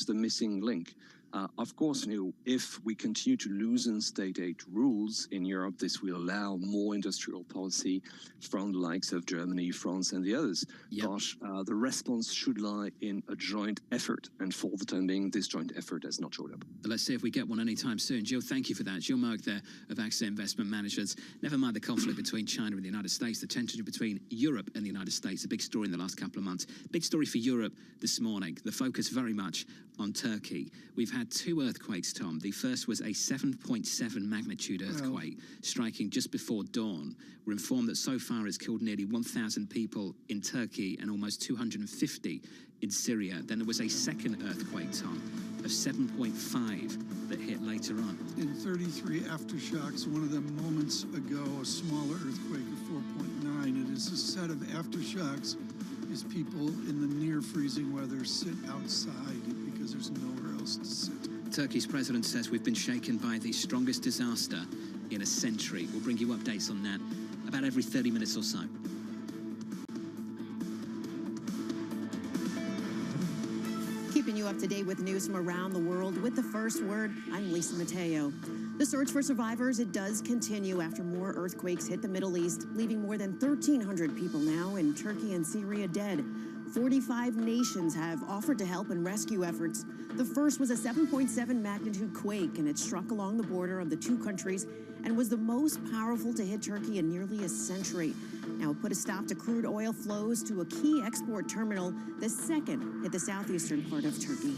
the missing link. Of course, if we continue to loosen state aid rules in Europe, this will allow more industrial policy from the likes of Germany, France, and the others. Yep. But the response should lie in a joint effort, and for the time being, this joint effort has not showed up. Let's see if we get one anytime soon. Jill, thank you for that. Jill Merck there of AXA Investment Managers. Never mind the conflict between China and the United States, the tension between Europe and the United States, a big story in the last couple of months. Big story for Europe this morning. The focus very much on Turkey. We've had 2 earthquakes, Tom. The first was a 7.7 magnitude earthquake striking just before dawn. We're informed that so far it's killed nearly 1,000 people in Turkey and almost 250 in Syria. Then there was a second earthquake, Tom, of 7.5 that hit later on. In 33 aftershocks, one of them moments ago, a smaller earthquake of 4.9. It is a set of aftershocks as people in the near freezing weather sit outside because there's nowhere else to sit. Turkey's president says we've been shaken by the strongest disaster in a century. We'll bring you updates on that about every 30 minutes or so. Keeping you up to date with news from around the world with the first word, I'm Lisa Mateo. The search for survivors, it does continue after more earthquakes hit the Middle East, leaving more than 1,300 people now in Turkey and Syria dead. 45 nations have offered to help in rescue efforts. The first was a 7.7 magnitude quake, and it struck along the border of the 2 countries and was the most powerful to hit Turkey in nearly a century. Now, it put a stop to crude oil flows to a key export terminal. The second hit the southeastern part of Turkey.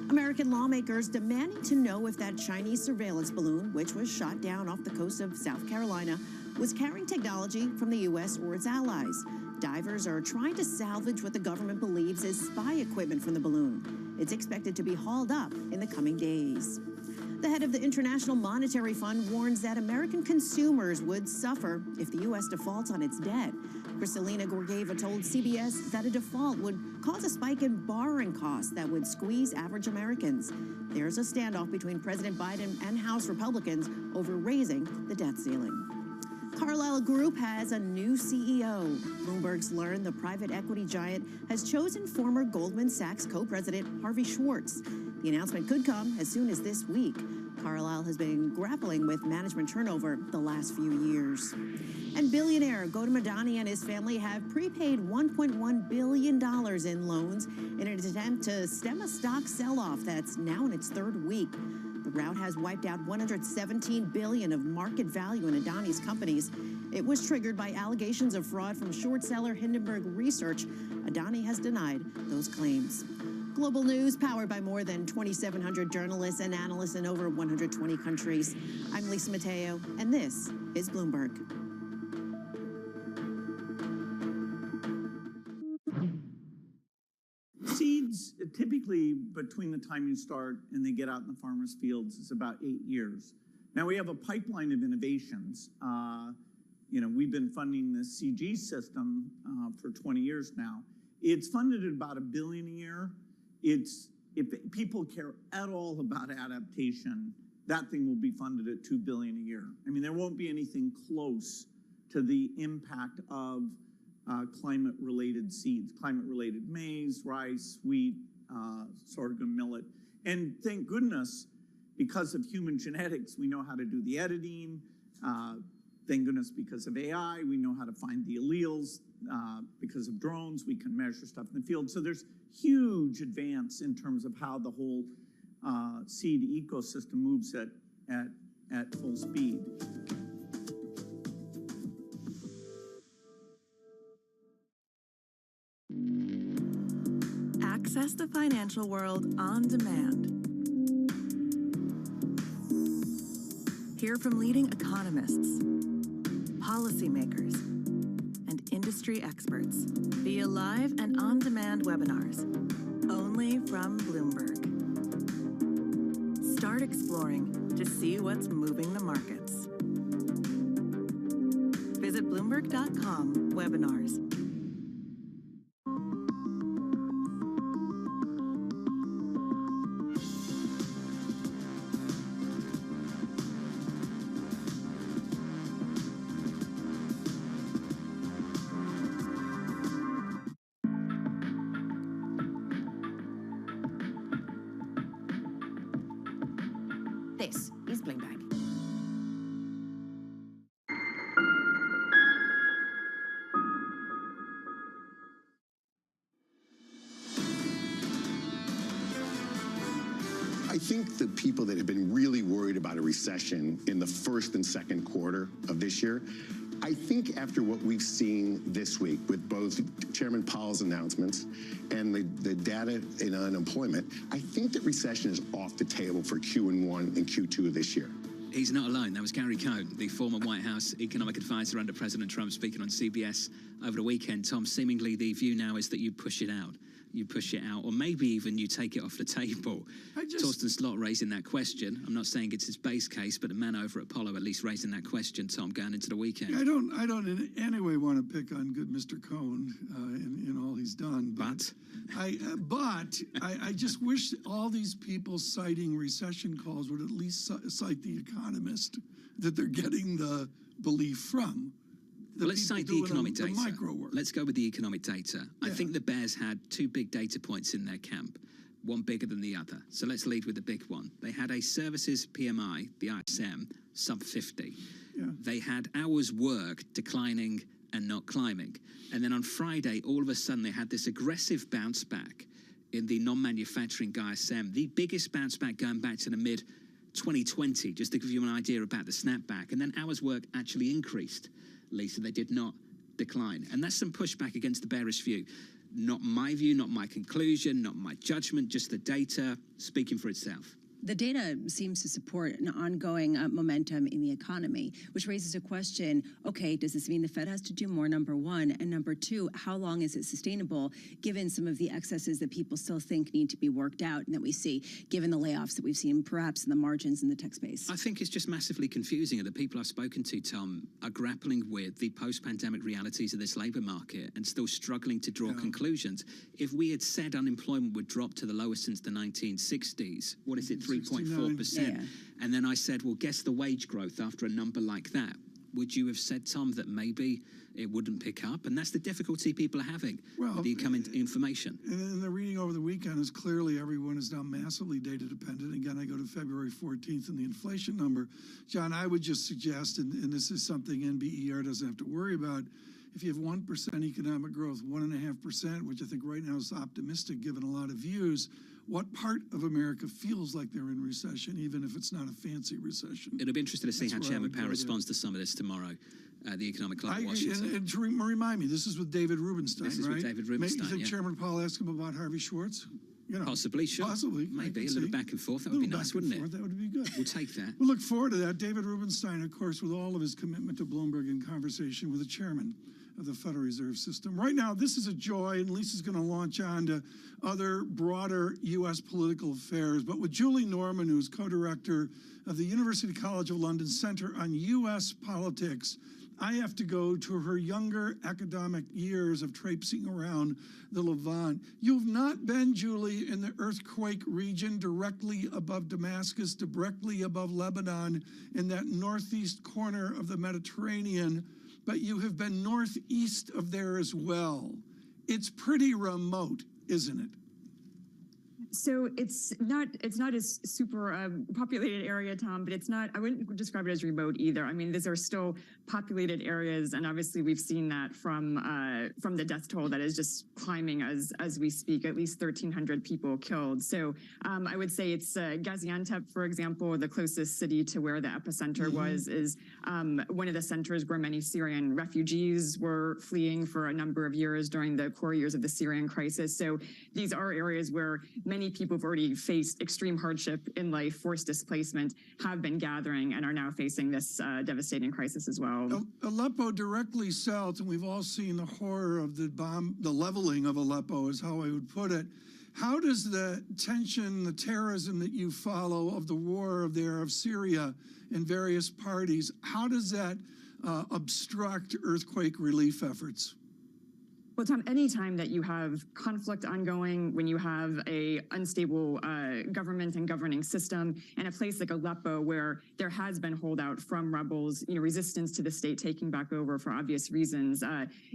American lawmakers demanding to know if that Chinese surveillance balloon, which was shot down off the coast of South Carolina, was carrying technology from the U.S. or its allies. Divers are trying to salvage what the government believes is spy equipment from the balloon. It's expected to be hauled up in the coming days. The head of the International Monetary Fund warns that American consumers would suffer if the U.S. defaults on its debt. Kristalina Georgieva told CBS that a default would cause a spike in borrowing costs that would squeeze average Americans. There's a standoff between President Biden and House Republicans over raising the debt ceiling. Carlyle Group has a new CEO. Bloomberg's learned the private equity giant has chosen former Goldman Sachs co-president Harvey Schwartz. The announcement could come as soon as this week. Carlyle has been grappling with management turnover the last few years. And billionaire Gautam Adani and his family have prepaid $1.1 billion in loans in an attempt to stem a stock sell-off that's now in its 3rd week. The rout has wiped out $117 billion of market value in Adani's companies. It was triggered by allegations of fraud from short seller Hindenburg Research. Adani has denied those claims. Global news powered by more than 2,700 journalists and analysts in over 120 countries. I'm Lisa Mateo, and this is Bloomberg. Seeds, typically between the time you start and they get out in the farmer's fields, is about 8 years. Now we have a pipeline of innovations. We've been funding the CG system for 20 years now. It's funded at about $1 billion a year. If people care at all about adaptation, that thing will be funded at $2 billion a year. I mean, there won't be anything close to the impact of climate-related seeds, climate-related maize, rice, wheat, sorghum, millet. And thank goodness, because of human genetics, we know how to do the editing. Thank goodness, because of AI, we know how to find the alleles. Because of drones, we can measure stuff in the field. So there's huge advance in terms of how the whole seed ecosystem moves at full speed. Access the financial world on demand. Hear from leading economists, policymakers, and industry experts via live and on-demand webinars, only from Bloomberg. Start exploring to see what's moving the markets. Visit Bloomberg.com/webinars. This is Bloomberg. I think the people that have been really worried about a recession in the first and second quarter of this year, I think after what we've seen this week with both Chairman Powell's announcements and the data in unemployment, I think that recession is off the table for Q1 and Q2 of this year. He's not alone. That was Gary Cohn, the former White House economic advisor under President Trump, speaking on CBS over the weekend. Tom, seemingly the view now is that you push it out. You push it out, or maybe even you take it off the table. Torsten Slot raising that question. I'm not saying it's his base case, but a man over at Apollo at least raising that question, Tom, going into the weekend. I don't in any way want to pick on good Mr. Cohn in all he's done. But I just wish all these people citing recession calls would at least cite The Economist that they're getting the belief from. Well, let's cite the economic data. Let's go with the economic data. I think the Bears had two big data points in their camp, one bigger than the other. So let's lead with the big one. They had a services PMI, the ISM, sub 50. Yeah. They had hours worked declining and not climbing. And then on Friday, all of a sudden, they had this aggressive bounce back in the non-manufacturing ISM, the biggest bounce back going back to the mid-2020, just to give you an idea about the snapback. And then hours work actually increased. Lisa, they did not decline. And that's some pushback against the bearish view. Not my view, not my conclusion, not my judgment, just the data speaking for itself. The data seems to support an ongoing momentum in the economy, which raises a question, okay, does this mean the Fed has to do more, number one? And number two, how long is it sustainable, given some of the excesses that people still think need to be worked out and that we see, given the layoffs that we've seen perhaps in the margins in the tech space? I think it's just massively confusing, and the people I've spoken to, Tom, are grappling with the post-pandemic realities of this labour market and still struggling to draw conclusions. If we had said unemployment would drop to the lowest since the 1960s, what is it, 3.4%. And then I said, well, guess the wage growth after a number like that. Would you have said, Tom, that maybe it wouldn't pick up? And that's the difficulty people are having with the incoming information. And the reading over the weekend is clearly everyone is now massively data dependent. Again, I go to February 14th and the inflation number. John, I would just suggest, and this is something NBER doesn't have to worry about, if you have 1% economic growth, 1.5%, which I think right now is optimistic given a lot of views, what part of America feels like they're in recession, even if it's not a fancy recession? It'll be interesting to see how Chairman Powell responds to some of this tomorrow. The Economic Club in Washington. And to remind me, this is with David Rubenstein, This is right? with David Rubenstein, You think Chairman Powell asked him about Harvey Schwartz? You know, possibly, sure. Possibly. Maybe a little back and forth. That would be nice, wouldn't it? That would be good. We'll take that. We'll look forward to that. David Rubenstein, of course, with all of his commitment to Bloomberg in conversation with the chairman of the Federal Reserve System. Right now, this is a joy, and Lisa's going to launch on to other broader U.S. political affairs. But with Julie Norman, who's co-director of the University College of London Center on U.S. Politics, I have to go to her younger academic years of traipsing around the Levant. You've not been, Julie, in the earthquake region directly above Damascus, directly above Lebanon, in that northeast corner of the Mediterranean, but you have been northeast of there as well. It's pretty remote, isn't it? So it's not a super populated area, Tom, but it's not, I wouldn't describe it as remote either. I mean, these are still populated areas, and obviously we've seen that from the death toll that is just climbing as we speak, at least 1,300 people killed. So I would say it's Gaziantep, for example, the closest city to where the epicenter was, is one of the centers where many Syrian refugees were fleeing for a number of years during the core years of the Syrian crisis. So these are areas where many people who've already faced extreme hardship in life, forced displacement, have been gathering and are now facing this devastating crisis as well. Aleppo directly south, and we've all seen the horror of the leveling of Aleppo is how I would put it. How does the tension, the terrorism that you follow of the war of Syria and various parties, how does that obstruct earthquake relief efforts? Well, Tom, anytime that you have conflict ongoing, when you have a unstable government and governing system, and a place like Aleppo where there has been holdout from rebels, resistance to the state taking back over for obvious reasons,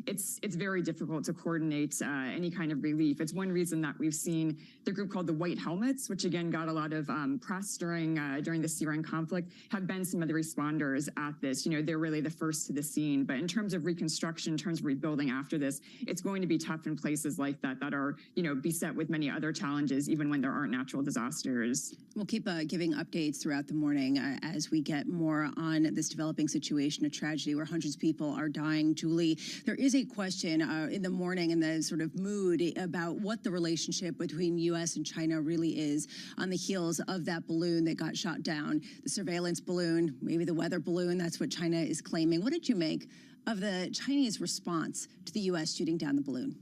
it's very difficult to coordinate any kind of relief. It's one reason that we've seen the group called the White Helmets, which again got a lot of press during the Syrian conflict, have been some of the responders at this. They're really the first to the scene. But in terms of reconstruction, in terms of rebuilding after this, it's going to be tough in places like that are, beset with many other challenges, even when there aren't natural disasters. We'll keep giving updates throughout the morning as we get more on this developing situation, a tragedy where hundreds of people are dying. Julie, there is a question in the morning in the sort of mood about what the relationship between U.S. and China really is on the heels of that balloon that got shot down, the surveillance balloon, maybe the weather balloon. That's what China is claiming. What did you make of the Chinese response to the U.S. shooting down the balloon?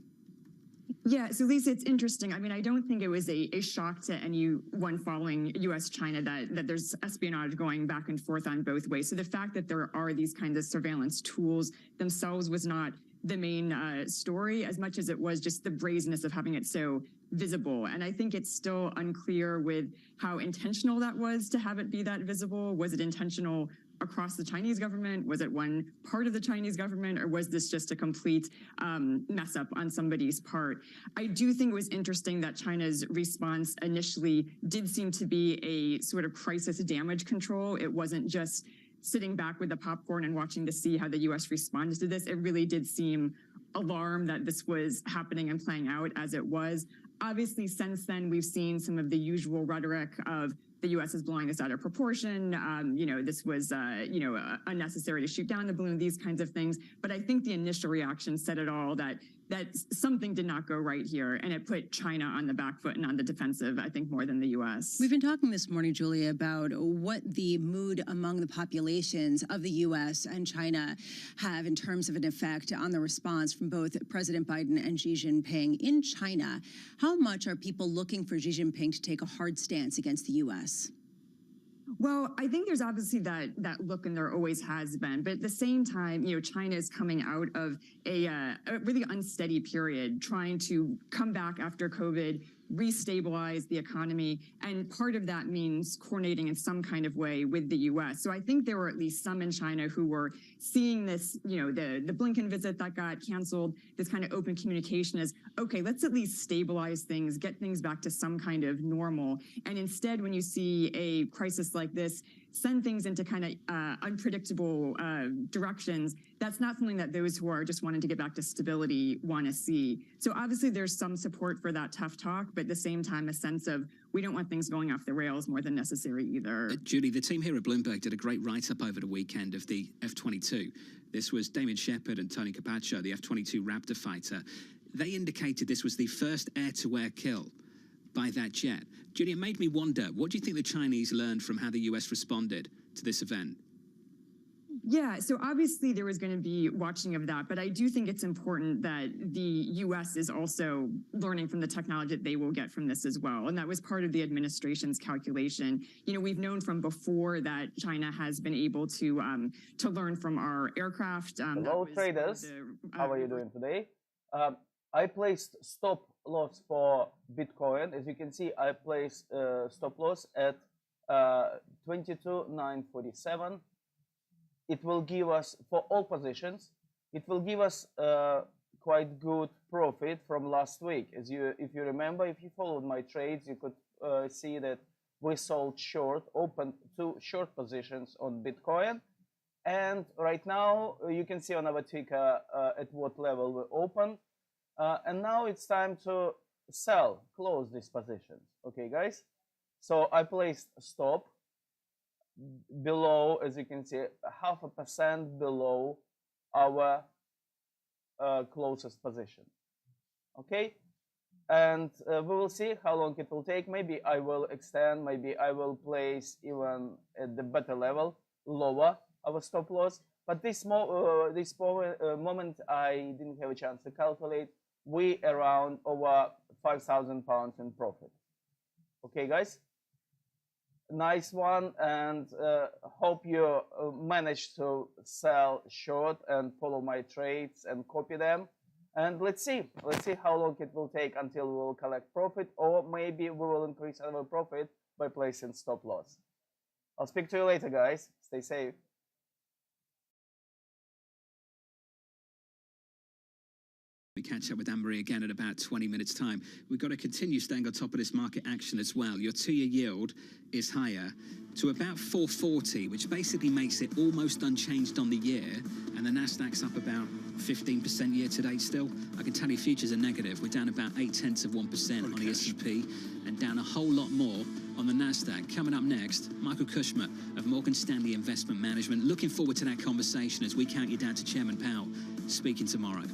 Yeah, so Lisa, it's interesting. I mean, I don't think it was a shock to anyone following U.S.-China that there's espionage going back and forth on both ways. So the fact that there are these kinds of surveillance tools themselves was not the main story, as much as it was just the brazenness of having it so visible. And I think it's still unclear with how intentional that was to have it be that visible. Was it intentional across the Chinese government? Was it one part of the Chinese government, or was this just a complete mess up on somebody's part? I do think it was interesting that China's response initially did seem to be a sort of crisis damage control. It wasn't just sitting back with the popcorn and watching to see how the U.S. responded to this. It really did seem alarmed that this was happening and playing out as it was. Obviously, since then, we've seen some of the usual rhetoric of the U.S. is blowing this out of proportion. This was, unnecessary to shoot down the balloon, these kinds of things. But I think the initial reaction said it all, that something did not go right here. And it put China on the back foot and on the defensive, I think, more than the U.S. We've been talking this morning, Julia, about what the mood among the populations of the U.S. and China have in terms of an effect on the response from both President Biden and Xi Jinping. In China, how much are people looking for Xi Jinping to take a hard stance against the U.S.? Well, I think there's obviously that look, and there always has been. But at the same time, China is coming out of a really unsteady period, trying to come back after COVID, restabilize the economy. And part of that means coordinating in some kind of way with the U.S. So I think there were at least some in China who were seeing this, the Blinken visit that got canceled, this kind of open communication as, okay, let's at least stabilize things, get things back to some kind of normal. And instead, when you see a crisis like this, send things into kind of unpredictable directions, that's not something that those who are just wanting to get back to stability want to see. So obviously there's some support for that tough talk, but at the same time, a sense of we don't want things going off the rails more than necessary either. Julie, the team here at Bloomberg did a great write-up over the weekend of the F-22. This was Damien Shepard and Tony Capaccio, the F-22 Raptor fighter. They indicated this was the first air-to-air kill by that jet. Julie, it made me wonder, what do you think the Chinese learned from how the U.S. responded to this event? Yeah, so obviously there was going to be watching of that, but I do think it's important that the U.S. is also learning from the technology that they will get from this as well. And that was part of the administration's calculation. We've known from before that China has been able to learn from our aircraft. Hello, traders. How are you doing today? I placed stop loss for Bitcoin. As you can see, I placed stop loss at 22,947. It will give us, for all positions, it will give us quite good profit from last week. If you remember, if you followed my trades, you could see that we sold short, opened 2 short positions on Bitcoin. And right now, you can see on our ticker at what level we opened. And now it's time to sell, close these positions. Okay, guys? So I placed stop below, as you can see, 0.5% below our closest position. Okay? And we will see how long it will take. Maybe I will extend, maybe I will place even at the better level, lower our stop loss. But this moment, I didn't have a chance to calculate. We around over £5,000 in profit. Okay, guys? Nice one, and hope you manage to sell short and follow my trades and copy them. And let's see how long it will take until we will collect profit, or maybe we will increase our profit by placing stop loss. I'll speak to you later, guys. Stay safe. We catch up with Anne-Marie again at about 20 minutes' time. We've got to continue staying on top of this market action as well. Your two-year yield is higher to about 440, which basically makes it almost unchanged on the year, and the Nasdaq's up about 15% year to date still. I can tell you futures are negative. We're down about 0.8% on the S&P and down a whole lot more on the Nasdaq. Coming up next, Michael Kushmer of Morgan Stanley Investment Management. Looking forward to that conversation as we count you down to Chairman Powell speaking tomorrow.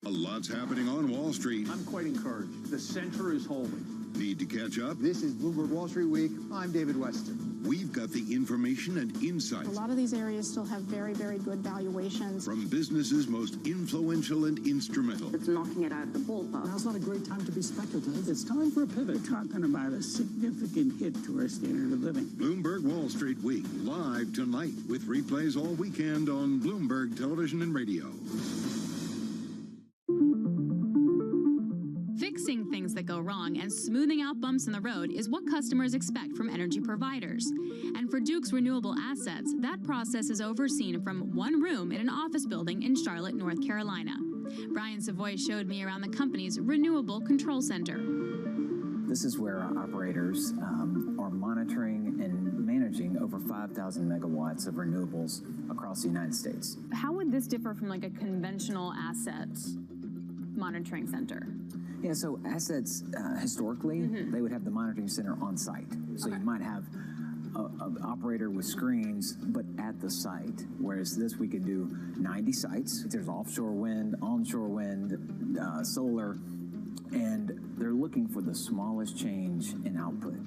A lot's happening on Wall Street. I'm quite encouraged. The center is holding. Need to catch up? This is Bloomberg Wall Street Week. I'm David Weston. We've got the information and insights. A lot of these areas still have very, very good valuations. From businesses most influential and instrumental. It's knocking it out of the ballpark. Now's not a great time to be speculative. It's time for a pivot. We're talking about a significant hit to our standard of living. Bloomberg Wall Street Week, live tonight with replays all weekend on Bloomberg Television and Radio. Fixing things that go wrong and smoothing out bumps in the road is what customers expect from energy providers. And for Duke's renewable assets, that process is overseen from one room in an office building in Charlotte, North Carolina. Brian Savoy showed me around the company's Renewable Control Center. This is where our operators are monitoring and managing over 5,000 megawatts of renewables across the United States. How would this differ from like a conventional asset monitoring center? Yeah, so assets, historically, they would have the monitoring center on site. So you might have an operator with screens, but at the site. Whereas this, we could do 90 sites. There's offshore wind, onshore wind, solar, and they're looking for the smallest change in output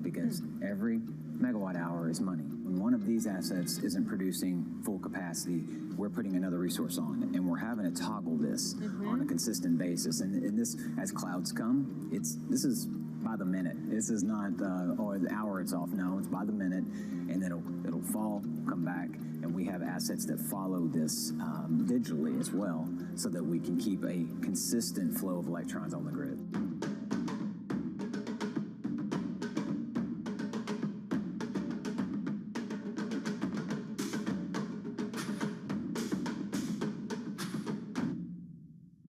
because every megawatt hour is money. When one of these assets isn't producing full capacity, we're putting another resource on, and we're having to toggle this on a consistent basis. And this, as clouds come, this is by the minute. This is not, or the hour it's off. No, it's by the minute, and then it'll fall, come back, and we have assets that follow this digitally as well, so that we can keep a consistent flow of electrons on the grid.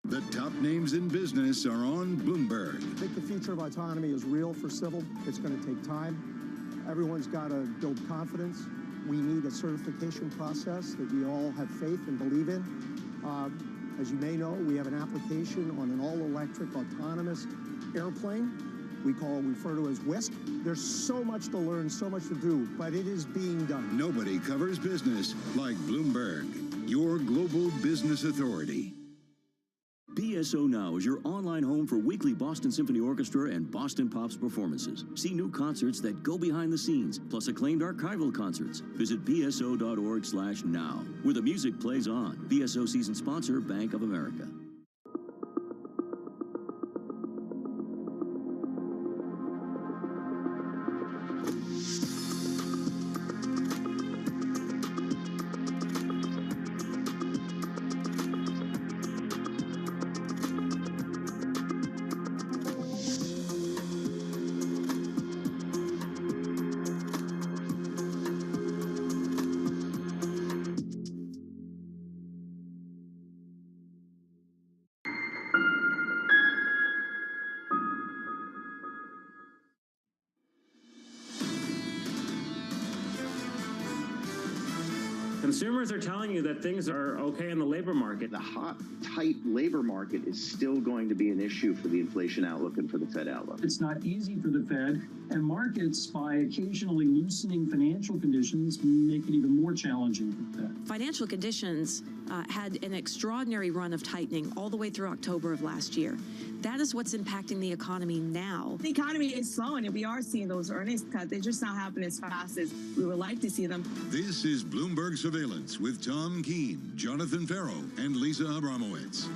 The top names in business are on Bloomberg. I think the future of autonomy is real for civil. It's going to take time. Everyone's got to build confidence. We need a certification process that we all have faith and believe in. As you may know, we have an application on an all-electric autonomous airplane we refer to as WISC. There's so much to learn, so much to do, but it is being done. Nobody covers business like Bloomberg, your global business authority. BSO Now is your online home for weekly Boston Symphony Orchestra and Boston Pops performances. See new concerts that go behind the scenes, plus acclaimed archival concerts. Visit bso.org/now, where the music plays on. BSO season sponsor, Bank of America. Consumers are telling you that things are okay in the labor market. The hot, tight labor market is still going to be an issue for the inflation outlook and for the Fed outlook. It's not easy for the Fed, and markets, by occasionally loosening financial conditions, make it even more challenging for the Fed. Financial conditions had an extraordinary run of tightening all the way through October of last year. That is what's impacting the economy now. The economy is slowing, and we are seeing those earnings cuts. They're just not happening as fast as we would like to see them. This is Bloomberg Surveillance with Tom Keene, Jonathan Farrow, and Lisa Abramowitz.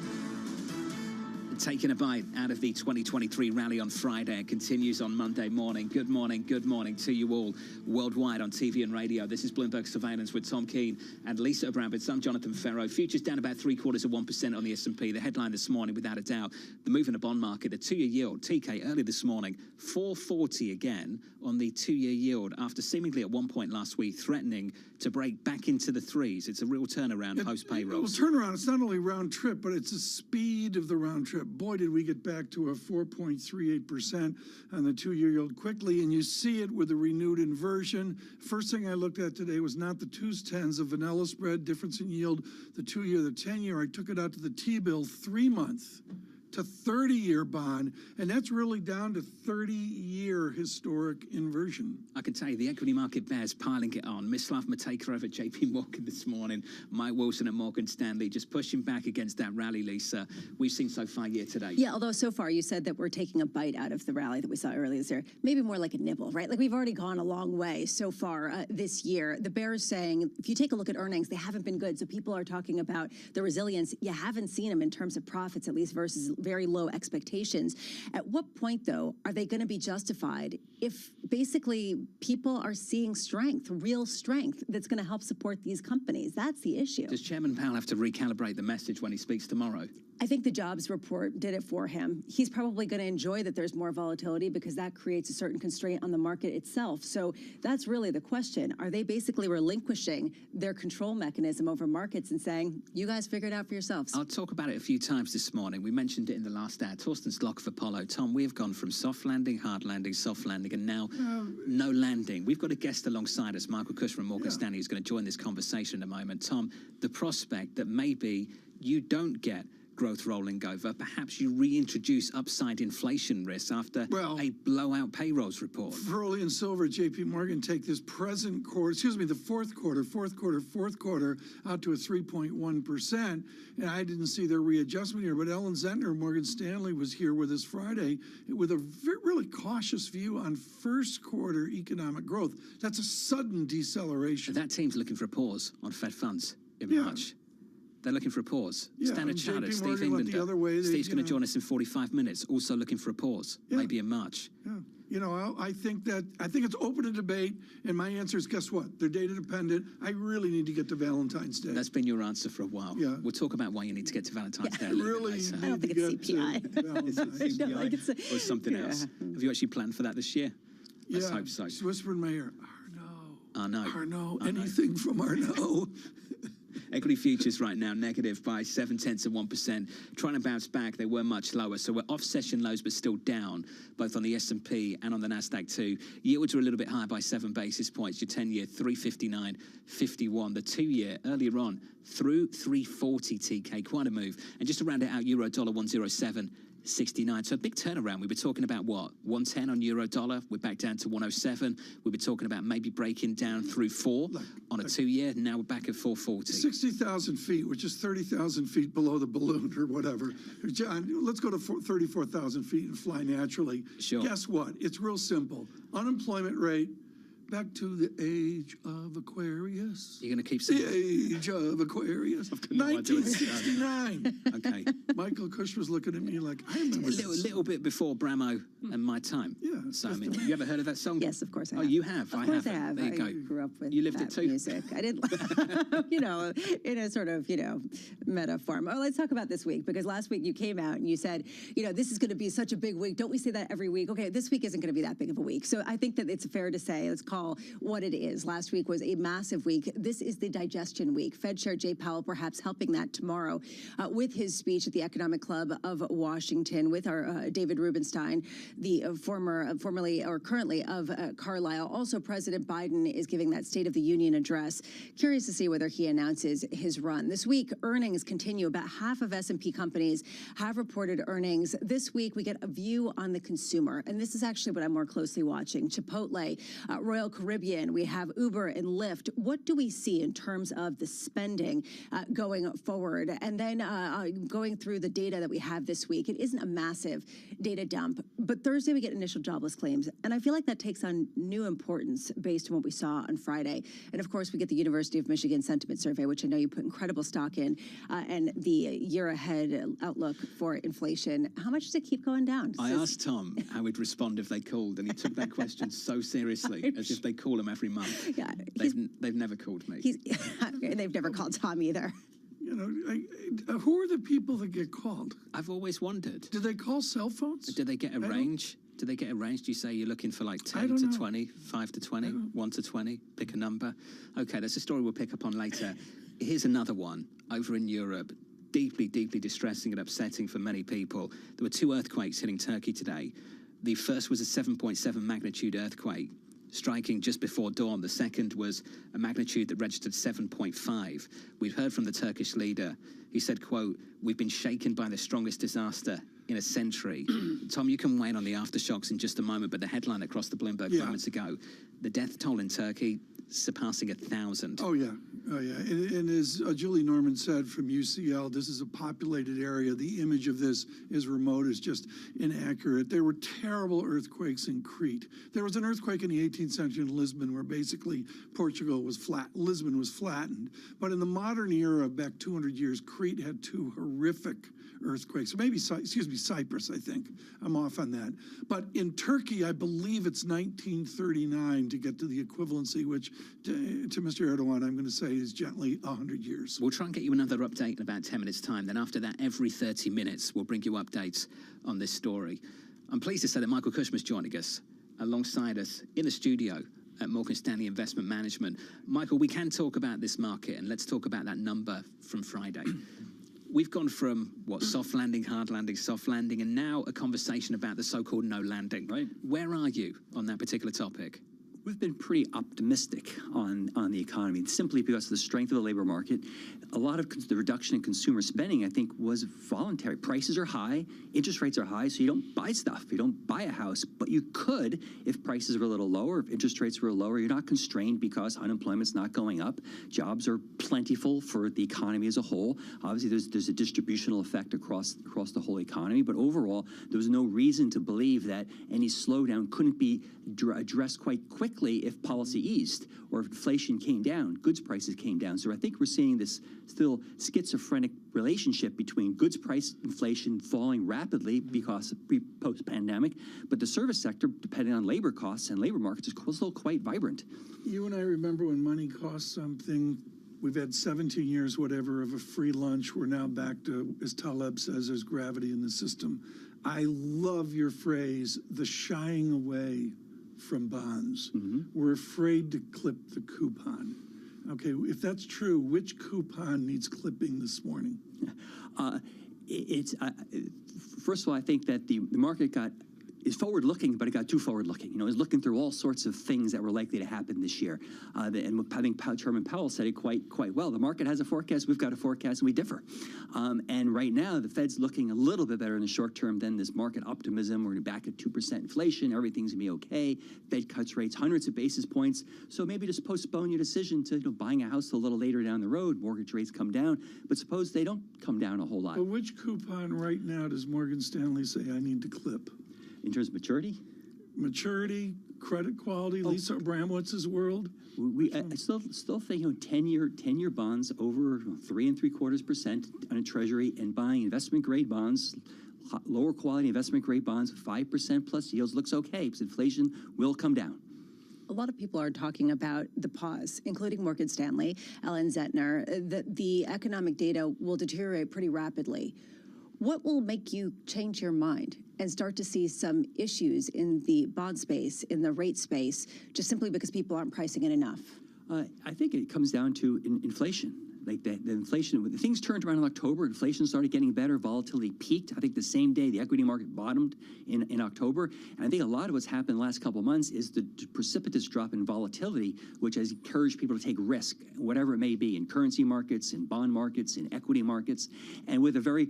Taking a bite out of the 2023 rally on Friday. It continues on Monday morning. Good morning to you all worldwide on TV and radio. This is Bloomberg Surveillance with Tom Keene and Lisa Abramowitz. I'm Jonathan Ferro. Futures down about 0.75% on the S&P. The headline this morning, without a doubt, the move in the bond market. The two-year yield, TK, early this morning, 440 again on the two-year yield after seemingly at one point last week threatening to break back into the threes. It's a real turnaround post-payrolls. Well, turnaround, it's not only round trip, but it's the speed of the round trip. Boy, did we get back to a 4.38% on the two-year yield quickly, and you see it with a renewed inversion. First thing I looked at today was not the 2s10s, the vanilla spread, difference in yield, the 2-year, the 10-year. I took it out to the T-bill 3-month to 30-year bond, and that's really down to 30-year historic inversion. I can tell you, the equity market bears piling it on. Mislav Matejka over at JP Morgan this morning, Mike Wilson at Morgan Stanley just pushing back against that rally, Lisa, we've seen so far year to date. Yeah, although so far you said that we're taking a bite out of the rally that we saw earlier this year. Maybe more like a nibble, right? Like we've already gone a long way so far this year. The bears saying, if you take a look at earnings, they haven't been good. So people are talking about the resilience. You haven't seen them in terms of profits, at least versus very low expectations. At what point, though, are they going to be justified if basically people are seeing strength, real strength, that's going to help support these companies? That's the issue. Does Chairman Powell have to recalibrate the message when he speaks tomorrow? I think the jobs report did it for him. He's probably going to enjoy that there's more volatility because that creates a certain constraint on the market itself. So that's really the question. Are they basically relinquishing their control mechanism over markets and saying, you guys figure it out for yourselves? I'll talk about it a few times this morning. We mentioned it in the last hour. Torsten's lock of Apollo. Tom, we have gone from soft landing, hard landing, soft landing, and now no landing. We've got a guest alongside us, Michael Kushner from Morgan Stanley, who's going to join this conversation in a moment. Tom, the prospect that maybe you don't get growth rolling over, perhaps you reintroduce upside inflation risk after a blowout payrolls report. Furley and Silver at JP Morgan take this present quarter, the fourth quarter out to a 3.1%. And I didn't see their readjustment here, but Ellen Zentner, Morgan Stanley, was here with us Friday with a really cautious view on first quarter economic growth. That's a sudden deceleration. That team's looking for a pause on Fed funds in March. They're looking for a pause. Standard Chartered, Steve Englander. Steve's going to join us in 45 minutes, also looking for a pause, maybe in March. Yeah. You know, I think it's open to debate, and my answer is, guess what? They're data dependent. I really need to get to Valentine's Day. That's been your answer for a while. Yeah. We'll talk about why you need to get to Valentine's Day a little bit later. I don't think it's CPI. Is it CPI or something else? Have you actually planned for that this year? Let's hope so. Just whisper in my ear, Arnaud. Arnaud. Anything from Arnaud. Equity futures right now negative by 0.7%, trying to bounce back. They were much lower, so we're off session lows but still down, both on the S&P and on the Nasdaq too. Yields are a little bit higher by 7 basis points. Your 10-year 359.51. The 2-year earlier on through 340 TK, quite a move. And just to round it out, euro dollar 107.69. So a big turnaround. We were talking about what? 110 on euro dollar. We're back down to 107. We were talking about maybe breaking down through 4 on a 2-year. Now we're back at 440. 60,000 feet, which is 30,000 feet below the balloon or whatever. John, let's go to 34,000 feet and fly naturally. Sure. Guess what? It's real simple. Unemployment rate. Back to the age of Aquarius. You're going to keep saying the age of Aquarius. 1969. Okay. Michael Kush was looking at me like, I remember a little bit before Bramo and my time. Yeah. So, I mean, you ever heard of that song? Yes, of course I have. Oh, you have? Of course I have. There you go. I grew up with You lived it too? music. I didn't, in a sort of, meta form. Oh, let's talk about this week, because last week you came out and you said, this is going to be such a big week. Don't we say that every week? Okay, this week isn't going to be that big of a week. So I think that it's fair to say, let's call what it is. Last week was a massive week. This is the digestion week. Fed Chair Jay Powell perhaps helping that tomorrow with his speech at the Economic Club of Washington with our David Rubenstein, the formerly or currently of Carlyle. Also, President Biden is giving that State of the Union address. Curious to see whether he announces his run. This week, earnings continue. About half of S&P companies have reported earnings. This week, we get a view on the consumer, and this is actually what I'm more closely watching. Chipotle, Royal Caribbean, we have Uber and Lyft. What do we see in terms of the spending going forward? And then going through through the data that we have this week, it isn't a massive data dump, but Thursday we get initial jobless claims. And I feel like that takes on new importance based on what we saw on Friday. And of course, we get the University of Michigan sentiment survey, which I know you put incredible stock in, and the year ahead outlook for inflation. How much does it keep going down? I asked Tom how he'd respond if they called, and he took that question so seriously, as if they call him every month. Yeah, they've never called me. They've never called Tom either. You know, who are the people that get called? I've always wondered. Do they call cell phones? Do they get a range? Do they get a range? Do you say you're looking for like 10 to 20, 5 to 20, 1 to 20? Pick a number. Okay, that's a story we'll pick up on later. Here's another one over in Europe. Deeply, deeply distressing and upsetting for many people. There were 2 earthquakes hitting Turkey today. The first was a 7.7 magnitude earthquake, striking just before dawn. The second was a magnitude that registered 7.5. We've heard from the Turkish leader. He said, quote, "We've been shaken by the strongest disaster in a century." Tom, you can weigh in on the aftershocks in just a moment, but the headline that crossed the Bloomberg moments ago, the death toll in Turkey surpassing 1,000. Oh, yeah. Oh, yeah. And as Julie Norman said from UCL, this is a populated area. The image of this is remote, is just inaccurate. There were terrible earthquakes in Crete. There was an earthquake in the 18th century in Lisbon where basically Portugal was flat. Lisbon was flattened. But in the modern era, back 200 years, Crete had 2 horrific earthquakes. Maybe, Cyprus, I think. I'm off on that. But in Turkey, I believe it's 1939 to get to the equivalency, which to Mr. Erdogan, I'm going to say is gently 100 years. We'll try and get you another update in about 10 minutes' time. Then after that, every 30 minutes, we'll bring you updates on this story. I'm pleased to say that Michael Cushman's joining us alongside us in the studio at Morgan Stanley Investment Management. Michael, we can talk about this market, and let's talk about that number from Friday. We've gone from, soft landing, hard landing, soft landing, and now a conversation about the so-called no landing. Right. Where are you on that particular topic? We've been pretty optimistic on the economy, simply because of the strength of the labor market. A lot of the reduction in consumer spending, I think, was voluntary. Prices are high, interest rates are high, so you don't buy stuff. You don't buy a house, but you could if prices were a little lower, if interest rates were lower. You're not constrained because unemployment's not going up. Jobs are plentiful for the economy as a whole. Obviously, there's a distributional effect across the whole economy, but overall, there was no reason to believe that any slowdown couldn't be addressed quite quickly if policy eased or if inflation came down, goods prices came down. So I think we're seeing this still schizophrenic relationship between goods price inflation falling rapidly because of post-pandemic, but the service sector, depending on labor costs and labor markets, is still quite vibrant. You and I remember when money cost something. We've had 17 years, whatever, of a free lunch. We're now back to, as Taleb says, there's gravity in the system. I love your phrase, the shying away from bonds. We're afraid to clip the coupon. Okay, if that's true, which coupon needs clipping this morning? First of all, I think that the market is forward-looking, but it got too forward-looking. You know, it's looking through all sorts of things that were likely to happen this year. And I think Chairman Powell said it quite well. The market has a forecast, we've got a forecast, and we differ. And right now, the Fed's looking a little bit better in the short term than this market optimism. We're back at 2% inflation, everything's gonna be okay. Fed cuts rates hundreds of basis points. So maybe just postpone your decision to buying a house a little later down the road. Mortgage rates come down, but suppose they don't come down a whole lot. But which coupon right now does Morgan Stanley say I need to clip? In terms of maturity? Maturity, credit quality, Lisa Abramwitz's world? I still think 10-year bonds over 3.75% on a treasury, and buying investment grade bonds, lower quality investment grade bonds, 5% plus yields looks okay because inflation will come down. A lot of people are talking about the pause, including Morgan Stanley, Ellen Zentner, that the economic data will deteriorate pretty rapidly. What will make you change your mind and start to see some issues in the bond space, in the rate space, just simply because people aren't pricing it enough? I think it comes down to inflation. Like the inflation, when things turned around in October, inflation started getting better, volatility peaked. I think the same day the equity market bottomed in October. And I think a lot of what's happened in the last couple of months is the precipitous drop in volatility, which has encouraged people to take risk, whatever it may be, in currency markets, in bond markets, in equity markets, and with a very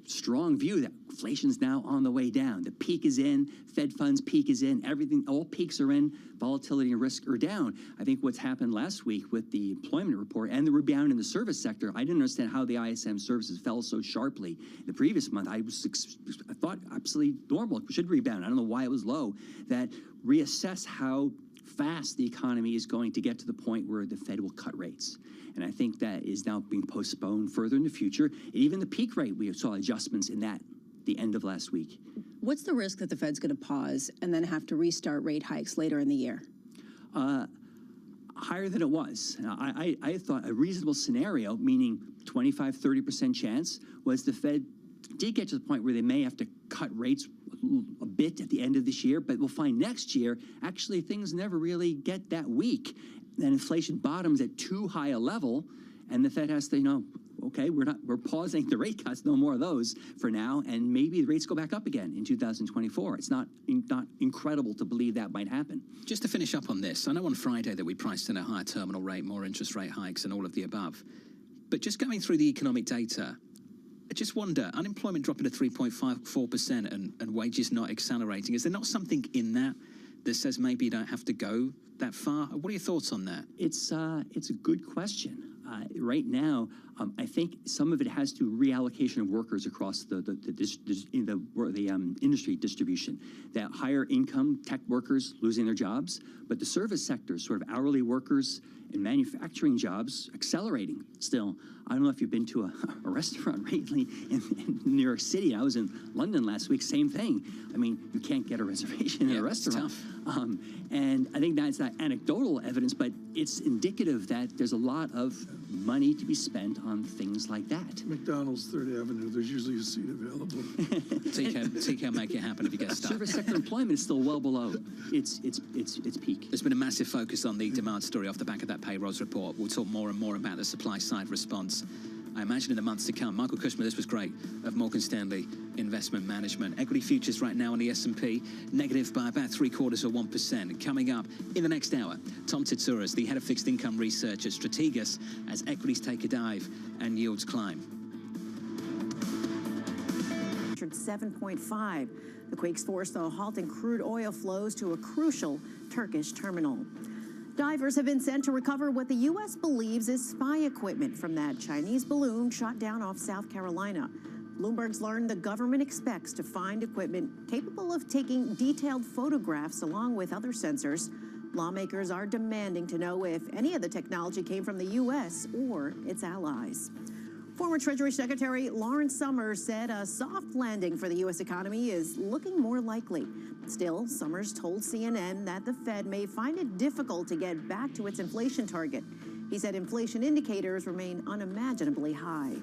strong view that inflation's now on the way down. The peak is in, Fed funds peak is in, everything, all peaks are in, volatility and risk are down. I think what's happened last week with the employment report and the rebound in the service sector, I didn't understand how the ISM services fell so sharply the previous month. I thought absolutely normal, it should rebound. I don't know why it was low. That reassess how fast the economy is going to get to the point where the Fed will cut rates. And I think that is now being postponed further in the future. And even the peak rate, we saw adjustments in that the end of last week. What's the risk that the Fed's going to pause and then have to restart rate hikes later in the year? Higher than it was. I thought a reasonable scenario, meaning 25, 30% chance, was the Fed did get to the point where they may have to cut rates a bit at the end of this year, but we'll find next year, actually things never really get that weak. Then inflation bottoms at too high a level, and the Fed has to, okay, we're pausing the rate cuts, no more of those for now, and maybe the rates go back up again in 2024. It's not incredible to believe that might happen. Just to finish up on this, I know on Friday that we priced in a higher terminal rate, more interest rate hikes, and all of the above. But just going through the economic data, I just wonder, unemployment dropping to 3.54% and wages not accelerating. Is there not something in that says maybe you don't have to go that far? What are your thoughts on that? It's a good question. Right now, I think some of it has to do reallocation of workers across the industry distribution. That higher income tech workers losing their jobs, but the service sectors, sort of hourly workers and manufacturing jobs, accelerating still. I don't know if you've been to a restaurant lately in New York City. I was in London last week, same thing. I mean, you can't get a reservation in a restaurant. And I think that's not anecdotal evidence, but it's indicative that there's a lot of money to be spent on things like that. McDonald's 3rd Avenue, there's usually a seat available. TK make it happen if you get stuck. Service sector employment is still well below its peak. There's been a massive focus on the demand story off the back of that payrolls report. We'll talk more and more about the supply side response, I imagine, in the months to come. Michael Kushner, this was great, of Morgan Stanley Investment Management. Equity futures right now on the S&P, negative by about 0.75%. Coming up in the next hour, Tom Titsouras, the head of fixed income research at Strategas, as equities take a dive and yields climb. 7.5. The quakes forced a halt in crude oil flows to a crucial Turkish terminal. Divers have been sent to recover what the U.S. believes is spy equipment from that Chinese balloon shot down off South Carolina. Bloomberg's learned the government expects to find equipment capable of taking detailed photographs along with other sensors. Lawmakers are demanding to know if any of the technology came from the U.S. or its allies. Former Treasury Secretary Lawrence Summers said a soft landing for the U.S. economy is looking more likely. Still, Summers told CNN that the Fed may find it difficult to get back to its inflation target. He said inflation indicators remain unimaginably high.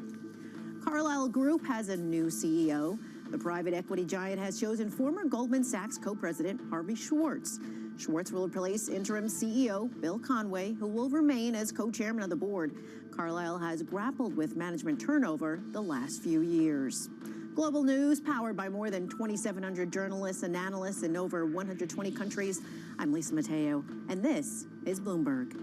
Carlyle Group has a new CEO. The private equity giant has chosen former Goldman Sachs co-president Harvey Schwartz. Schwartz will replace interim CEO Bill Conway, who will remain as co-chairman of the board. Carlyle has grappled with management turnover the last few years. Global news powered by more than 2,700 journalists and analysts in over 120 countries. I'm Lisa Mateo, and this is Bloomberg.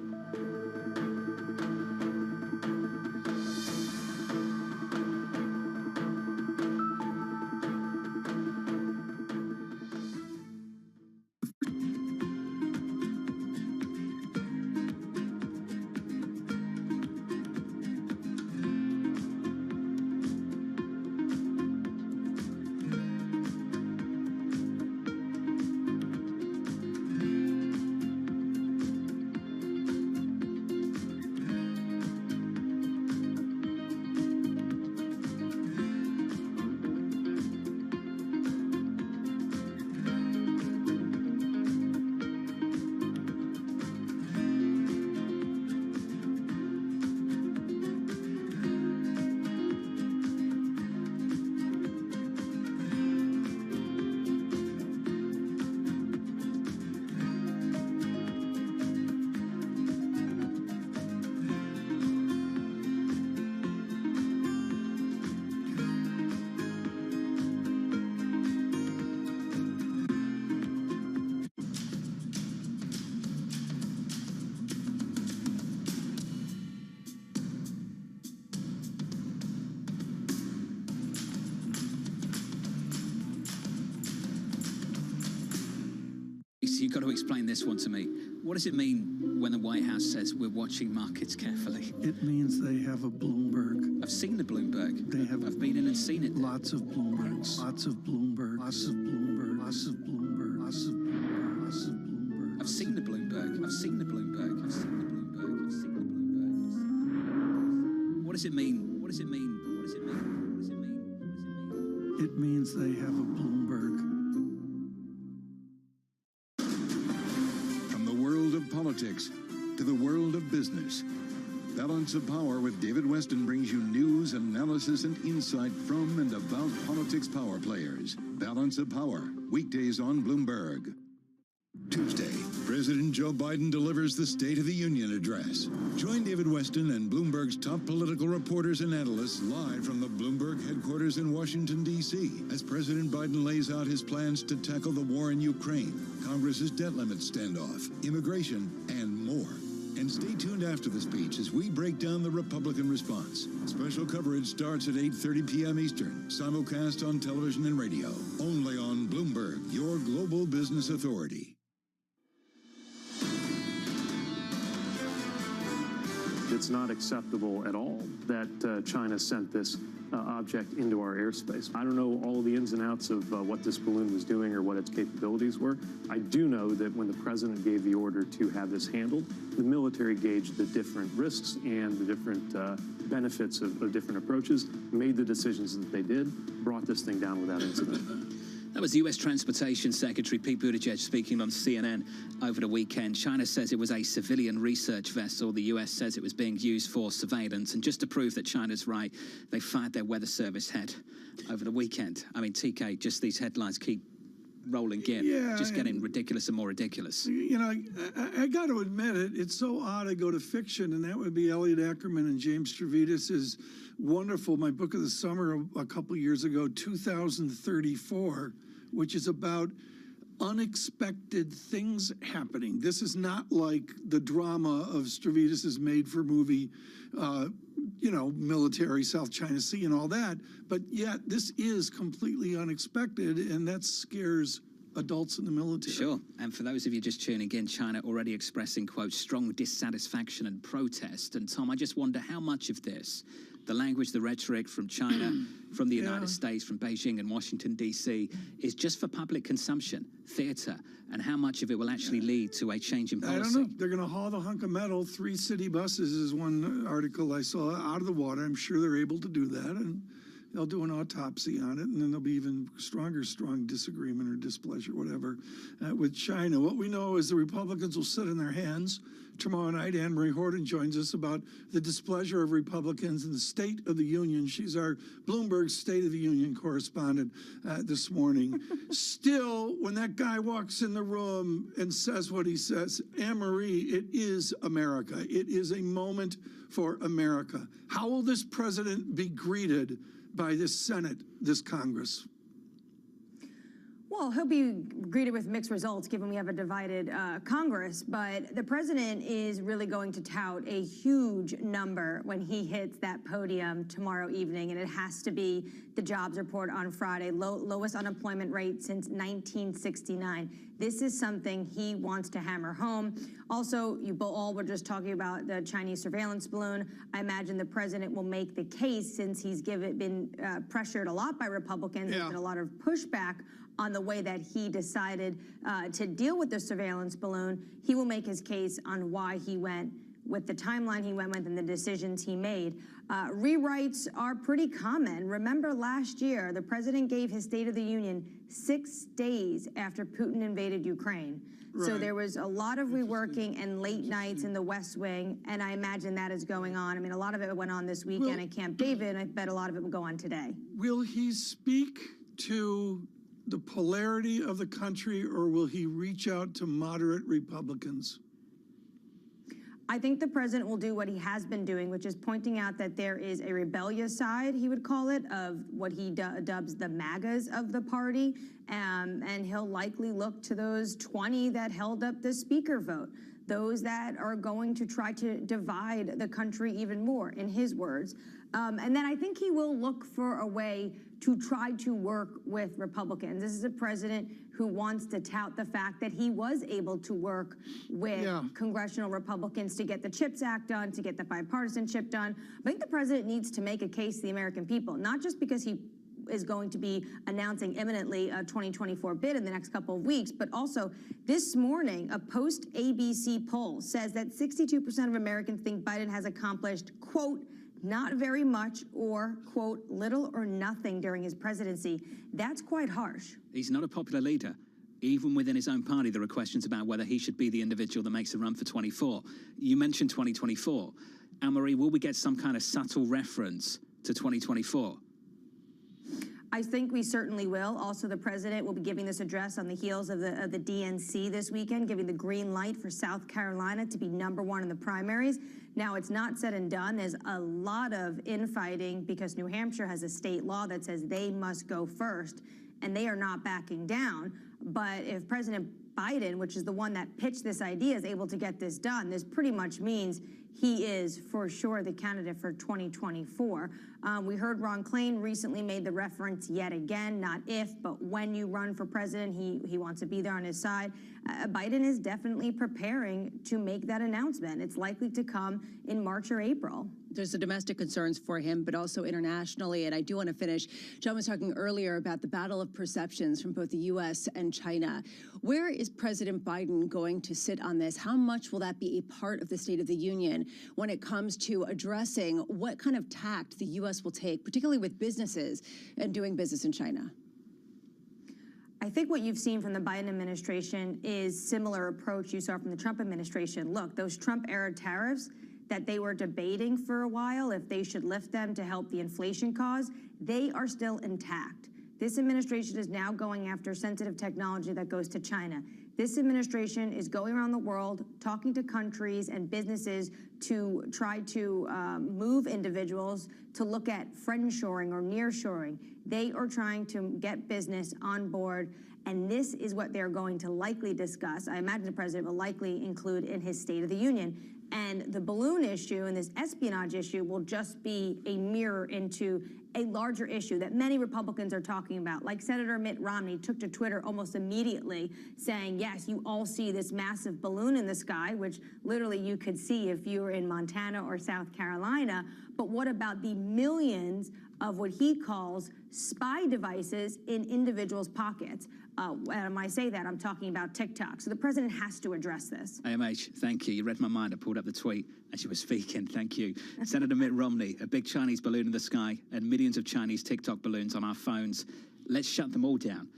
Chris, you've got to explain this one to me. What does it mean when the White House says we're watching markets carefully? It means they have a Bloomberg. I've seen the Bloomberg. They have. I've been in and seen it. Lots of Bloombergs. Lots of Bloomberg. Lots of Bloomberg. Lots of Bloomberg. Lots of Bloomberg. Lots of Bloomberg. I've seen the Bloomberg. I've seen the Bloomberg. I've seen the Bloomberg. I've seen the Bloomberg. What does it mean? What does it mean? What does it mean? What does it mean? What does it mean? It means they have a Bloomberg. From the world of politics to the world of business, Balance of Power with David Weston brings you news, analysis, and insight from and about politics power players. Balance of Power, weekdays on Bloomberg. Tuesday, President Joe Biden delivers the State of the Union address. Join David Weston and Bloomberg's top political reporters and analysts live from the Bloomberg headquarters in Washington, D.C., as President Biden lays out his plans to tackle the war in Ukraine, Congress's debt limit standoff, immigration, and more. And stay tuned after the speech as we break down the Republican response. Special coverage starts at 8:30 p.m. Eastern, simulcast on television and radio, only on Bloomberg, your global business authority. It's not acceptable at all that China sent this object into our airspace. I don't know all the ins and outs of what this balloon was doing or what its capabilities were. I do know that when the president gave the order to have this handled, the military gauged the different risks and the different benefits of different approaches, made the decisions that they did, brought this thing down without incident. That was U.S. Transportation Secretary Pete Buttigieg speaking on CNN over the weekend. China says it was a civilian research vessel. The U.S. says it was being used for surveillance. And just to prove that China's right, they fired their weather service head over the weekend. I mean, TK, just these headlines keep rolling in, just getting ridiculous and more ridiculous. You know, I got to admit it. It's so odd I go to fiction, and that would be Elliot Ackerman and James Stavridis' wonderful, my book of the summer a couple years ago, 2034, which is about unexpected things happening. This is not like the drama of Stavridis' made-for-movie, you know, military, South China Sea and all that, but yet this is completely unexpected, and that scares adults in the military. Sure. And for those of you just tuning in, China already expressing, quote, strong dissatisfaction and protest. And Tom, I just wonder how much of this, the language, the rhetoric from China, from the United States, from Beijing and Washington, D.C., is just for public consumption, theater, and how much of it will actually lead to a change in policy? I don't know. They're going to haul the hunk of metal. 3 city buses is one article I saw out of the water. I'm sure they're able to do that, and they'll do an autopsy on it, and then there'll be even strong disagreement or displeasure, whatever, with China. What we know is the Republicans will sit in their hands. Tomorrow night, Anne Marie Horton joins us about the displeasure of Republicans in the State of the Union. She's our Bloomberg State of the Union correspondent this morning. Still, when that guy walks in the room and says what he says, Anne Marie, it is America. It is a moment for America. How will this president be greeted by this Senate, this Congress? Well, he'll be greeted with mixed results given we have a divided Congress, but the president is really going to tout a huge number when he hits that podium tomorrow evening, and it has to be the jobs report on Friday, lowest unemployment rate since 1969. This is something he wants to hammer home. Also, you all were just talking about the Chinese surveillance balloon. I imagine the president will make the case, since he's been pressured a lot by Republicans. There's been a lot of pushback on the way that he decided to deal with the surveillance balloon. He will make his case on why he went with the timeline he went with and the decisions he made. Rewrites are pretty common. Remember last year, the president gave his State of the Union 6 days after Putin invaded Ukraine. Right. So there was a lot of reworking and late nights in the West Wing, and I imagine that is going on. I mean, a lot of it went on this weekend at Camp David, and I bet a lot of it will go on today. Will he speak to the polarity of the country, or will he reach out to moderate Republicans? I think the president will do what he has been doing, which is pointing out that there is a rebellious side, he would call it, of what he dubs the MAGAs of the party, and he'll likely look to those 20 that held up the speaker vote, those that are going to try to divide the country even more, in his words. And then I think he will look for a way to try to work with Republicans. This is a president who wants to tout the fact that he was able to work with congressional Republicans to get the CHIPS Act done, to get the bipartisanship done. I think the president needs to make a case to the American people, not just because he is going to be announcing imminently a 2024 bid in the next couple of weeks, but also this morning, a post-ABC poll says that 62% of Americans think Biden has accomplished, quote, not very much or, quote, little or nothing during his presidency. That's quite harsh. He's not a popular leader. Even within his own party, there are questions about whether he should be the individual that makes a run for 24. You mentioned 2024. Anne-Marie, will we get some kind of subtle reference to 2024? I think we certainly will. Also, the president will be giving this address on the heels of the DNC this weekend, giving the green light for South Carolina to be #1 in the primaries. Now, it's not said and done. There's a lot of infighting because New Hampshire has a state law that says they must go first, and they are not backing down. But if President Biden, which is the one that pitched this idea, is able to get this done, this pretty much means he is for sure the candidate for 2024. We heard Ron Klain recently made the reference yet again, not if, but when you run for president, he wants to be there on his side. Biden is definitely preparing to make that announcement. It's likely to come in March or April. There's the domestic concerns for him, but also internationally. And I do want to finish. John was talking earlier about the battle of perceptions from both the U.S. and China. Where is President Biden going to sit on this? How much will that be a part of the State of the Union when it comes to addressing what kind of tact the U.S. will take, particularly with businesses and doing business in China? I think what you've seen from the Biden administration is similar approach you saw from the Trump administration. Look, those Trump-era tariffs that they were debating for a while, if they should lift them to help the inflation cause, they are still intact. This administration is now going after sensitive technology that goes to China. This administration is going around the world, talking to countries and businesses to try to move individuals to look at friendshoring or nearshoring. They are trying to get business on board, and this is what they're going to likely discuss. I imagine the president will likely include in his State of the Union. And the balloon issue and this espionage issue will just be a mirror into a larger issue that many Republicans are talking about. Like Senator Mitt Romney took to Twitter almost immediately saying, yes, you all see this massive balloon in the sky, which literally you could see if you were in Montana or South Carolina. But what about the millions of what he calls spy devices in individuals' pockets? When I say that, I'm talking about TikTok. So the president has to address this. AMH, thank you. You read my mind. I pulled up the tweet as you were speaking. Thank you. Senator Mitt Romney, a big Chinese balloon in the sky and millions of Chinese TikTok balloons on our phones. Let's shut them all down.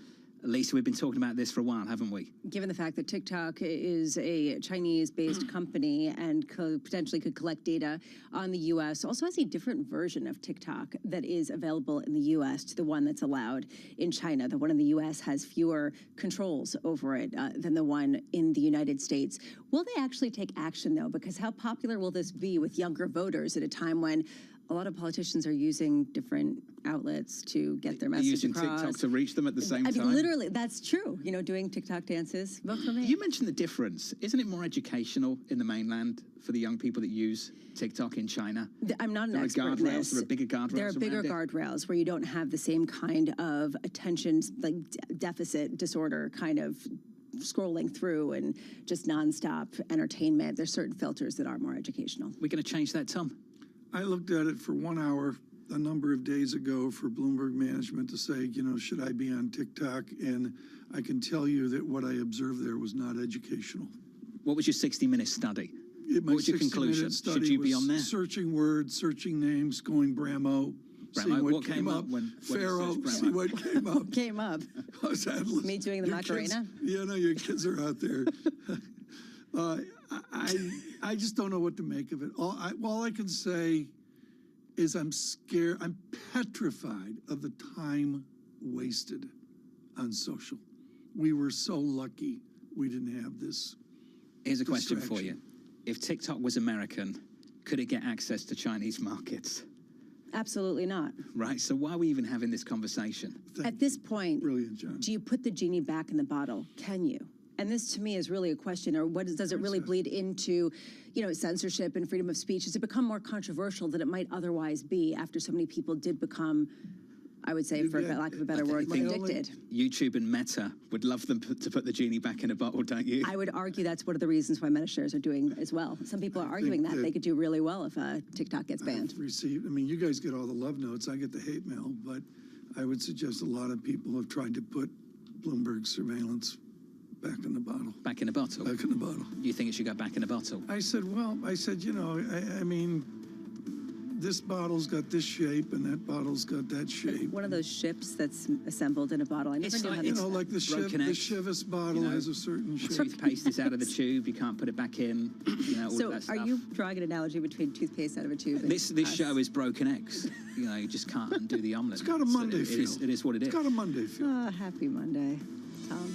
Lisa, we've been talking about this for a while, haven't we? Given the fact that TikTok is a Chinese-based company and potentially could collect data on the U.S., also has a different version of TikTok that is available in the U.S. to the one that's allowed in China. The one in the U.S. has fewer controls over it than the one in the United States. Will they actually take action, though? Because how popular will this be with younger voters at a time when a lot of politicians are using different outlets to get their message using across. TikTok to reach them at the same time? I mean, literally, that's true. You know, doing TikTok dances. Vote for me. You mentioned the difference. Isn't it more educational in the mainland for the young people that use TikTok in China? I'm not an expert in this. There are bigger guardrails. There are bigger guardrails where you don't have the same kind of attention, like deficit disorder kind of scrolling through and just nonstop entertainment. There's certain filters that are more educational. We're going to change that, Tom? I looked at it for 1 hour a number of days ago for Bloomberg Management to say, you know, should I be on TikTok? And I can tell you that what I observed there was not educational. What was your 60-minute study? My what was your conclusion? Study should you be was on there? Searching words, searching names, going Bramo. Bramo, what came up when Pharaoh, see what came up. Came up. Me doing the Macarena? Yeah, no, your kids are out there. I just don't know what to make of it. All I can say is I'm scared. I'm petrified of the time wasted on social. We were so lucky we didn't have this. Here's a question for you. If TikTok was American, could it get access to Chinese markets? Absolutely not. Right, so why are we even having this conversation? At this point, brilliant, John. Do you put the genie back in the bottle? Can you? And this, to me, is really a question, or does it really bleed into, you know, censorship and freedom of speech? Does it become more controversial than it might otherwise be after so many people did become, I would say, for lack of a better word, more addicted. YouTube and Meta would love them to put the genie back in a bottle, don't you? I would argue that's one of the reasons why Meta shares are doing as well. Some people are arguing that they could do really well if TikTok gets banned. I mean, you guys get all the love notes. I get the hate mail, but I would suggest a lot of people have tried to put Bloomberg surveillance back in the bottle. Back in the bottle? Back in the bottle. You think it should go back in the bottle? I said, you know, I mean, this bottle's got this shape and that bottle's got that shape. One of those ships that's assembled in a bottle. I never knew how you know, like the Chivas bottle has a certain shape. Toothpaste is out of the tube, you can't put it back in. You know, all so that stuff. Are you drawing an analogy between toothpaste out of a tube? This show is broken eggs. You know, you just can't undo the omelette. It's got a Monday feel. It is what it is. It's got a Monday feel. Oh, happy Monday, Tom.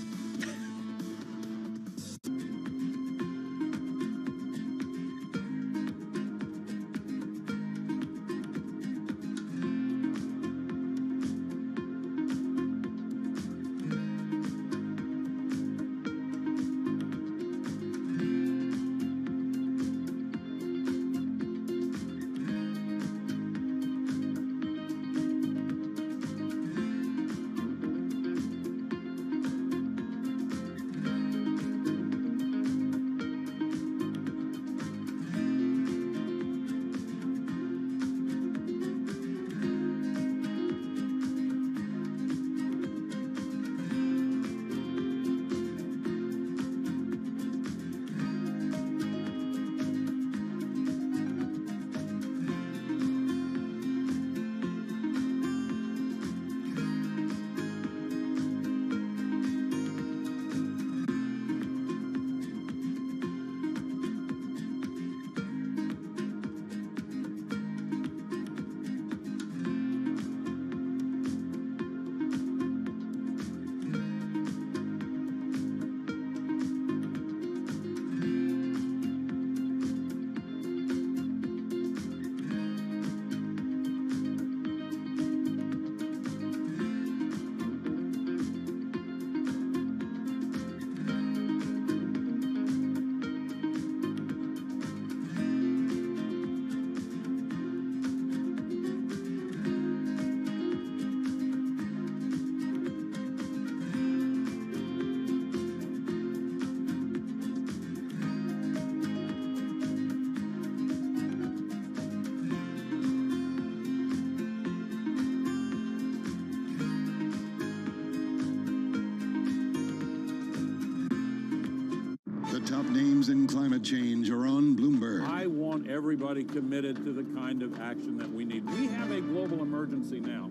Top names in climate change are on Bloomberg. I want everybody committed to the kind of action that we need. We have a global emergency now.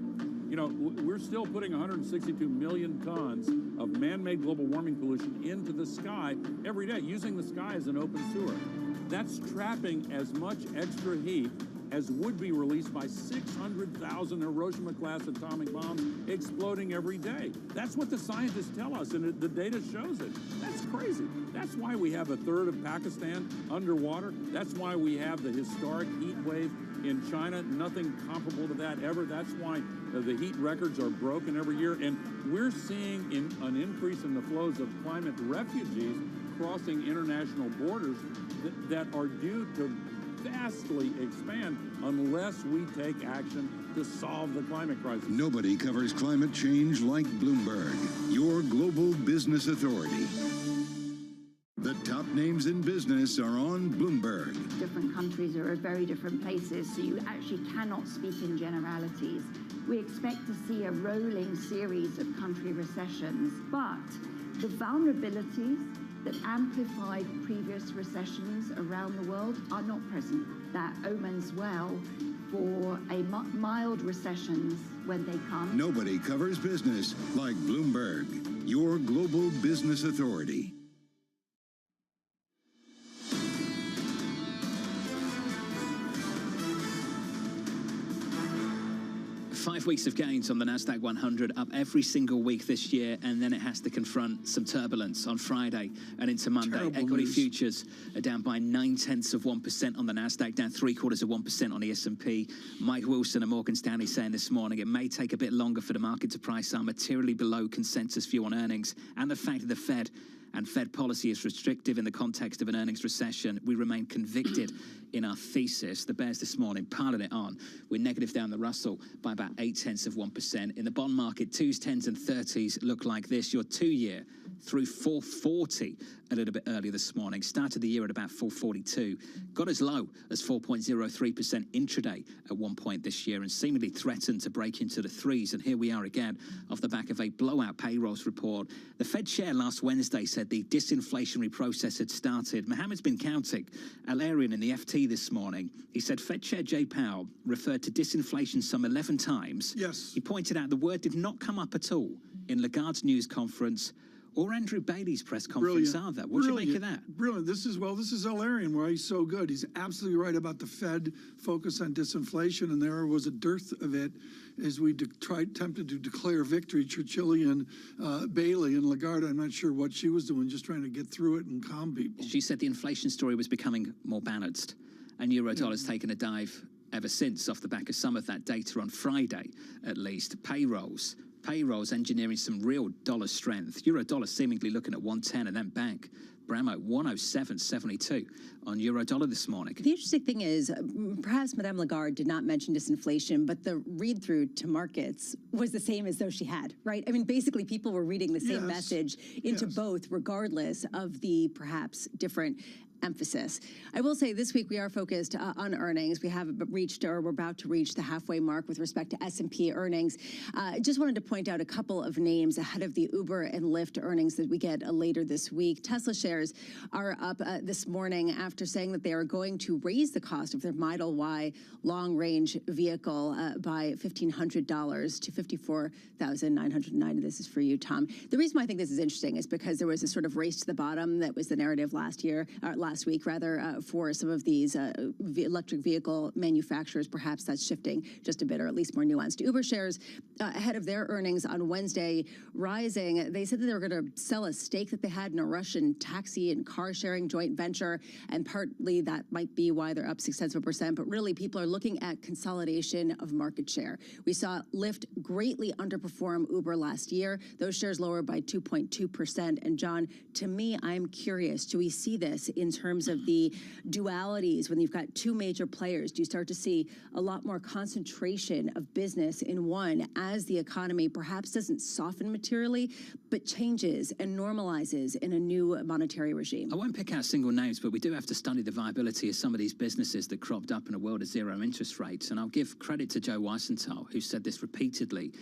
You know, we're still putting 162 million tons of man-made global warming pollution into the sky every day, using the sky as an open sewer. That's trapping as much extra heat as would be released by 600,000 Hiroshima-class atomic bombs exploding every day. That's what the scientists tell us, and the data shows it. That's crazy. That's why we have a third of Pakistan underwater. That's why we have the historic heat wave in China. Nothing comparable to that ever. That's why the heat records are broken every year. And we're seeing an increase in the flows of climate refugees crossing international borders that are due to vastly expand unless we take action to solve the climate crisis. Nobody covers climate change like Bloomberg, your global business authority. The top names in business are on Bloomberg. Different countries are at very different places, so you actually cannot speak in generalities. We expect to see a rolling series of country recessions, but the vulnerabilities that amplified previous recessions around the world are not present. That omens well for a mild recessions when they come. Nobody covers business like Bloomberg, your global business authority. 5 weeks of gains on the NASDAQ 100, up every single week this year, and then it has to confront some turbulence on Friday and into Monday. Equity futures are down by 0.9% on the NASDAQ, down 0.75% on the S&P. Mike Wilson of Morgan Stanley saying this morning it may take a bit longer for the market to price our materially below consensus view on earnings and the fact that the Fed and Fed policy is restrictive in the context of an earnings recession. We remain convicted in our thesis. The bears this morning piling it on. We're negative down the Russell by about 0.8%. In the bond market, 2s, 10s and 30s look like this. Your 2-year through 440 a little bit earlier this morning. Started the year at about 442. Got as low as 4.03% intraday at one point this year and seemingly threatened to break into the 3s. And here we are again off the back of a blowout payrolls report. The Fed chair last Wednesday said the disinflationary process had started. Mohammed's been counting. Alarian in the FT this morning. He said Fed Chair Jay Powell referred to disinflation some 11 times. Yes. He pointed out the word did not come up at all in Lagarde's news conference or Andrew Bailey's press conference either. What do you make of that? Brilliant. This is Alarian, why he's so good. He's absolutely right about the Fed focus on disinflation, and there was a dearth of it as we attempted to declare victory. Churchillian, Bailey, and Lagarde, I'm not sure what she was doing, just trying to get through it and calm people. She said the inflation story was becoming more balanced, and Eurodollar's taken a dive ever since off the back of some of that data on Friday, at least. Payrolls engineering some real dollar strength. Eurodollar seemingly looking at 110, and then bank Bramo 107.72 on Eurodollar this morning. The interesting thing is, perhaps Madame Lagarde did not mention disinflation, but the read-through to markets was the same as though she had, right? I mean, basically, people were reading the same message into both, regardless of the perhaps different emphasis. I will say this week we are focused on earnings. We have reached, or we're about to reach, the halfway mark with respect to S&P earnings. Just wanted to point out a couple of names ahead of the Uber and Lyft earnings that we get later this week. Tesla shares are up this morning after saying that they are going to raise the cost of their Model Y long-range vehicle by $1,500 to $54,990. This is for you, Tom. The reason why I think this is interesting is because there was a sort of race to the bottom that was the narrative last week, for some of these electric vehicle manufacturers. Perhaps that's shifting just a bit, or at least more nuanced. Uber shares ahead of their earnings on Wednesday rising. They said that they were going to sell a stake that they had in a Russian taxi and car sharing joint venture, and partly that might be why they're up 0.6%. But really, people are looking at consolidation of market share. We saw Lyft greatly underperform Uber last year. Those shares lower by 2.2%. And John, to me, I'm curious, do we see this in terms of the dualities when you've got two major players? Do you start to see a lot more concentration of business in one as the economy perhaps doesn't soften materially, but changes and normalizes in a new monetary regime? I won't pick out single names, but we do have to study the viability of some of these businesses that cropped up in a world of zero interest rates. And I'll give credit to Joe Weisenthal, who said this repeatedly.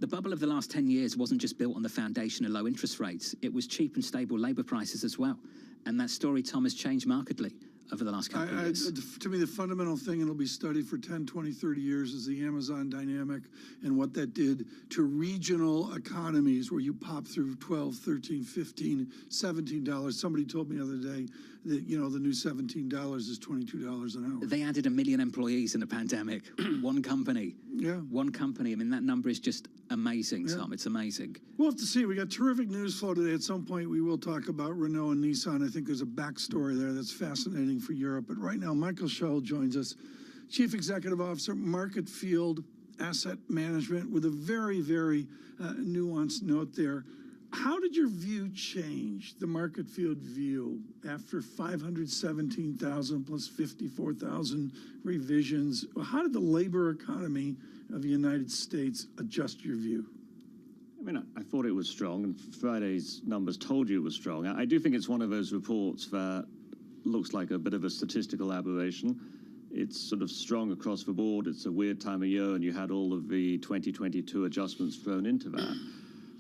The bubble of the last 10 years wasn't just built on the foundation of low interest rates. It was cheap and stable labor prices as well. And that story, Tom, has changed markedly over the last couple of years. To me, the fundamental thing, and it'll be studied for 10, 20, 30 years, is the Amazon dynamic and what that did to regional economies where you pop through $12, $13, $15, $17. Somebody told me the other day that, the new $17 is $22 an hour. They added 1 million employees in the pandemic. One company. Yeah. One company. I mean, that number is just amazing, Tom. It's amazing. We'll have to see. We got terrific news flow today. At some point, we will talk about Renault and Nissan. I think there's a backstory there that's fascinating for Europe. But right now, Michael Schell joins us, Chief Executive Officer, Market Field Asset Management, with a very, very nuanced note there. How did your view change, the Market Field view, after 517,000 plus 54,000 revisions? How did the labor economy of the United States adjust your view? I mean, I thought it was strong, and Friday's numbers told you it was strong. I do think it's one of those reports that looks like a bit of a statistical aberration. It's sort of strong across the board. It's a weird time of year, and you had all of the 2022 adjustments thrown into that.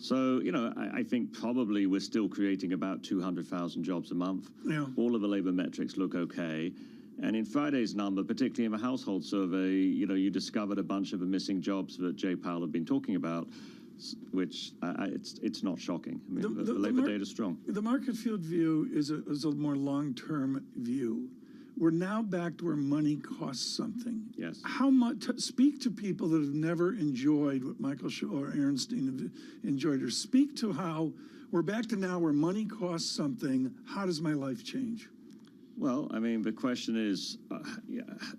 So, I think probably we're still creating about 200,000 jobs a month. Yeah. All of the labor metrics look okay. And in Friday's number, particularly in the household survey, you discovered a bunch of the missing jobs that Jay Powell had been talking about, which it's not shocking. I mean, the labor data is strong. The Market Field view is a more long-term view. We're now back to where money costs something. Yes. How much? Speak to people that have never enjoyed what Michael Schell or Aaronstein have enjoyed, or speak to how we're back to now where money costs something. How does my life change? Well, I mean, the question is,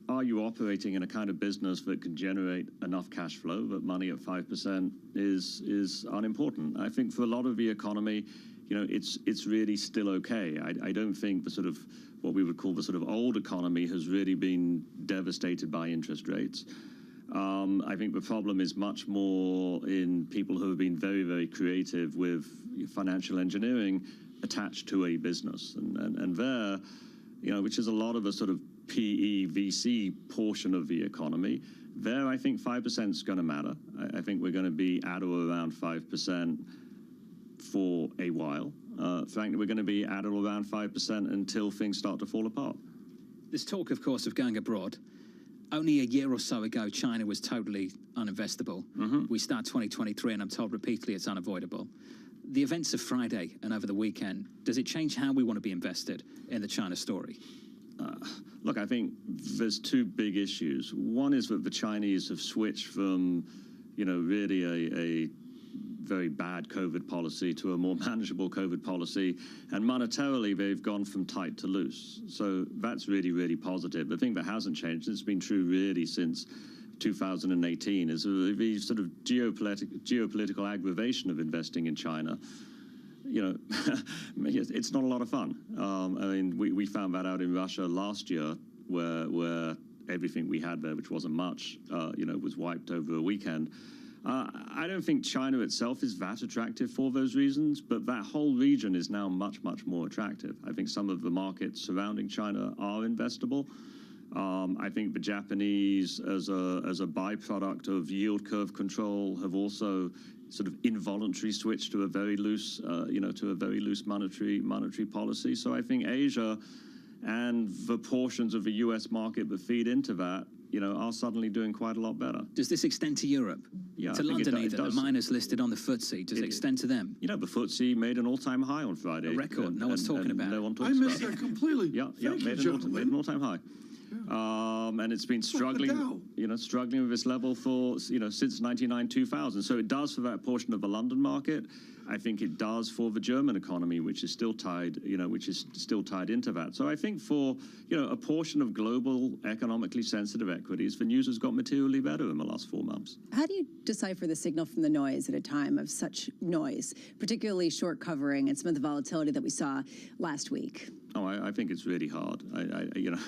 are you operating in a kind of business that can generate enough cash flow that money at 5% is unimportant? I think for a lot of the economy, it's really still okay. I don't think the sort of what we would call the sort of old economy has really been devastated by interest rates. I think the problem is much more in people who have been very, very creative with financial engineering attached to a business. And there, which is a lot of a sort of PE, VC portion of the economy, there I think 5% is going to matter. I think we're going to be at or around 5% for a while. Frankly, we're going to be at or around 5% until things start to fall apart. There's talk, of course, of going abroad. Only a year or so ago, China was totally uninvestable. We start 2023, and I'm told repeatedly it's unavoidable. The events of Friday and over the weekend, does it change how we want to be invested in the China story? Look, I think there's two big issues. One is that the Chinese have switched from, really a very bad COVID policy to a more manageable COVID policy, and monetarily they've gone from tight to loose. So that's really, really positive. The thing that hasn't changed, and it's been true really since 2018, is the sort of geopolitical aggravation of investing in China. It's not a lot of fun. I mean, we found that out in Russia last year, where everything we had there, which wasn't much, was wiped over a weekend. I don't think China itself is that attractive for those reasons, but that whole region is now much, much more attractive. I think some of the markets surrounding China are investable. I think the Japanese, as a byproduct of yield curve control, have also sort of involuntary switched to a very loose, monetary policy. So I think Asia and the portions of the U.S. market that feed into that, are suddenly doing quite a lot better. Does this extend to Europe? Yeah, to London, either? The miners listed on the FTSE, does it extend to them? The FTSE made an all-time high on Friday. A record. No one's talking about it. No one talks I missed about that completely. Yeah, made an all-time high. And it's been struggling, struggling with this level for, since 99, 2000. So it does for that portion of the London market. I think it does for the German economy, which is still tied, into that. So I think for, a portion of global economically sensitive equities, the news has got materially better in the last 4 months. How do you decipher the signal from the noise at a time of such noise, particularly short covering and some of the volatility that we saw last week? Oh, I think it's really hard.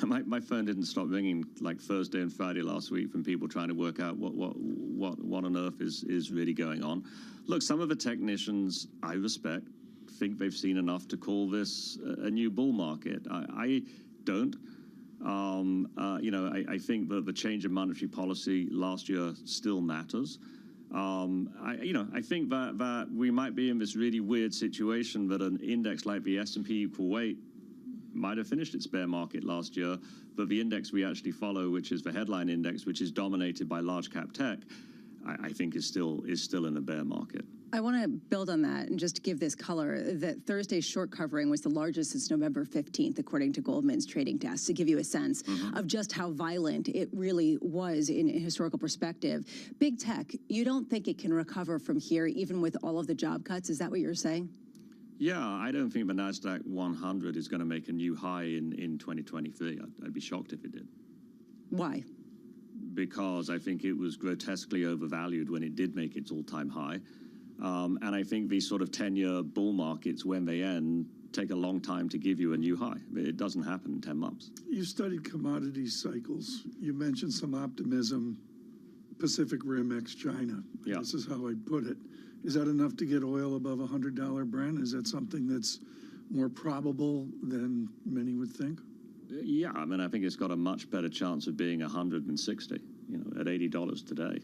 My phone didn't stop ringing like Thursday and Friday last week from people trying to work out what on earth is really going on. Look, some of the technicians I respect think they've seen enough to call this a new bull market. I don't. I think that the change in monetary policy last year still matters. I think that we might be in this really weird situation that an index like the S&P equal weight might have finished its bear market last year, but the index we actually follow, which is the headline index, which is dominated by large cap tech, I think is still in a bear market. I want to build on that and just give this color that Thursday's short covering was the largest since November 15th, according to Goldman's trading desk, to give you a sense of just how violent it really was in historical perspective. Big tech, you don't think it can recover from here, even with all of the job cuts? Is that what you're saying? Yeah, I don't think the NASDAQ 100 is going to make a new high in 2023. I'd be shocked if it did. Why? Because I think it was grotesquely overvalued when it did make its all-time high. And I think these sort of 10-year bull markets, when they end, take a long time to give you a new high. It doesn't happen in 10 months. You studied commodity cycles. You mentioned some optimism, Pacific Rim ex-China. Yeah. This is how I'd put it. Is that enough to get oil above $100 Brent? Is that something that's more probable than many would think? Yeah, I mean, I think it's got a much better chance of being 160, at $80 today.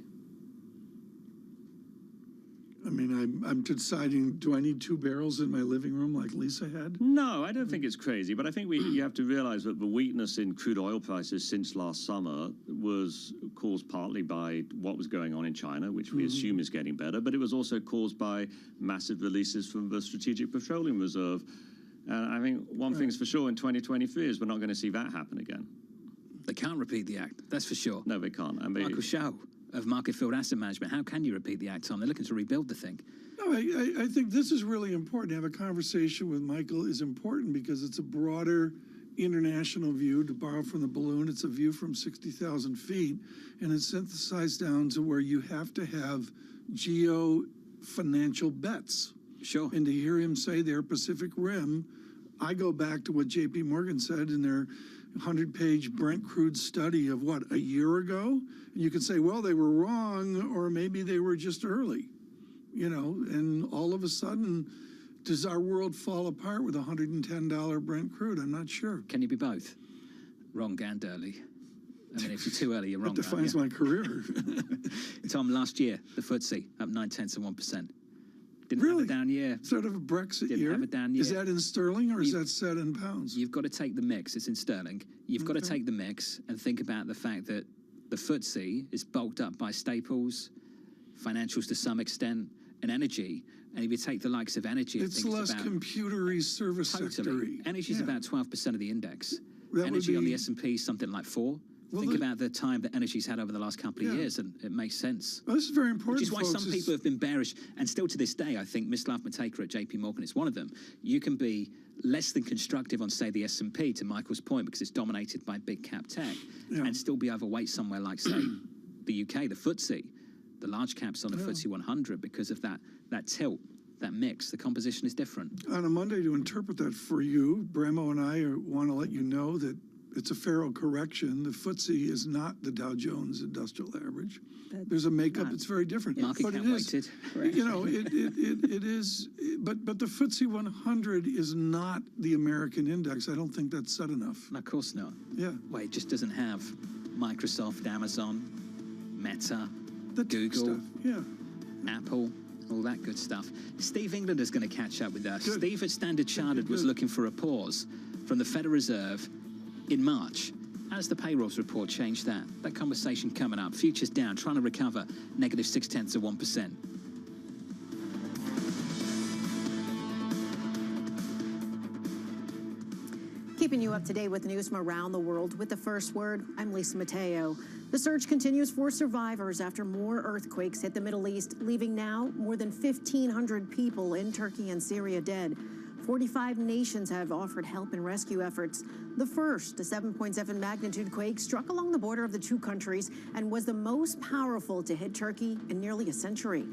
I mean, I'm deciding, do I need 2 barrels in my living room like Lisa had? No, I don't think it's crazy, but I think you have to realize that the weakness in crude oil prices since last summer was caused partly by what was going on in China, which we assume is getting better, but it was also caused by massive releases from the Strategic Petroleum Reserve. And I think one thing's for sure in 2023 is we're not going to see that happen again. They can't repeat the act, that's for sure. No, they can't. I mean, Michael Shao of Market Field Asset Management, how can you repeat the act, Tom? They're looking to rebuild the thing. No, I think this is really important. To have a conversation with Michael is important because it's a broader international view. To borrow from the balloon, it's a view from 60,000 feet, and it's synthesized down to where you have to have geo-financial bets. Sure. And to hear him say their Pacific Rim, I go back to what J.P. Morgan said in their 100-page Brent crude study of what, a year ago? And you could say, well, they were wrong, or maybe they were just early, you know, and all of a sudden, does our world fall apart with $110 Brent crude? I'm not sure. Can you be both? Wrong and early. I mean, if you're too early, you're wrong. That defines my career. Tom, last year, the FTSE up 0.9%. Didn't Really? have a down year. Sort of a Brexit Didn't year? have a down year. Is that in sterling or is that set in pounds? You've got to take the mix. It's in sterling. You've got to take the mix and think about the fact that the FTSE is bulked up by staples, financials to some extent, and energy. And if you take the likes of energy, It's less computery service sector-y. Energy is Yeah. about 12% of the index. That would Energy on be- the S&P is something like 4%. Well, Think about the time that energy's had over the last couple of Yeah. years, and it makes sense. Well, this is very important, Which is why folks, some people have been bearish, and still to this day, I think Mislav Matejka at JP Morgan is one of them. You can be less than constructive on, say, the S&P, to Michael's point, because it's dominated by big cap tech, and still be overweight somewhere like, say, the UK, the FTSE, the large caps on the FTSE 100, because of that tilt, that mix. The composition is different. On a Monday, to interpret that for you, Bramo and I want to let you know that it's a Faro correction. The FTSE is not the Dow Jones Industrial Average. There's a makeup that's very different. Market But cap it is, weighted. you know, it is, but the FTSE 100 is not the American index. I don't think that's said enough. No, of course not. Yeah. Well, it just doesn't have Microsoft, Amazon, Meta, The tech Google, stuff, yeah. Apple, all that good stuff. Steve England is going to catch up with us. Good. Steve at Standard Chartered was looking for a pause from the Federal Reserve in March. How does the payrolls report change that? That conversation coming up. Futures down, trying to recover negative 0.6%. Keeping you up to date with news from around the world with the first word, I'm Lisa Mateo. The search continues for survivors after more earthquakes hit the Middle East, leaving now more than 1,500 people in Turkey and Syria dead. 45 nations have offered help and rescue efforts. The first, a 7.7 magnitude quake, struck along the border of the two countries and was the most powerful to hit Turkey in nearly a century.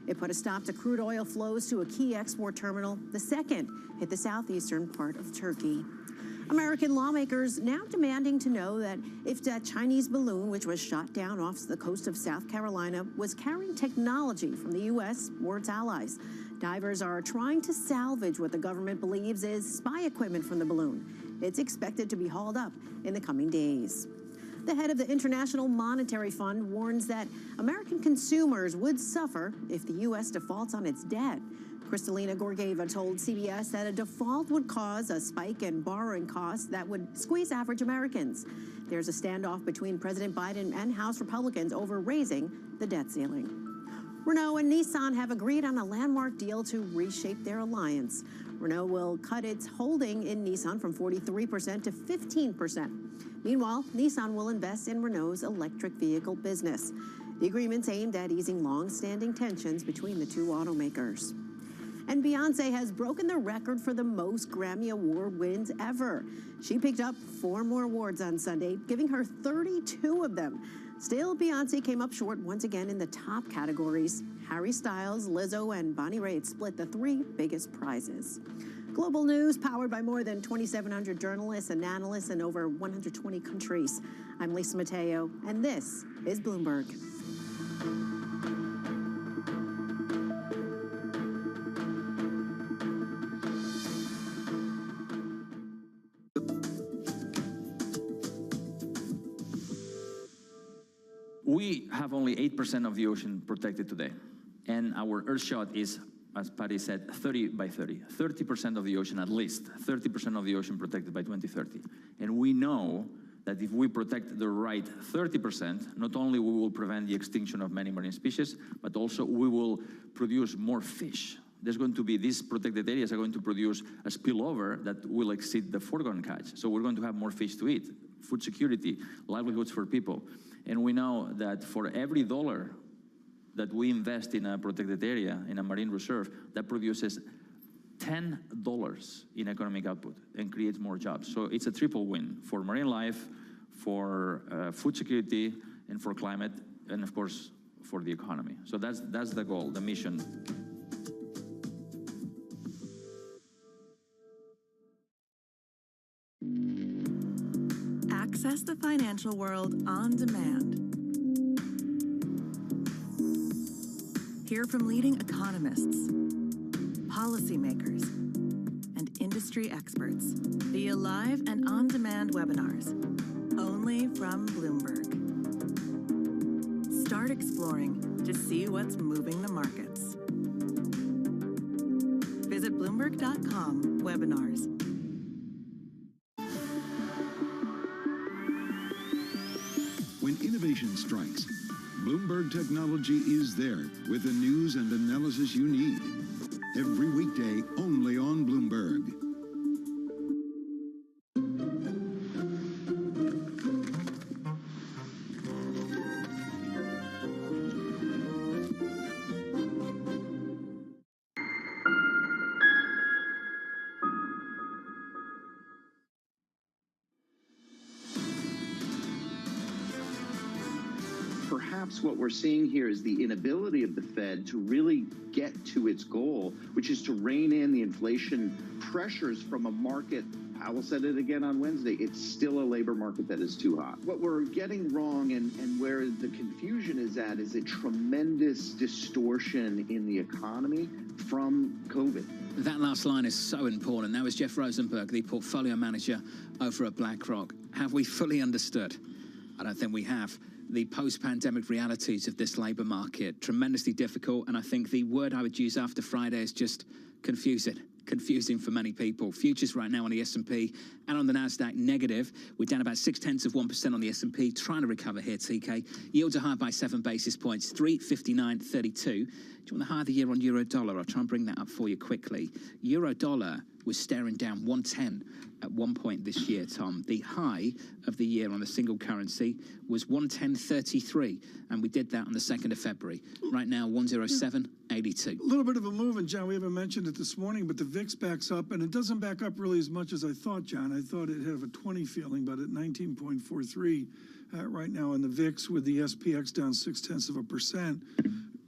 It put a stop to crude oil flows to a key export terminal. The second hit the southeastern part of Turkey. American lawmakers now demanding to know that if that Chinese balloon, which was shot down off the coast of South Carolina, was carrying technology from the U.S. or its allies. Divers are trying to salvage what the government believes is spy equipment from the balloon. It's expected to be hauled up in the coming days. The head of the International Monetary Fund warns that American consumers would suffer if the U.S. defaults on its debt. Kristalina Georgieva told CBS that a default would cause a spike in borrowing costs that would squeeze average Americans. There's a standoff between President Biden and House Republicans over raising the debt ceiling. Renault and Nissan have agreed on a landmark deal to reshape their alliance. Renault will cut its holding in Nissan from 43% to 15%. Meanwhile, Nissan will invest in Renault's electric vehicle business. The agreement's aimed at easing long-standing tensions between the two automakers. And Beyoncé has broken the record for the most Grammy Award wins ever. She picked up 4 more awards on Sunday, giving her 32 of them. Still, Beyoncé came up short once again in the top categories. Harry Styles, Lizzo, and Bonnie Raitt split the 3 biggest prizes. Global news powered by more than 2,700 journalists and analysts in over 120 countries. I'm Lisa Mateo, and this is Bloomberg. We have only 8% of the ocean protected today. And our Earthshot is, as Patty said, 30 by 30. 30% of the ocean, at least 30% of the ocean protected by 2030. And we know that if we protect the right 30%, not only we will prevent the extinction of many marine species, but also we will produce more fish. There's going to be, these protected areas are going to produce a spillover that will exceed the foregone catch. So we're going to have more fish to eat, food security, livelihoods for people. And we know that for every dollar that we invest in a protected area, in a marine reserve, that produces $10 in economic output and creates more jobs. So it's a triple win for marine life, for food security, and for climate, and of course, for the economy. So that's the goal, the mission. Access the financial world on demand. Hear from leading economists, policymakers, and industry experts via live and on-demand webinars, only from Bloomberg. Start exploring to see what's moving the markets. Visit Bloomberg.com/webinars. When innovation strikes, Bloomberg Technology is there with the news and analysis you need. Every weekday, only on Bloomberg. Perhaps what we're seeing here is the inability of the Fed to really get to its goal, which is to rein in the inflation pressures from a market. I will say it again on Wednesday, it's still a labor market that is too hot. What we're getting wrong and where the confusion is at is a tremendous distortion in the economy from COVID. That last line is so important. That was Jeff Rosenberg, the portfolio manager over at BlackRock. Have we fully understood? I don't think we have. The post-pandemic realities of this labor market, tremendously difficult, and I think the word I would use after Friday is just confusing for many people. Futures right now on the S&P and on the NASDAQ negative. We're down about 0.6% on the S&P, trying to recover here, TK. Yields are higher by 7 basis points, 359.32. Do you want the high of the year on euro dollar? I'll try and bring that up for you quickly. Euro dollar was staring down 110 at one point this year, Tom. The high of the year on a single currency was 110.33, and we did that on the 2nd of February. Right now, 107.82. A little bit of a move, and John, we haven't mentioned it this morning, but the VIX backs up, and it doesn't back up really as much as I thought, John. I thought it had a 20 feeling, but at 19.43 right now in the VIX with the SPX down 0.6%.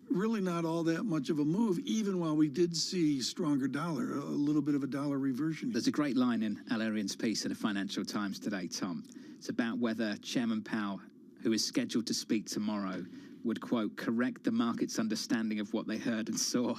Really not all that much of a move, even while we did see stronger dollar, a little bit of a dollar reversion. There's a great line in Al Arian's piece in the Financial Times today, Tom. It's about whether Chairman Powell, who is scheduled to speak tomorrow, would, quote, correct the market's understanding of what they heard and saw.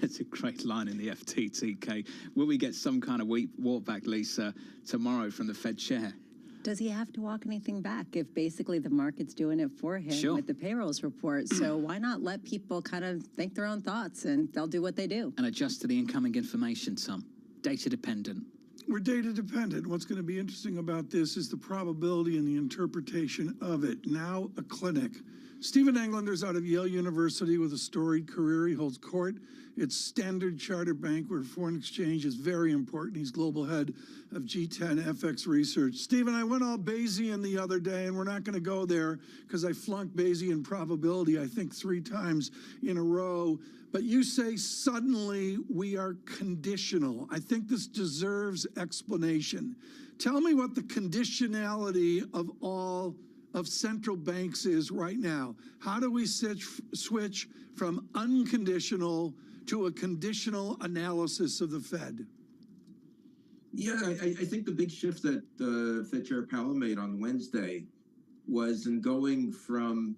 That's a great line in the FTTK. Will we get some kind of walk back, Lisa, tomorrow from the Fed chair? Does he have to walk anything back if basically the market's doing it for him with the payrolls report? So why not let people kind of think their own thoughts and they'll do what they do? And adjust to the incoming information, Tom. Data dependent. We're data dependent. What's going to be interesting about this is the probability and the interpretation of it. Now a clinic. Stephen Englander's out of Yale University with a storied career. He holds court at Standard Chartered Bank, where foreign exchange is very important. He's global head of G10 FX research. Stephen, I went all Bayesian the other day, and we're not going to go there because I flunked Bayesian probability, I think, 3 times in a row. But you say suddenly we are conditional. I think this deserves explanation. Tell me what the conditionality of all of central banks is right now. How do we switch from unconditional to a conditional analysis of the Fed? Yeah, I think the big shift that Fed Chair Powell made on Wednesday was in going from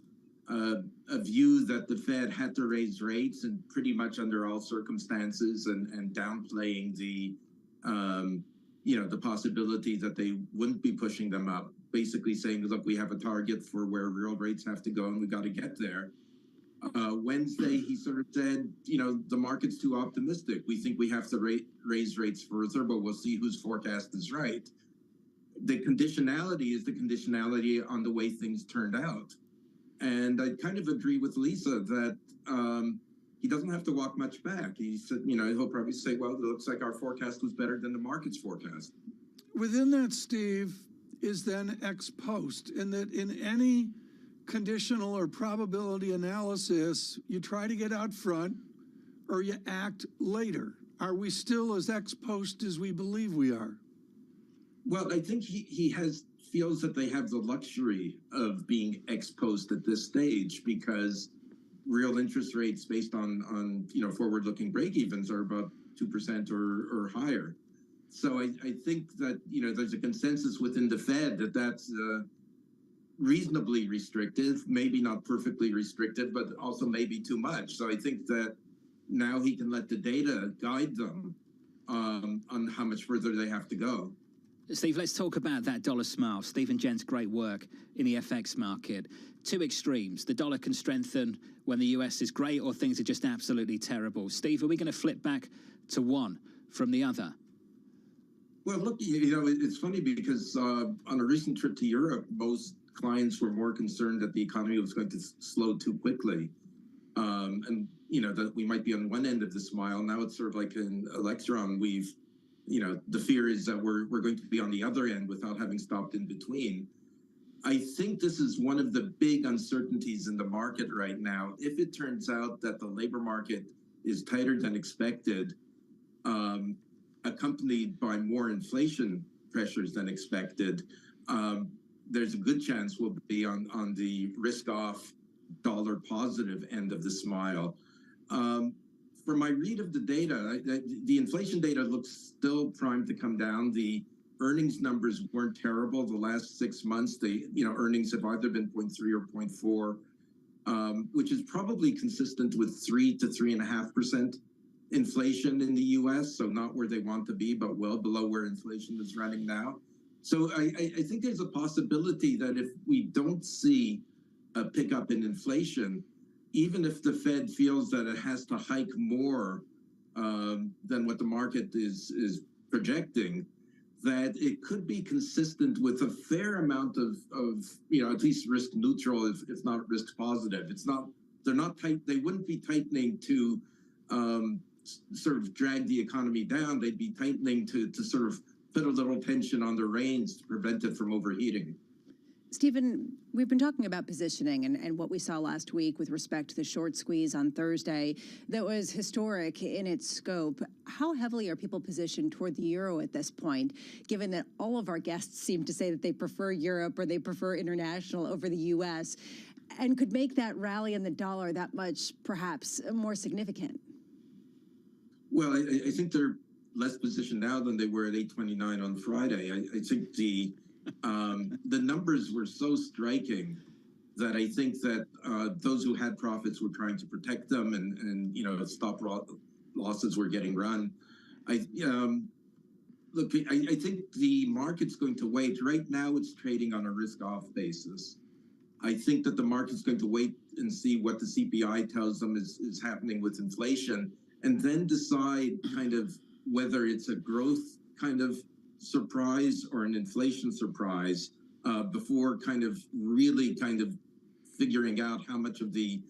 a view that the Fed had to raise rates and pretty much under all circumstances, and downplaying the the possibility that they wouldn't be pushing them up, basically saying, look, we have a target for where real rates have to go and we got to get there. Wednesday, he sort of said, the market's too optimistic. We think we have to raise rates further, but we'll see whose forecast is right. The conditionality is the conditionality on the way things turned out. And I kind of agree with Lisa that he doesn't have to walk much back. He said, he'll probably say, well, it looks like our forecast was better than the market's forecast. Within that, Steve, is then ex post, in that in any conditional or probability analysis, you try to get out front or you act later. Are we still as ex post as we believe we are? Well, I think he feels that they have the luxury of being ex post at this stage because real interest rates based on forward-looking break-evens are about 2% or higher. So I think that, there's a consensus within the Fed that that's reasonably restrictive, maybe not perfectly restrictive, but also maybe too much. So I think that now he can let the data guide them on how much further they have to go. Steve, let's talk about that dollar smile. Steve and Jen's great work in the FX market. Two extremes. The dollar can strengthen when the US is great, or things are just absolutely terrible. Steve, are we going to flip back to one from the other? Well, look, it's funny because on a recent trip to Europe, most clients were more concerned that the economy was going to slow too quickly. And, that we might be on one end of the smile. Now it's sort of like an electron. The fear is that we're going to be on the other end without having stopped in between. I think this is one of the big uncertainties in the market right now. If it turns out that the labor market is tighter than expected, accompanied by more inflation pressures than expected, there's a good chance we'll be on the risk-off, dollar-positive end of the smile. From my read of the data, the inflation data looks still primed to come down. The earnings numbers weren't terrible the last 6 months. Earnings have either been 0.3 or 0.4, which is probably consistent with 3 to 3.5% inflation in the U.S. So not where they want to be, but well below where inflation is running now. So I think there's a possibility that if we don't see a pickup in inflation, even if the Fed feels that it has to hike more than what the market is projecting, that it could be consistent with a fair amount of at least risk neutral, if not risk positive. They're not tight. They wouldn't be tightening to sort of drag the economy down. They'd be tightening to sort of put a little tension on the reins to prevent it from overheating. Stephen, we've been talking about positioning and what we saw last week with respect to the short squeeze on Thursday that was historic in its scope. How heavily are people positioned toward the euro at this point, given that all of our guests seem to say that they prefer Europe or they prefer international over the U.S., and could make that rally in the dollar that much perhaps more significant? Well, I think they're less positioned now than they were at 8.29 on Friday. I think the numbers were so striking that I think that those who had profits were trying to protect them, and stop losses were getting run. I think the market's going to wait. Right now, it's trading on a risk-off basis. I think that the market's going to wait and see what the CPI tells them is happening with inflation, and then decide kind of whether it's a growth kind of surprise or an inflation surprise before kind of figuring out how much of the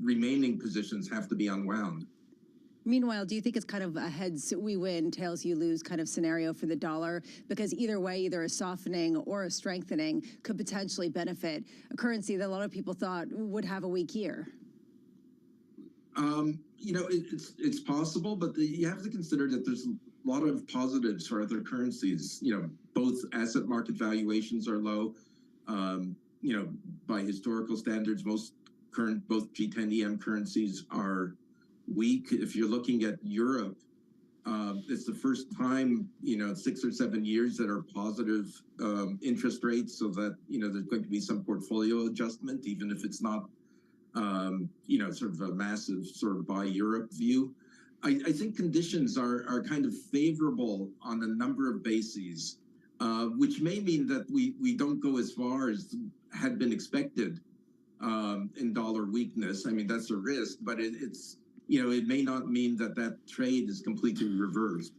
remaining positions have to be unwound. Meanwhile, do you think it's kind of a heads we win, tails you lose kind of scenario for the dollar? Because either way, either a softening or a strengthening could potentially benefit a currency that a lot of people thought would have a weak year. It's possible, but you have to consider that there's a lot of positives for other currencies. Both asset market valuations are low. By historical standards, both G10 EM currencies are weak. If you're looking at Europe, it's the first time 6 or 7 years that are positive interest rates, so that there's going to be some portfolio adjustment, even if it's not sort of a massive sort of buy Europe view. I think conditions are kind of favorable on a number of bases, which may mean that we don't go as far as had been expected in dollar weakness. I mean, that's a risk, but it may not mean that trade is completely reversed.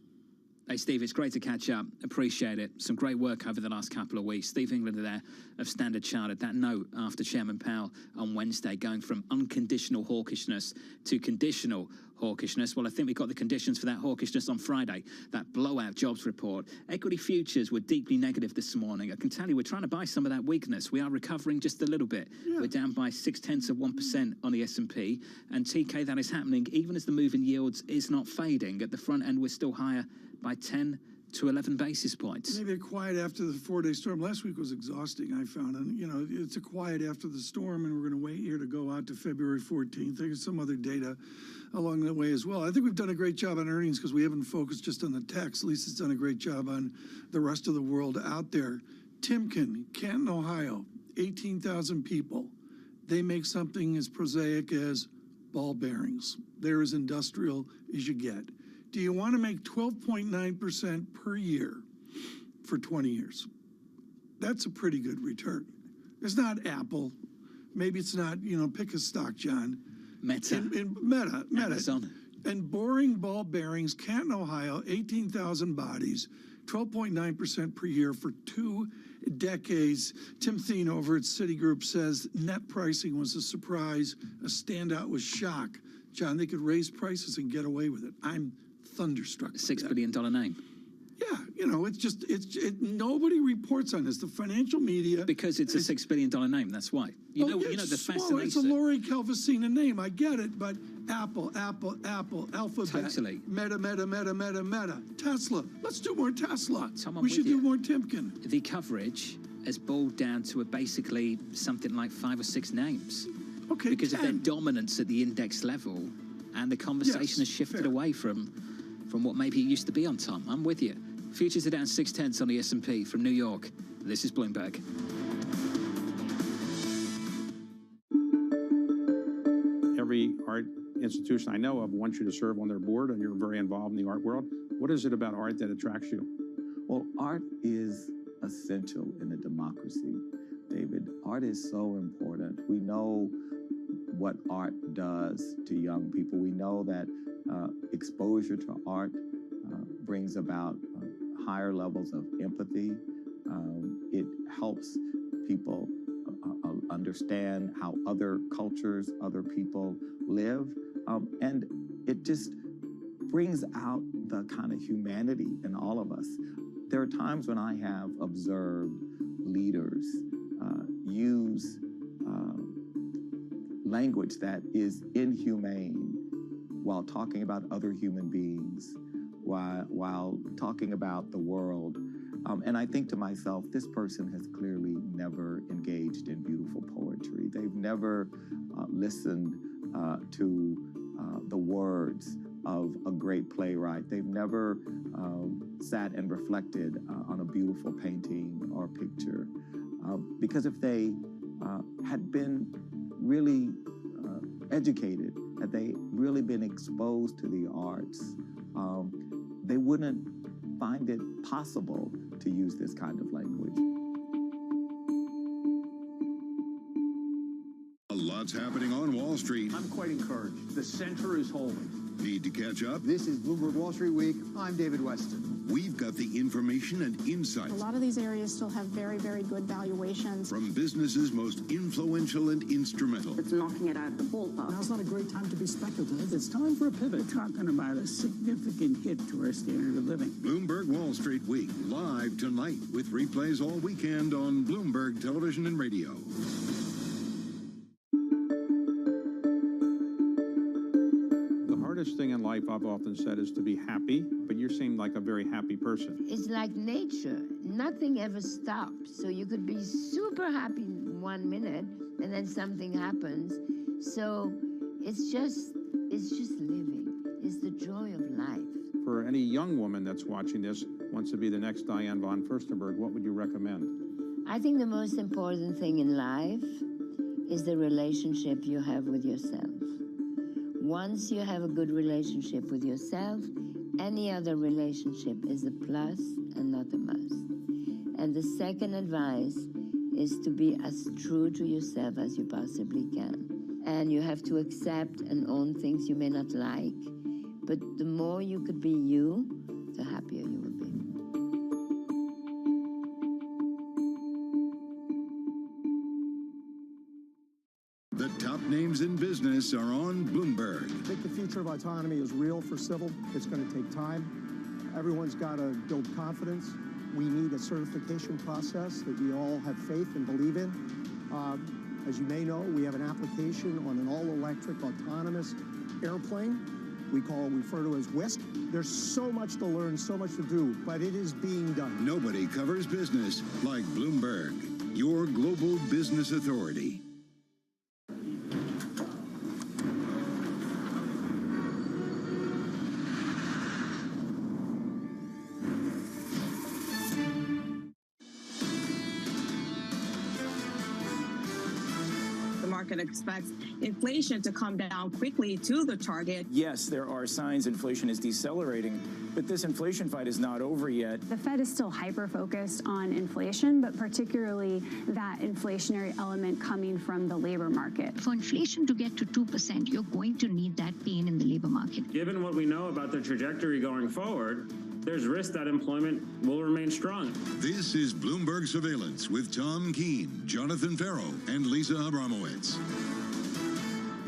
Hey, Steve, it's great to catch up. Appreciate it. Some great work over the last couple of weeks. Steve Englander there of Standard Chartered. That note after Chairman Powell on Wednesday, going from unconditional hawkishness to conditional hawkishness. Well, I think we got the conditions for that hawkishness on Friday, that blowout jobs report. Equity futures were deeply negative this morning. I can tell you we're trying to buy some of that weakness. We are recovering just a little bit. Yeah. We're down by 0.6% on the S&P. And TK, that is happening even as the move in yields is not fading. At the front end, we're still higher by 10 to 11 basis points. Maybe a quiet after the 4-day storm. Last week was exhausting, I found. And, you know, it's a quiet after the storm, and we're going to wait here to go out to February 14th. There's some other data along the way as well. I think we've done a great job on earnings because we haven't focused just on the techs. Lisa's done a great job on the rest of the world out there. Timken, Canton, Ohio, 18,000 people. They make something as prosaic as ball bearings. They're as industrial as you get. Do you want to make 12.9% per year for 20 years? That's a pretty good return. It's not Apple. Maybe it's not, you know, pick a stock, John. Meta. Meta. Amazon. And boring ball bearings, Canton, Ohio, 18,000 bodies, 12.9% per year for 2 decades. Tim Thien over at Citigroup says net pricing was a surprise. A standout was shock. John, they could raise prices and get away with it. I'm thunderstruck. $6 billion name. Yeah, you know, it's just, nobody reports on this. The financial media. Because it's a $6 billion name, that's why. You know the fascination. It's a Lori Calvasina name, I get it, but Apple, Alphabet, Totally. Meta, Tesla. Let's do more Tesla. Tom, I'm we with should you. do more Timken. The coverage has boiled down to basically something like 5 or 6 names. Okay, because 10. of their dominance at the index level, and the conversation has shifted away from what maybe it used to be on, Tom. I'm with you. Futures are down 0.6 on the S&P from New York. This is Bloomberg. Every art institution I know of wants you to serve on their board, and you're very involved in the art world. What is it about art that attracts you? Well, art is essential in a democracy, David. Art is so important. We know what art does to young people. We know that exposure to art brings about higher levels of empathy. It helps people understand how other cultures, other people live. And it just brings out the kind of humanity in all of us. There are times when I have observed leaders use language that is inhumane while talking about other human beings, while talking about the world. And I think to myself, this person has clearly never engaged in beautiful poetry. They've never listened to the words of a great playwright. They've never sat and reflected on a beautiful painting or picture. Because if they had been really educated, had they really been exposed to the arts, they wouldn't find it possible to use this kind of language. A lot's happening on Wall Street. I'm quite encouraged. The center is holding. Need to catch up? This is Bloomberg Wall Street Week. I'm David Weston. We've got the information and insights. A lot of these areas still have very, very good valuations. From businesses most influential and instrumental. It's knocking it out of the ballpark. Now's not a great time to be speculative. It's time for a pivot. We're talking about a significant hit to our standard of living. Bloomberg Wall Street Week, live tonight with replays all weekend on Bloomberg Television and Radio. Thing in life I've often said is to be happy, but you seem like a very happy person. It's like nature. Nothing ever stops. So you could be super happy 1 minute and then something happens. So it's just living. It's the joy of life. For any young woman that's watching this, wants to be the next Diane von Furstenberg, what would you recommend? I think the most important thing in life is the relationship you have with yourself. Once you have a good relationship with yourself, any other relationship is a plus and not a must. And the second advice is to be as true to yourself as you possibly can. And you have to accept and own things you may not like, but the more you could be you, the happier you would be. The top names in business are on Bloomberg. I think the future of autonomy is real for civil. It's going to take time. Everyone's got to build confidence. We need a certification process that we all have faith and believe in. As you may know, we have an application on an all-electric autonomous airplane. we refer to as WISC. There's so much to learn, so much to do, but it is being done. Nobody covers business like Bloomberg, your global business authority. The market expects inflation to come down quickly to the target. Yes, there are signs inflation is decelerating, but this inflation fight is not over yet. The Fed is still hyper-focused on inflation, but particularly that inflationary element coming from the labor market. For inflation to get to 2%, you're going to need that pain in the labor market. Given what we know about the trajectory going forward, there's risk that employment will remain strong. This is Bloomberg Surveillance with Tom Keene, Jonathan Farrow, and Lisa Abramowitz.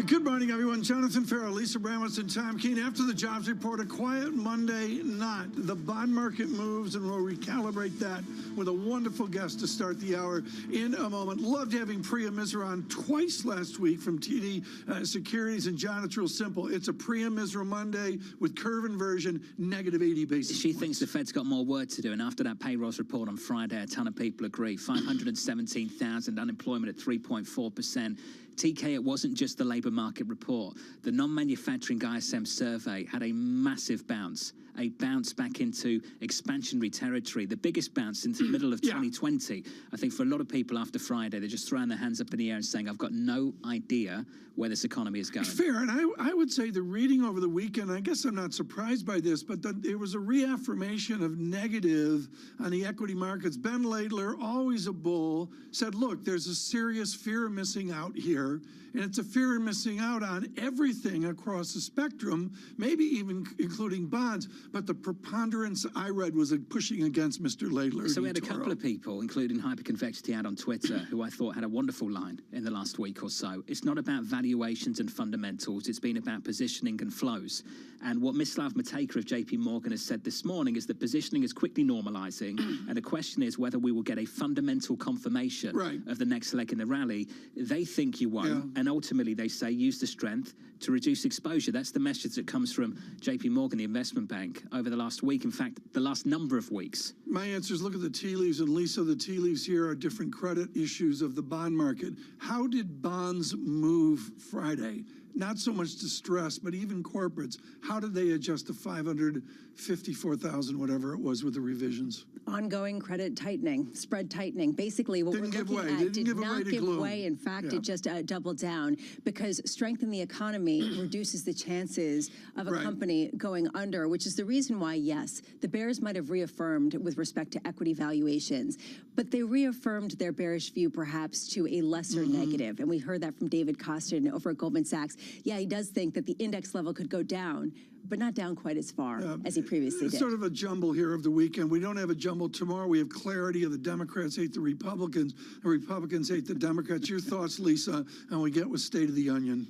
Good morning, everyone. Jonathan Farrow, Lisa Abramowitz, and Tom Keene. After the jobs report, a quiet Monday night. The bond market moves, and we'll recalibrate that with a wonderful guest to start the hour in a moment. Loved having Priya Misra on twice last week from TD Securities. And John, it's real simple. It's a Priya Misra Monday with curve inversion, negative 80 basis She points. thinks the Fed's got more work to do, and after that payrolls report on Friday, a ton of people agree. 517,000, unemployment at 3.4%. TK, it wasn't just the labour market report. The non-manufacturing ISM survey had a massive bounce, a bounce back into expansionary territory, the biggest bounce since the middle of 2020. I think for a lot of people after Friday, they're just throwing their hands up in the air and saying, I've got no idea where this economy is going. Fair, and I would say the reading over the weekend, I guess I'm not surprised by this, but there was a reaffirmation of negative on the equity markets. Ben Laidler, always a bull, said, look, there's a serious fear of missing out here, and it's a fear of missing out on everything across the spectrum, maybe even including bonds, but the preponderance I read was pushing against Mr. Laidler. So we had a couple of people, including Hyperconvexity Ad on Twitter, who I thought had a wonderful line in the last week or so. It's not about valuations and fundamentals, it's been about positioning and flows. And what Mislav Matejka of JP Morgan has said this morning is that positioning is quickly normalizing, and the question is whether we will get a fundamental confirmation of the next leg in the rally. They think you won't, and ultimately they say use the strength to reduce exposure. That's the message that comes from JP Morgan, the investment bank, over the last week. In fact, the last number of weeks. My answer is look at the tea leaves, and Lisa, the tea leaves here are different credit issues of the bond market. How did bonds move Friday? Not so much distress, but even corporates. How did they adjust to 554,000, whatever it was, with the revisions? Ongoing credit tightening, spread tightening. Basically, what we're looking at did not give way. In fact, it just doubled down because strength in the economy reduces the chances of a company going under, which is the reason why, yes, the bears might have reaffirmed with respect to equity valuations, but they reaffirmed their bearish view perhaps to a lesser negative. And we heard that from David Kostin over at Goldman Sachs. Yeah, he does think that the index level could go down, but not down quite as far as he previously did. Sort of a jumble here of the weekend. We don't have a jumble tomorrow. We have clarity of the Democrats hate the Republicans, the Republicans hate the Democrats. Your thoughts, Lisa, and we get with State of the Union.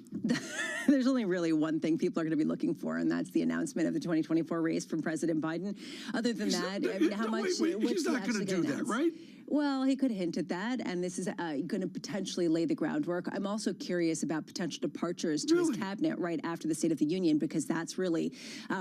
There's only really one thing people are going to be looking for, and that's the announcement of the 2024 race from President Biden. Other than that, I mean, how much? He's not going to do that, right? Well, he could hint at that, and this is going to potentially lay the groundwork. I'm also curious about potential departures to his cabinet right after the State of the Union, because that's really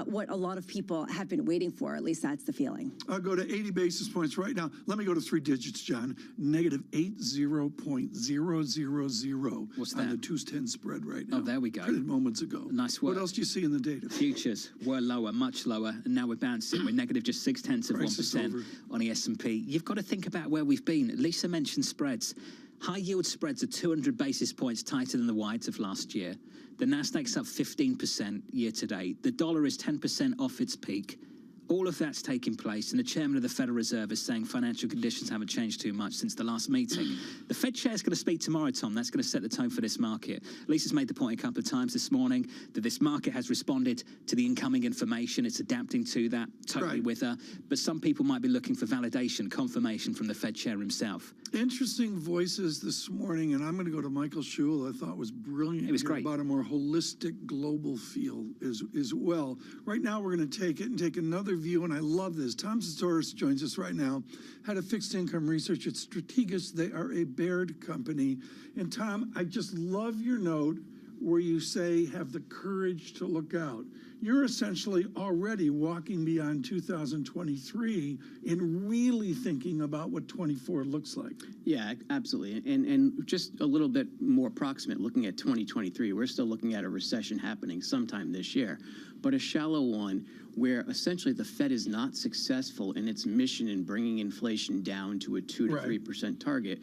what a lot of people have been waiting for. At least that's the feeling. I'll go to 80 basis points right now. Let me go to three digits, John. Negative 80.000. What's that? On the 210 spread right now. Oh, there we go. Printed moments ago. Nice work. What else do you see in the data? Futures were lower, much lower, and now we're bouncing. We're negative just 0.6% on the S&P. You've got to think about where we've been. Lisa mentioned spreads. High yield spreads are 200 basis points tighter than the wides of last year. The Nasdaq's up 15% year to date. The dollar is 10% off its peak. All of that's taking place, and the chairman of the Federal Reserve is saying financial conditions haven't changed too much since the last meeting. The Fed chair is going to speak tomorrow, Tom. That's going to set the tone for this market. Lisa's made the point a couple of times this morning that this market has responded to the incoming information. It's adapting to that, totally with her. But some people might be looking for validation, confirmation from the Fed chair himself. Interesting voices this morning, and I'm going to go to Michael Schul. I thought was brilliant. It was great. About a more holistic global feel as well. Right now, we're going to take it and take another view, and I love this. Tom Satoris joins us right now, head of fixed income research at Strategas. They are a Baird company. And Tom, I just love your note where you say have the courage to look out. You're essentially already walking beyond 2023 and really thinking about what 24 looks like. Yeah, absolutely. And just a little bit more approximate, looking at 2023, we're still looking at a recession happening sometime this year, but a shallow one where essentially the Fed is not successful in its mission in bringing inflation down to a 2 to 3% target,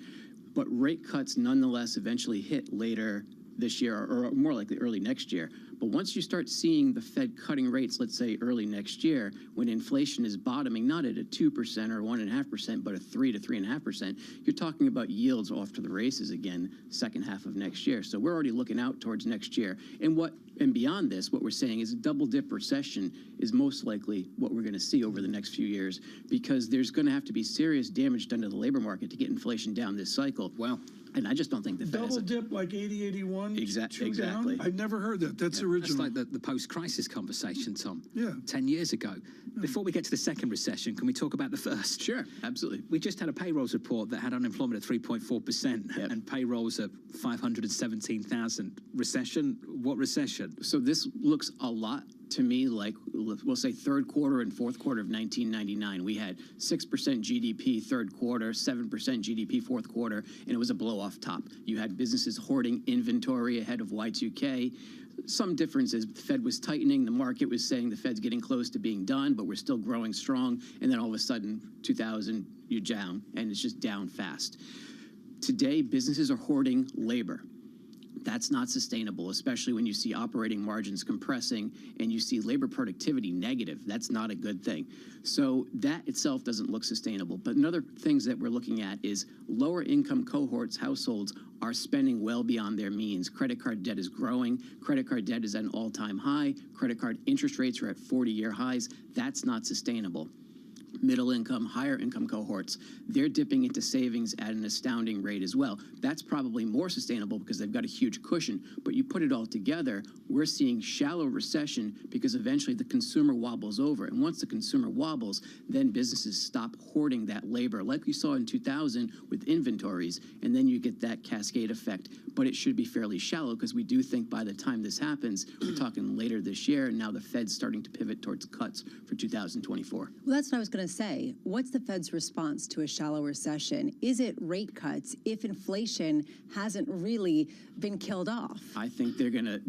but rate cuts nonetheless eventually hit later this year, or more likely early next year. But once you start seeing the Fed cutting rates, let's say early next year, when inflation is bottoming, not at a 2% or 1.5%, but a 3 to 3.5%, you're talking about yields off to the races again, second half of next year. So we're already looking out towards next year. And beyond this, what we're saying is a double dip recession is most likely what we're going to see over the next few years, because there's going to have to be serious damage done to the labor market to get inflation down this cycle. Well, and I just don't think the Fed double dip like 80, 81, exactly. Down? I've never heard that. That's original. That's like the post-crisis conversation, Tom. Yeah. 10 years ago. Before we get to the second recession, can we talk about the first? Sure, absolutely. We just had a payrolls report that had unemployment at 3.4% and payrolls at 517,000. Recession? What recession? So this looks a lot to me like, we'll say, third quarter and fourth quarter of 1999. We had 6% GDP third quarter, 7% GDP fourth quarter, and it was a blow off top. You had businesses hoarding inventory ahead of Y2K. Some differences. The Fed was tightening. The market was saying the Fed's getting close to being done, but we're still growing strong. And then all of a sudden, 2000, you're down, and it's just down fast. Today, businesses are hoarding labor. That's not sustainable, especially when you see operating margins compressing and you see labor productivity negative. That's not a good thing. So that itself doesn't look sustainable. But another things that we're looking at is lower income cohorts, households are spending well beyond their means. Credit card debt is growing. Credit card debt is at an all-time high. Credit card interest rates are at 40-year highs. That's not sustainable. Middle income, higher income cohorts, they're dipping into savings at an astounding rate as well. That's probably more sustainable because they've got a huge cushion. But you put it all together, we're seeing shallow recession because eventually the consumer wobbles over. And once the consumer wobbles, then businesses stop hoarding that labor like we saw in 2000 with inventories. And then you get that cascade effect. But it should be fairly shallow because we do think by the time this happens, we're talking later this year. And now the Fed's starting to pivot towards cuts for 2024. Well, that's what I was going to say. What's the Fed's response to a shallow recession? Is it rate cuts if inflation hasn't really been killed off? I think they're gonna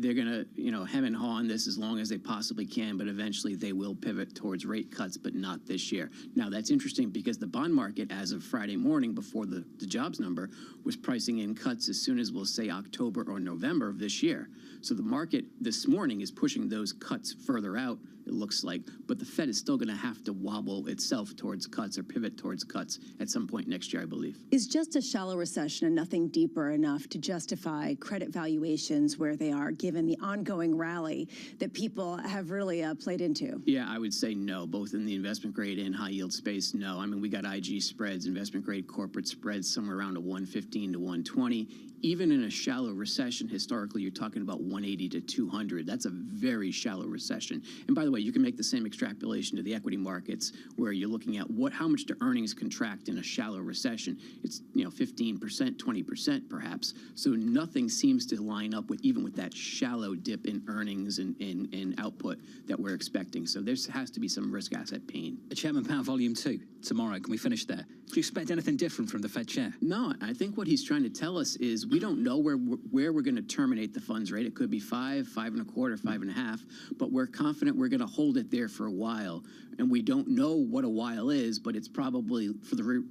hem and haw on this as long as they possibly can, but eventually they will pivot towards rate cuts, but not this year. Now that's interesting because the bond market, as of Friday morning before the jobs number, was pricing in cuts as soon as we'll say October or November of this year. So the market this morning is pushing those cuts further out, it looks like, but the Fed is still going to have to wobble itself towards cuts or pivot towards cuts at some point next year, I believe. Is just a shallow recession and nothing deeper enough to justify credit valuations where they are, given the ongoing rally that people have really played into? Yeah, I would say no, both in the investment grade and high yield space, no. I mean, we got IG spreads, investment grade corporate spreads somewhere around a 115 to 120. Even in a shallow recession, historically, you're talking about 180 to 200. That's a very shallow recession. And by the way, you can make the same extrapolation to the equity markets, where you're looking at how much do earnings contract in a shallow recession. It's 15%, 20% perhaps. So nothing seems to line up with even with that shallow dip in earnings and output that we're expecting. So there has to be some risk asset pain. Chairman Powell, Volume 2, tomorrow. Can we finish there? Do you expect anything different from the Fed chair? No, I think what he's trying to tell us is we don't know where we're going to terminate the funds rate. It could be 5, 5.25, 5.5, but we're confident we're going to hold it there for a while. And we don't know what a while is, but it's probably for the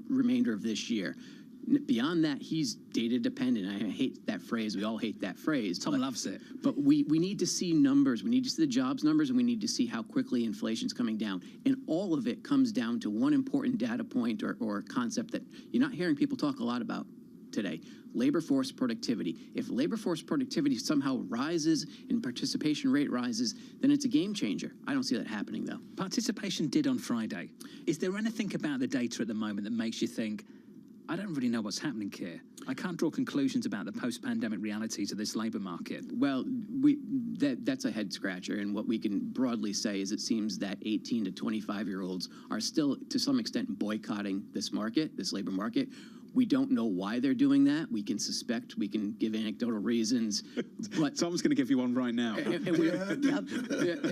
remainder of this year. Beyond that, he's data dependent. I hate that phrase. We all hate that phrase. Tom loves it. But we need to see numbers. We need to see the jobs numbers, and we need to see how quickly inflation's coming down. And all of it comes down to one important data point or concept that you're not hearing people talk a lot about today: labor force productivity. If labor force productivity somehow rises and participation rate rises, then it's a game changer. I don't see that happening, though. Participation did on Friday. Is there anything about the data at the moment that makes you think, I don't really know what's happening here? I can't draw conclusions about the post-pandemic realities of this labor market. Well, that's a head scratcher, and what we can broadly say is it seems that 18 to 25-year-olds are still, to some extent, boycotting this market, this labor market, We don't know why they're doing that. We can suspect, we can give anecdotal reasons, but Tom's going to give you one right now.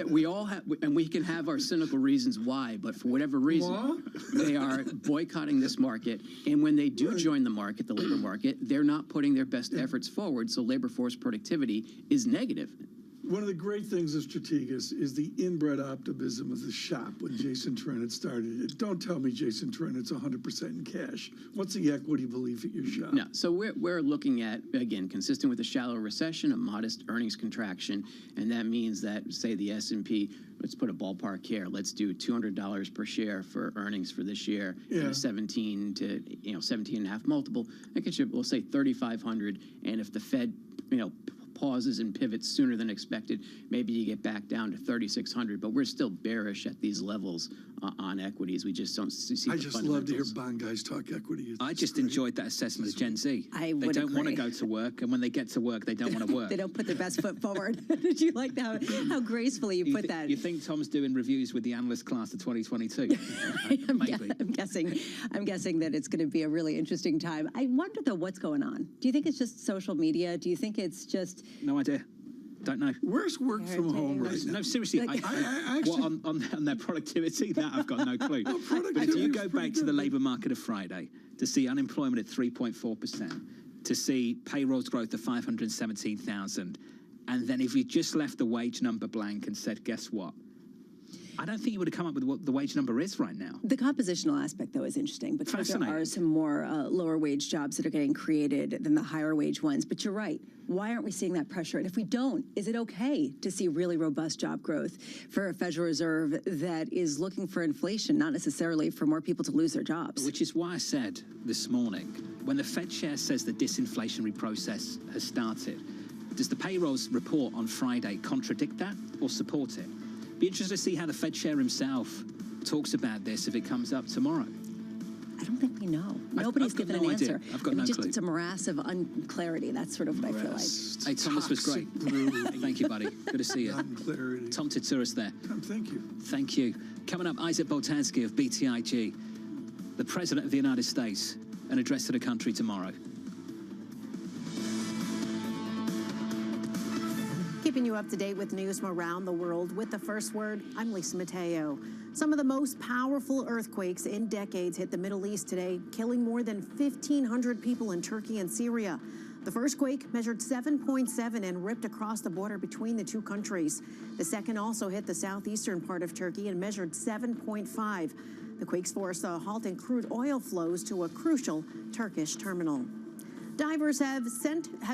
We all have, and we can have our cynical reasons why, but for whatever reason, they are boycotting this market. And when they do join the market, the labor market, they're not putting their best efforts forward, so labor force productivity is negative. One of the great things of Strategas is the inbred optimism of the shop when Jason Trent had started it. Don't tell me, Jason Trent, it's 100% in cash. What's the equity belief at your shop? No, so we're looking at, again, consistent with a shallow recession, a modest earnings contraction, and that means that, say, the S&P, let's put a ballpark here, let's do $200 per share for earnings for this year, and a 17.5 multiple. That gets you, we'll say, 3,500, and if the Fed, pauses and pivots sooner than expected, maybe you get back down to 3,600, but we're still bearish at these levels on equities. We just don't see I the just love to hear bond guys talk equity. I just enjoyed that assessment of Gen Z. I they would don't want to agree. go to work, and when they get to work, they don't want to work. They don't put their best foot forward. Did you like that? How gracefully you put that? You think Tom's doing reviews with the analyst class of 2022? Maybe. I'm guessing that it's going to be a really interesting time. I wonder, though, what's going on? Do you think it's just social media? Do you think it's just... No idea. Don't know. Where's work from home right now? No, seriously, Like- I actually, on their productivity, that I've got no clue. But if you go back to the labour market of Friday, to see unemployment at 3.4%, to see payrolls growth of 517,000, and then if you just left the wage number blank and said, guess what? I don't think you would have come up with what the wage number is right now. The compositional aspect, though, is interesting because there are some more lower wage jobs that are getting created than the higher wage ones. But you're right. Why aren't we seeing that pressure? And if we don't, is it okay to see really robust job growth for a Federal Reserve that is looking for inflation, not necessarily for more people to lose their jobs? Which is why I said this morning, when the Fed chair says the disinflationary process has started, does the payrolls report on Friday contradict that or support it? Be interested to see how the Fed chair himself talks about this if it comes up tomorrow. I don't think we know. Nobody's I've got given no an idea. answer. I've got no clue. It's a morass of unclarity. That's sort of what I feel like. Hey, Tom, this was great. Thank you, buddy. Good to see you. Unclarity. Tom Titsouris there. Tom, thank you. Thank you. Coming up, Isaac Boltanski of BTIG, the President of the United States, an address to the country tomorrow. Keeping you up to date with news from around the world with the first word, I'm Lisa Mateo. Some of the most powerful earthquakes in decades hit the Middle East today, killing more than 1,500 people in Turkey and Syria. The first quake measured 7.7 and ripped across the border between the two countries. The second also hit the southeastern part of Turkey and measured 7.5. The quakes forced a halt in crude oil flows to a crucial Turkish terminal. Divers have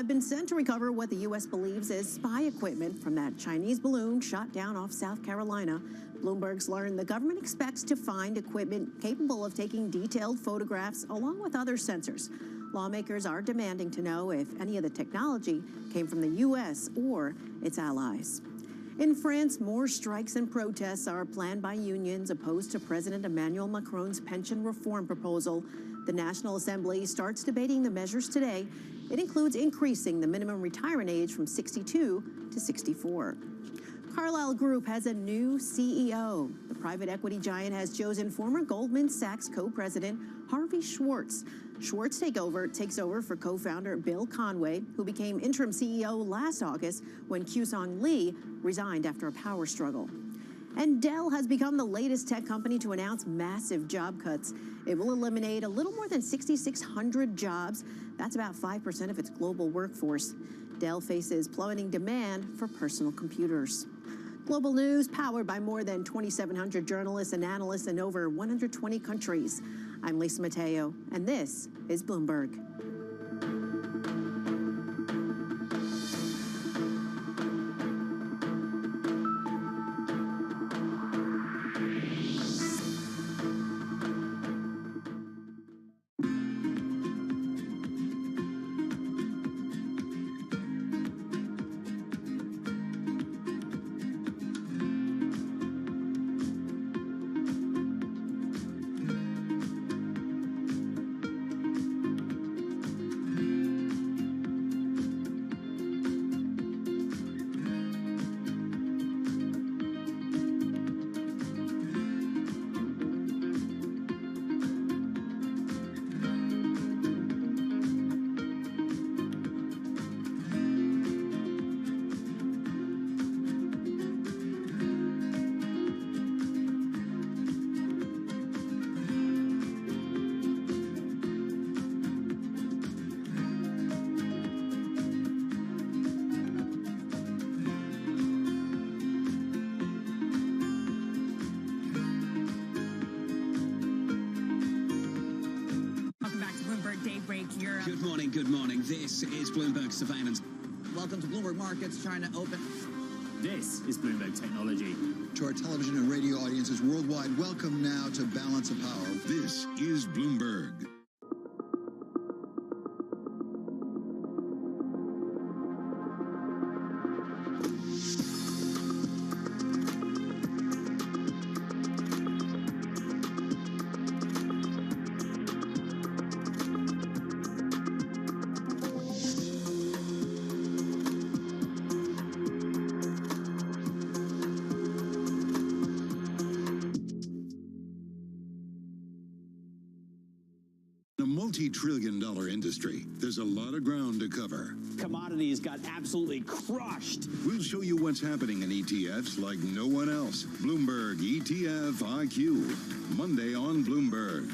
been sent to recover what the U.S. believes is spy equipment from that Chinese balloon shot down off South Carolina. Bloomberg's learned the government expects to find equipment capable of taking detailed photographs along with other sensors. Lawmakers are demanding to know if any of the technology came from the U.S. or its allies. In France, more strikes and protests are planned by unions opposed to President Emmanuel Macron's pension reform proposal. The National Assembly starts debating the measures today. It includes increasing the minimum retirement age from 62 to 64. Carlyle Group has a new CEO. The private equity giant has chosen former Goldman Sachs co-president Harvey Schwartz. Schwartz takes over for co-founder Bill Conway, who became interim CEO last August when Kyu-Sung Lee resigned after a power struggle. And Dell has become the latest tech company to announce massive job cuts. It will eliminate a little more than 6,600 jobs. That's about 5% of its global workforce. Dell faces plummeting demand for personal computers. Global news powered by more than 2,700 journalists and analysts in over 120 countries. I'm Lisa Mateo, and this is Bloomberg. Good morning, good morning. This is Bloomberg Surveillance. Welcome to Bloomberg Markets. China open. This is Bloomberg Technology. To our television and radio audiences worldwide, welcome now to Balance of Power. This is Bloomberg. In a multi-trillion-dollar industry, there's a lot of ground to cover. Commodities got absolutely crushed. We'll show you what's happening in ETFs like no one else. Bloomberg ETF IQ, Monday on Bloomberg.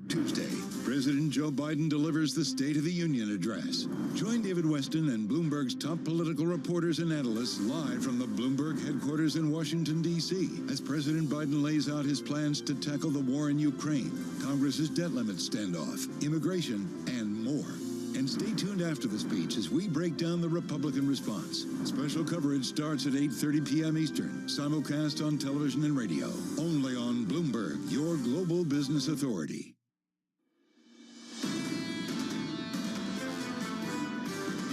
Tuesday, President Joe Biden delivers the State of the Union address. Join David Weston and Bloomberg's top political reporters and analysts live from the Bloomberg headquarters in Washington, D.C. as President Biden lays out his plans to tackle the war in Ukraine, Congress's debt limit standoff, immigration, and more. And stay tuned after the speech as we break down the Republican response. Special coverage starts at 8:30 p.m. Eastern, simulcast on television and radio, only on Bloomberg, your global business authority.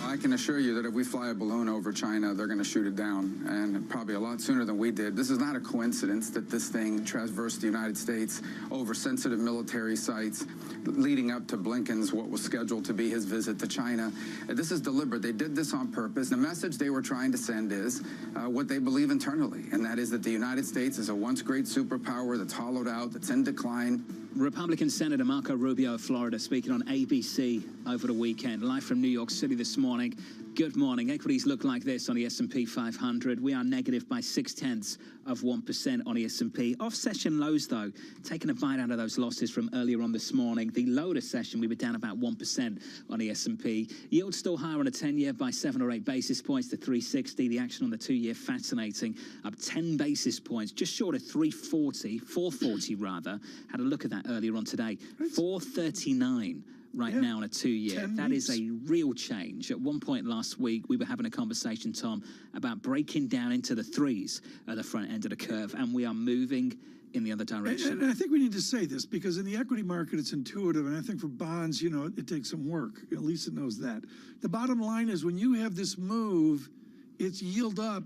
I can assure you that if we fly a balloon over China, they're going to shoot it down, and probably a lot sooner than we did. This is not a coincidence that this thing traversed the United States over sensitive military sites, leading up to Blinken's, what was scheduled to be his visit to China. This is deliberate. They did this on purpose. The message they were trying to send is what they believe internally, and that is that the United States is a once great superpower that's hollowed out, that's in decline. Republican Senator Marco Rubio of Florida speaking on ABC over the weekend, live from New York City this morning. Good morning. Equities look like this on the S&P 500. We are negative by 0.6% on the S&P. Off session lows, though, taking a bite out of those losses from earlier on this morning. The low of the session, we were down about 1% on the S&P. Yield still higher on a 10-year by 7 or 8 basis points to 360. The action on the 2-year fascinating, up 10 basis points, just short of 440 rather. Had a look at that earlier on today. 439. Now on a 2-year. That is a real change. At one point last week, we were having a conversation, Tom, about breaking down into the threes at the front end of the curve, and we are moving in the other direction. And I think we need to say this, because in the equity market, it's intuitive, and I think for bonds, you know, it takes some work. At least it knows that. The bottom line is when you have this move, it's yield up,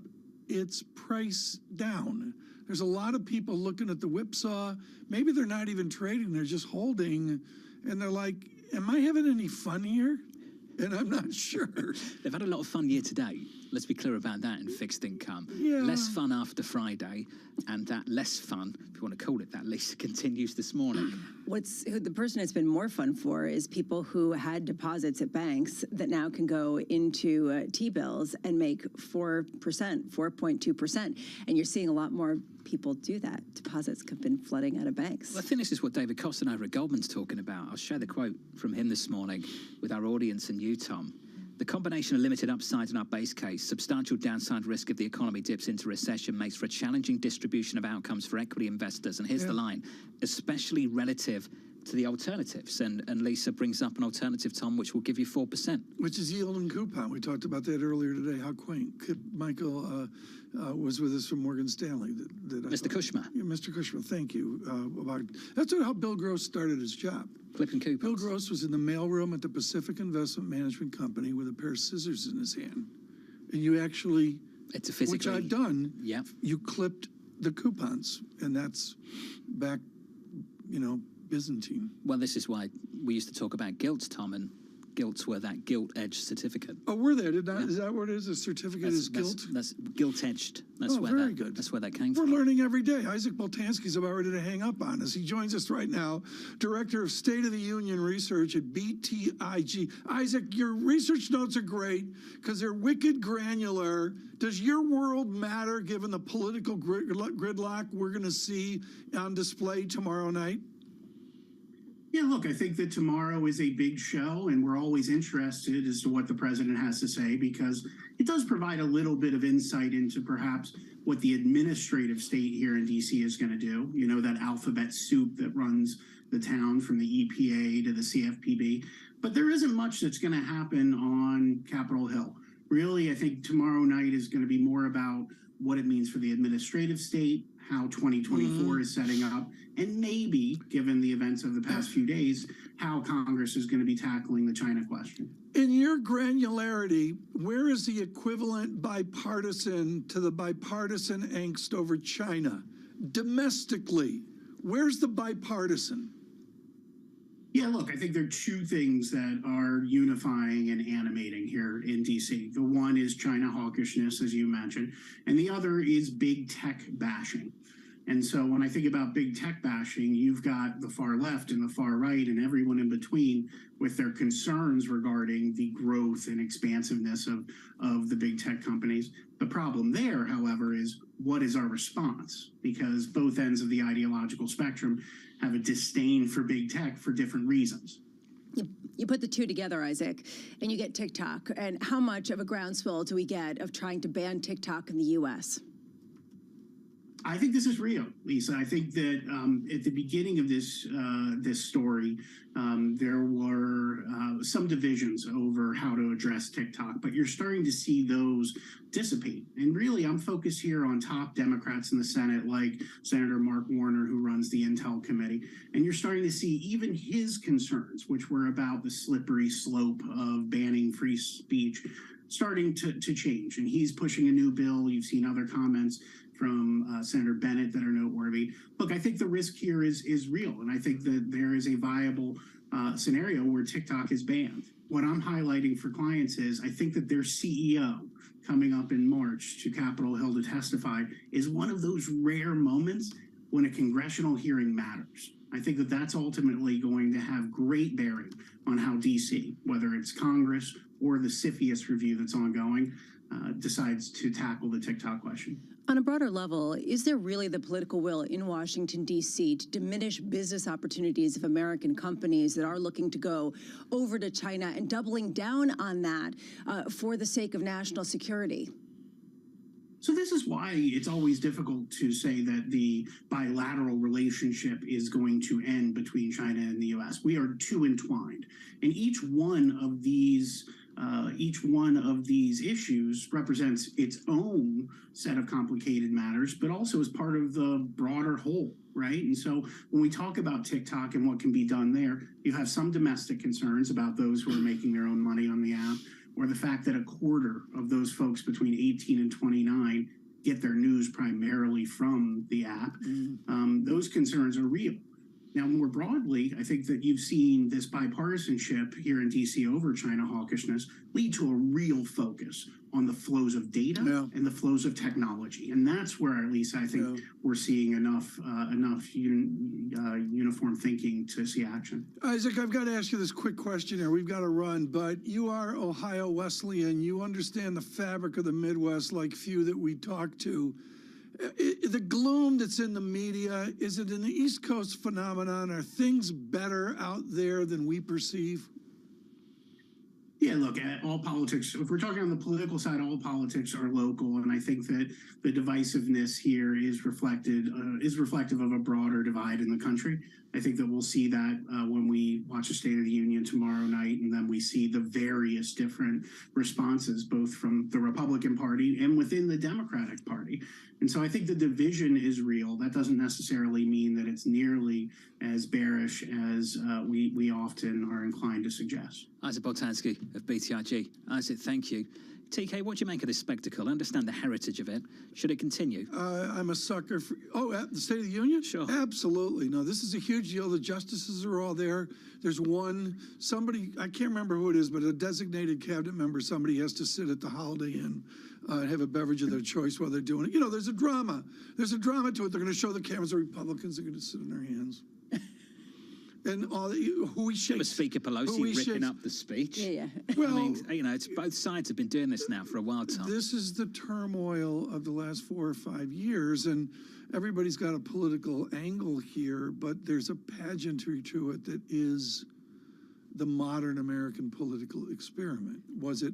it's price down. There's a lot of people looking at the whipsaw. Maybe they're not even trading, they're just holding, and they're like, am I having any fun here? And I'm not sure. They've had a lot of fun year to date. Let's be clear about that in fixed income. Yeah. Less fun after Friday, and that less fun, if you want to call it that, Lisa, continues this morning. The person it's been more fun for is people who had deposits at banks that now can go into T-bills and make 4.2%. And you're seeing a lot more people do that. Deposits have been flooding out of banks. Well, I think this is what David Costin over at Goldman's talking about. I'll share the quote from him this morning with our audience and you, Tom. The combination of limited upside in our base case, substantial downside risk if the economy dips into recession, makes for a challenging distribution of outcomes for equity investors. And here's the line, especially relative to the alternatives. And Lisa brings up an alternative, Tom, which will give you 4%. Which is yield and coupon. We talked about that earlier today. How quaint. Michael was with us from Morgan Stanley. Mr. Kushma. Yeah, Mr. Kushma, thank you. That's how Bill Gross started his job. Flipping coupons. Bill Gross was in the mailroom at the Pacific Investment Management Company with a pair of scissors in his hand. And you actually, it's a physically, which I've done, yeah. You clipped the coupons. And that's back, you know, Byzantine. Well, this is why we used to talk about gilts, Tom, and gilts were that gilt-edged certificate. Oh, were they? Is that what it is? A certificate is gilt? That's gilt-edged. That's very good. That's where that came from. We're learning every day. Isaac Boltanski's about ready to hang up on us. He joins us right now, Director of State of the Union Research at BTIG. Isaac, your research notes are great because they're wicked granular. Does your world matter given the political gridlock we're going to see on display tomorrow night? Yeah, look, I think that tomorrow is a big show, and we're always interested as to what the president has to say because it does provide a little bit of insight into perhaps what the administrative state here in D.C. is going to do. You know, that alphabet soup that runs the town from the EPA to the CFPB. But there isn't much that's going to happen on Capitol Hill. Really, I think tomorrow night is going to be more about what it means for the administrative state, how 2024 is setting up, and maybe, given the events of the past few days, how Congress is going to be tackling the China question. In your granularity, where is the equivalent bipartisan to the bipartisan angst over China? Domestically, where's the bipartisan? Yeah, look, I think there are two things that are unifying and animating here in D.C. The one is China hawkishness, as you mentioned, and the other is big tech bashing. And so when I think about big tech bashing, you've got the far left and the far right and everyone in between with their concerns regarding the growth and expansiveness of the big tech companies. The problem there, however, is what is our response? Because both ends of the ideological spectrum have a disdain for big tech for different reasons. You put the two together, Isaac, and you get TikTok. And how much of a groundswell do we get of trying to ban TikTok in the U.S.? I think this is real, Lisa. I think that at the beginning of this story, there were some divisions over how to address TikTok, but you're starting to see those dissipate. And really, I'm focused here on top Democrats in the Senate, like Senator Mark Warner, who runs the Intel Committee. And you're starting to see even his concerns, which were about the slippery slope of banning free speech, starting to change. And he's pushing a new bill. You've seen other comments from Senator Bennett that are noteworthy. Look, I think the risk here is real, and I think that there is a viable scenario where TikTok is banned. What I'm highlighting for clients is I think that their CEO coming up in March to Capitol Hill to testify is one of those rare moments when a congressional hearing matters. I think that that's ultimately going to have great bearing on how D.C., whether it's Congress or the CFIUS review that's ongoing, decides to tackle the TikTok question. On a broader level, is there really the political will in Washington, D.C. to diminish business opportunities of American companies that are looking to go over to China and doubling down on that for the sake of national security? So this is why it's always difficult to say that the bilateral relationship is going to end between China and the U.S. We are too entwined. And each one of these issues represents its own set of complicated matters, but also is part of the broader whole, right? And so when we talk about TikTok and what can be done there, you have some domestic concerns about those who are making their own money on the app, or the fact that a quarter of those folks between 18 and 29 get their news primarily from the app. Those concerns are real. Now, more broadly, I think that you've seen this bipartisanship here in D.C. over China hawkishness lead to a real focus on the flows of data and the flows of technology. And that's where, at least, I think we're seeing enough uniform thinking to see action. Isaac, I've got to ask you this quick question here. We've got to run, but you are Ohio Wesleyan. You understand the fabric of the Midwest like few that we talk to. The gloom that's in the media, is it an East Coast phenomenon? Are things better out there than we perceive? Yeah, look, all politics, if we're talking on the political side, all politics are local. And I think that the divisiveness here is reflective of a broader divide in the country. I think that we'll see that when we watch a State of the Union tomorrow night, and then we see the various different responses, both from the Republican Party and within the Democratic Party. And so I think the division is real. That doesn't necessarily mean that it's nearly as bearish as we often are inclined to suggest. Isaac Boltanski of BTIG. Isaac, thank you. TK, what do you make of this spectacle? I understand the heritage of it. Should it continue? I'm a sucker for... Oh, at the State of the Union? Sure. Absolutely. No, this is a huge deal. The justices are all there. There's somebody, I can't remember who it is, but a designated cabinet member, somebody has to sit at the Holiday Inn and have a beverage of their choice while they're doing it. You know, there's a drama. There's a drama to it. They're going to show the cameras. The Republicans are going to sit in their hands. And all who he shakes. Speaker Pelosi ripping up the speech. Yeah. Well, I mean, you know, it's both sides have been doing this now for a while, Tom. This is the turmoil of the last 4 or 5 years, and everybody's got a political angle here, but there's a pageantry to it that is the modern American political experiment. Was it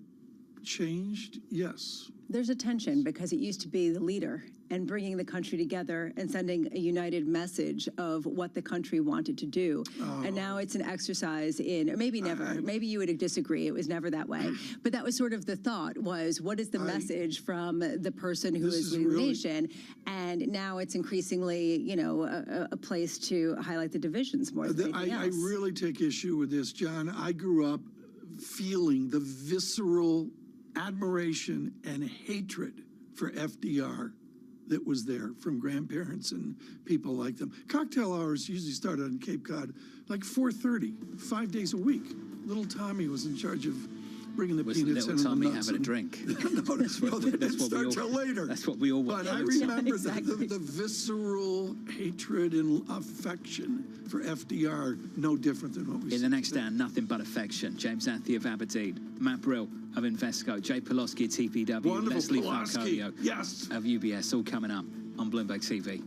changed? Yes. There's a tension because it used to be the leader and bringing the country together and sending a united message of what the country wanted to do. And now it's an exercise in, or maybe never, maybe you would disagree, it was never that way. But that was sort of the thought was, what is the message from the person who is leading the nation? And now it's increasingly, you know, a place to highlight the divisions more than anything else. I really take issue with this, John. I grew up feeling the visceral admiration and hatred for FDR that was there from grandparents and people like them. Cocktail hours usually started on Cape Cod like 4:30, 5 days a week. Little Tommy was in charge of bringing the peanuts and Tommy the nuts. having a drink. No, they didn't start till later. That's what we all want. But I remember the visceral hatred and affection for FDR, no different than what we see. In the next hour, nothing but affection. James Athey of Aberdeen, Matt Brill of Invesco, Jay Pulaski of TPW, Wonderful Leslie Pulaski. Farcolio Yes. of UBS, all coming up on Bloomberg TV.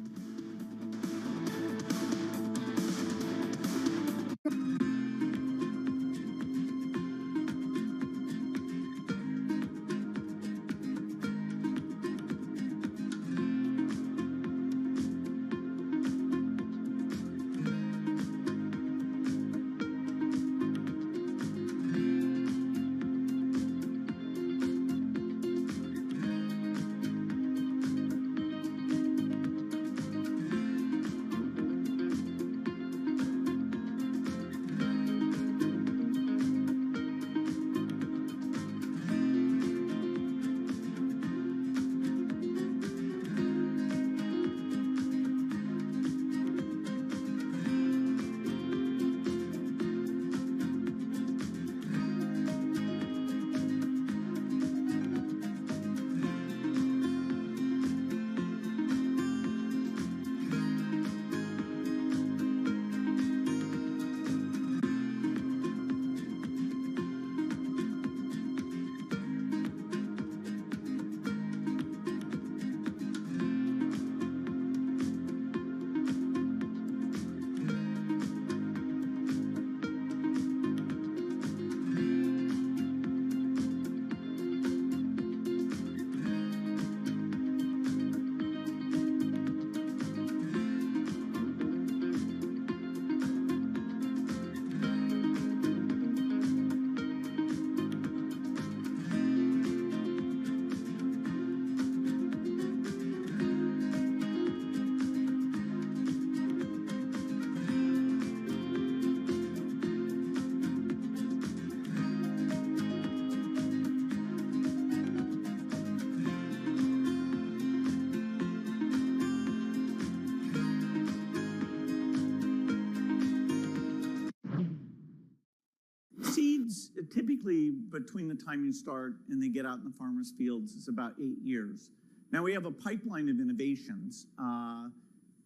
Seeds, typically between the time you start and they get out in the farmers' fields is about 8 years. Now we have a pipeline of innovations.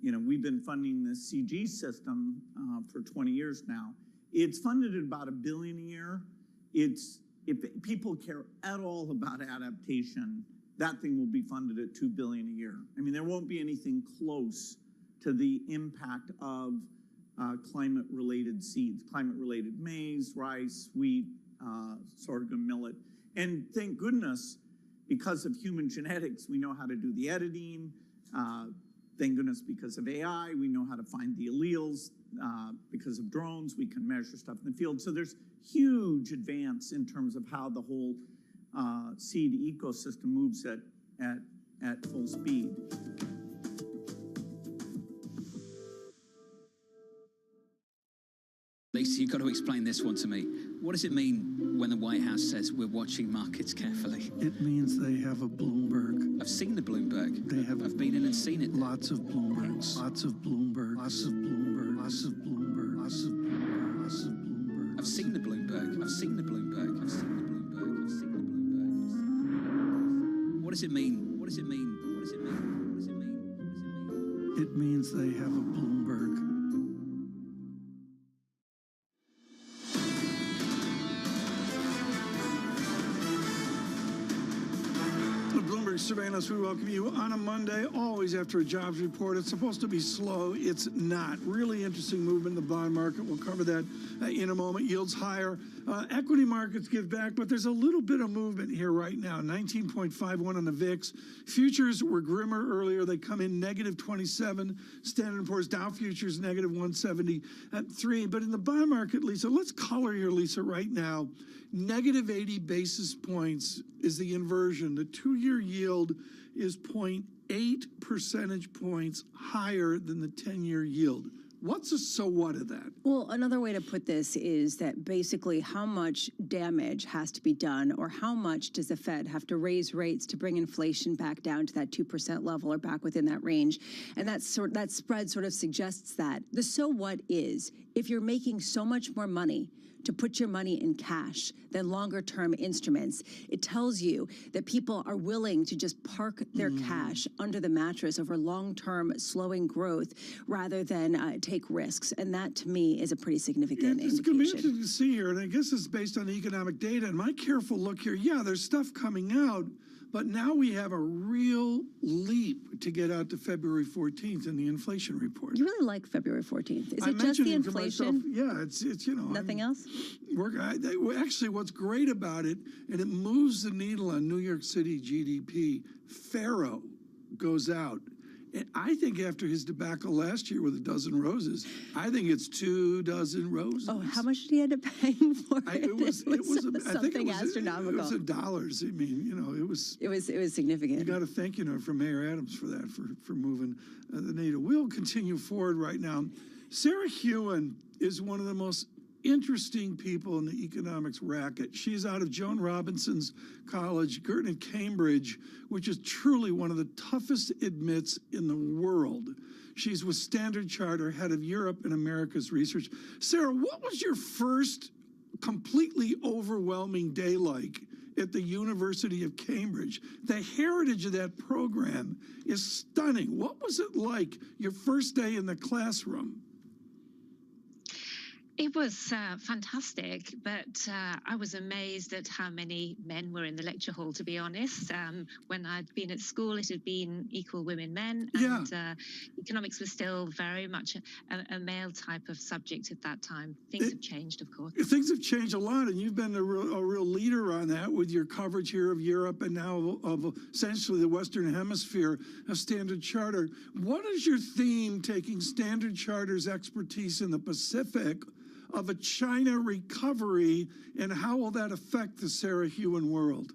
You know, we've been funding the CG system for 20 years now. It's funded at about $1 billion a year. If people care at all about adaptation, that thing will be funded at $2 billion a year. I mean, there won't be anything close to the impact of climate-related seeds, climate-related maize, rice, wheat, sorghum, millet. And thank goodness, because of human genetics, we know how to do the editing. Thank goodness, because of AI, we know how to find the alleles. Because of drones, we can measure stuff in the field. So there's huge advance in terms of how the whole seed ecosystem moves at full speed. Lisa, you've got to explain this one to me. What does it mean when the White House says we're watching markets carefully? It means they have a Bloomberg. I've seen the Bloomberg. They have. I've been in and seen it. Lots of Bloombergs. Lots of Bloomberg. Lots of Bloomberg. Lots of Bloomberg. Lots of Bloomberg. Lots of Bloomberg. I've seen the Bloomberg. I've seen the Bloomberg. I've seen the Bloomberg. I've seen the Bloomberg. What does it mean? What does it mean? What does it mean? What does it mean? What does it mean? It means they have a Bloomberg. Surveillance, we welcome you on a Monday, always after a jobs report. It's supposed to be slow. It's not. Really interesting movement in the bond market. We'll cover that in a moment. Yields higher. Equity markets give back, but there's a little bit of movement here right now. 19.51 on the VIX. Futures were grimmer earlier. They come in negative 27. Standard & Poor's Dow futures negative 173. But in the bond market, Lisa, let's color here, Lisa, right now. Negative 80 basis points is the inversion. The 2-year yield is 0.8 percentage points higher than the 10-year yield. What's a so what of that? Well, another way to put this is that basically how much damage has to be done, or how much does the Fed have to raise rates to bring inflation back down to that 2% level or back within that range? And that spread sort of suggests that. The so what is, if you're making so much more money to put your money in cash than longer term instruments, it tells you that people are willing to just park their cash under the mattress over long term slowing growth rather than take risks. And that to me is a pretty significant It's going to be interesting to see here, and I guess it's based on the economic data. And my careful look here, yeah, there's stuff coming out, but now we have a real leap to get out to February 14th in the inflation report. You really like February 14th. Is it just the inflation? Yeah, it's you know. Nothing else? Actually, what's great about it, and it moves the needle on New York City GDP, Faro goes out. And I think after his debacle last year with a dozen roses, I think it's 2 dozen roses. Oh, how much did he end up paying for it? It was something astronomical. It was in dollars. I mean, you know, it was significant. You got to thank, you know, for Mayor Adams for that, for moving the needle. We'll continue forward right now. Sarah Hewen is one of the most interesting people in the economics racket. She's out of Joan Robinson's college, Girton and Cambridge, which is truly one of the toughest admits in the world. She's with Standard Chartered, head of Europe and America's research. Sarah, what was your first completely overwhelming day like at the University of Cambridge? The heritage of that program is stunning. What was it like your first day in the classroom? It was fantastic, but I was amazed at how many men were in the lecture hall, to be honest. When I'd been at school, it had been equal women, men, and economics was still very much a male type of subject at that time. Things have changed, of course. Things have changed a lot, and you've been a real leader on that with your coverage here of Europe and now of essentially the Western Hemisphere of Standard Chartered. What is your theme taking Standard Chartered's expertise in the Pacific of a China recovery, and how will that affect the Sarah Hewen world?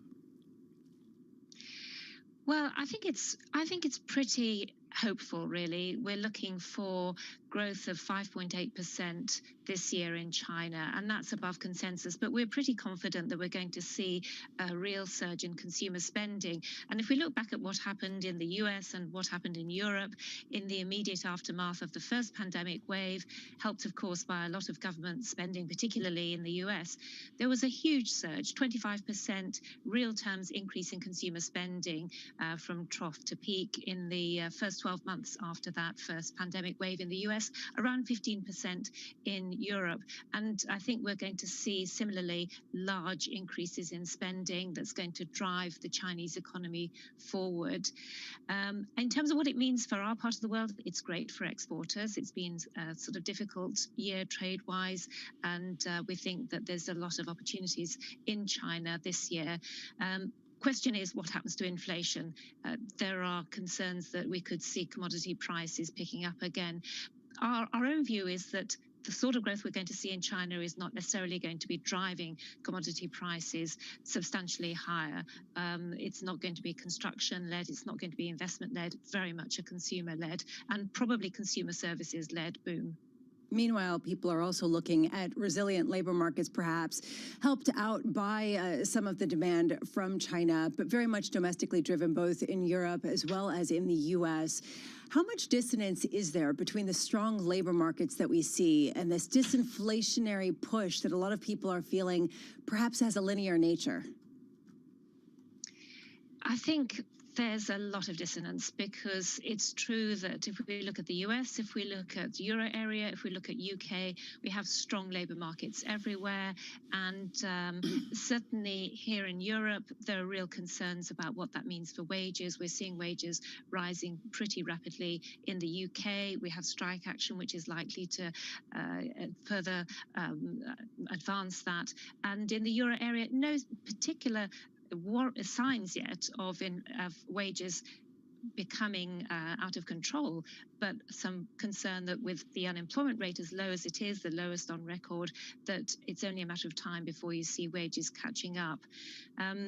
Well, I think it's pretty hopeful, really. We're looking for growth of 5.8% this year in China, and that's above consensus. But we're pretty confident that we're going to see a real surge in consumer spending. And if we look back at what happened in the US and what happened in Europe in the immediate aftermath of the first pandemic wave, helped, of course, by a lot of government spending, particularly in the US, there was a huge surge, 25% real terms increase in consumer spending from trough to peak in the first 12 months after that first pandemic wave in the US, around 15% in Europe. And I think we're going to see similarly large increases in spending that's going to drive the Chinese economy forward. In terms of what it means for our part of the world, it's great for exporters. It's been a sort of difficult year trade-wise, and we think that there's a lot of opportunities in China this year. Question is what happens to inflation. There are concerns that we could see commodity prices picking up again. Our own view is that the sort of growth we're going to see in China is not necessarily going to be driving commodity prices substantially higher. It's not going to be construction-led, it's not going to be investment-led, it's very much a consumer-led and probably consumer services-led boom. Meanwhile, people are also looking at resilient labor markets, perhaps helped out by some of the demand from China, but very much domestically driven, both in Europe as well as in the U.S. How much dissonance is there between the strong labor markets that we see and this disinflationary push that a lot of people are feeling perhaps has a linear nature? I think there's a lot of dissonance, because it's true that if we look at the US, if we look at Euro area, if we look at UK, we have strong labour markets everywhere. And certainly here in Europe, there are real concerns about what that means for wages. We're seeing wages rising pretty rapidly. In the UK, we have strike action, which is likely to further advance that. And in the Euro area, no particular signs yet of wages becoming out of control, but some concern that with the unemployment rate as low as it is, the lowest on record, that it's only a matter of time before you see wages catching up.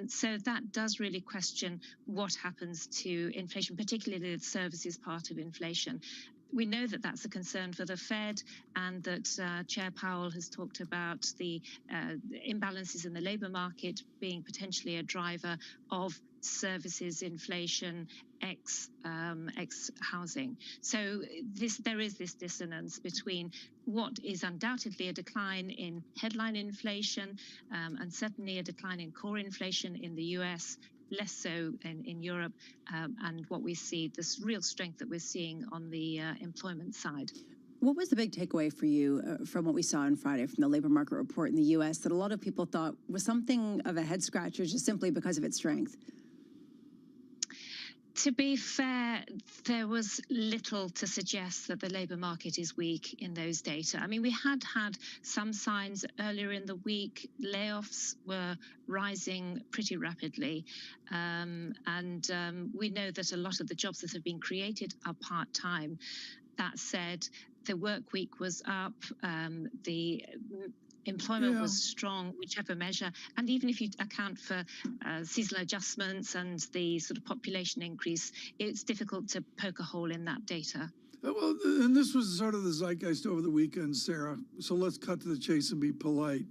So that does really question what happens to inflation, particularly the services part of inflation. We know that that's a concern for the Fed, and that Chair Powell has talked about the imbalances in the labour market being potentially a driver of services inflation ex housing. So there is this dissonance between what is undoubtedly a decline in headline inflation, and certainly a decline in core inflation in the US, less so in Europe, and what we see, this real strength that we're seeing on the employment side. What was the big takeaway for you from what we saw on Friday from the labor market report in the U.S. that a lot of people thought was something of a head scratcher just simply because of its strength? To be fair, there was little to suggest that the labour market is weak in those data. I mean, we had some signs earlier in the week. Layoffs were rising pretty rapidly. And we know that a lot of the jobs that have been created are part-time. That said, the work week was up. The employment was strong, whichever measure. And even if you account for seasonal adjustments and the sort of population increase, it's difficult to poke a hole in that data. Well, and this was sort of the zeitgeist over the weekend, Sarah. So let's cut to the chase and be polite.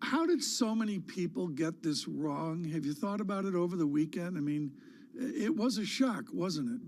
How did so many people get this wrong? Have you thought about it over the weekend? I mean, it was a shock, wasn't it?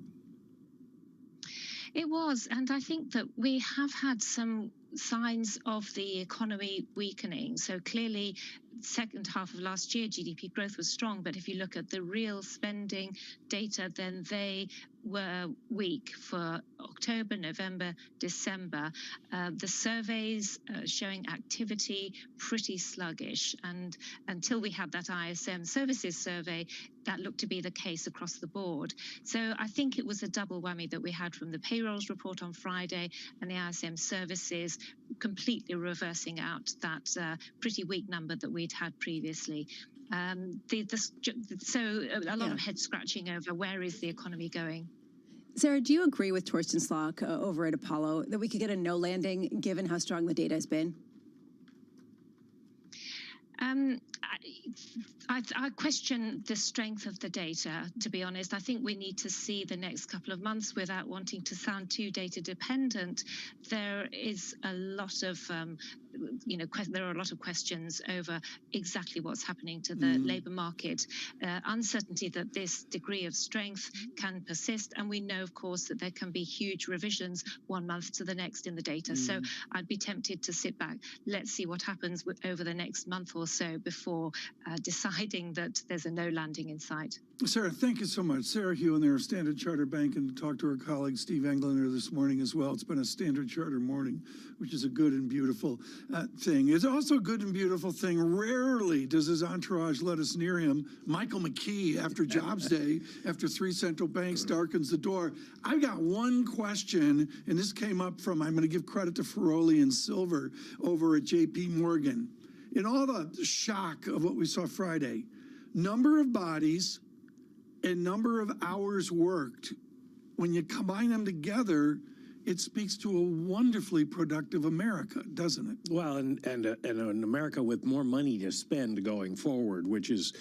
It was, and I think that we have had some signs of the economy weakening. So clearly, second half of last year, GDP growth was strong, but if you look at the real spending data, then they were weak for October, November, December. The surveys showing activity pretty sluggish, and until we had that ISM services survey, that looked to be the case across the board. So I think it was a double whammy that we had from the payrolls report on Friday and the ISM services completely reversing out that pretty weak number that we'd had previously. So a lot of head scratching over where is the economy going. Sarah, do you agree with Torsten Slok over at Apollo that we could get a no landing given how strong the data has been? I question the strength of the data, to be honest. I think we need to see the next couple of months without wanting to sound too data dependent. There is a lot of there are a lot of questions over exactly what's happening to the labour market, uncertainty that this degree of strength can persist, and we know, of course, that there can be huge revisions 1 month to the next in the data. So I'd be tempted to sit back. Let's see what happens over the next month or so before deciding that there's a no landing in sight. Sarah, thank you so much. Sarah Hewen there, Standard Chartered Bank, and talked to her colleague Steve Englander this morning as well. It's been a Standard Chartered morning, which is a good and beautiful thing. It's also a good and beautiful thing. Rarely does his entourage let us near him. Michael McKee, after Jobs Day, after 3 central banks darkens the door. I've got one question, and this came up from, I'm going to give credit to Ferroli and Silver over at JP Morgan. In all the shock of what we saw Friday, number of bodies and number of hours worked, when you combine them together, it speaks to a wonderfully productive America, doesn't it? Well, and an America with more money to spend going forward, which is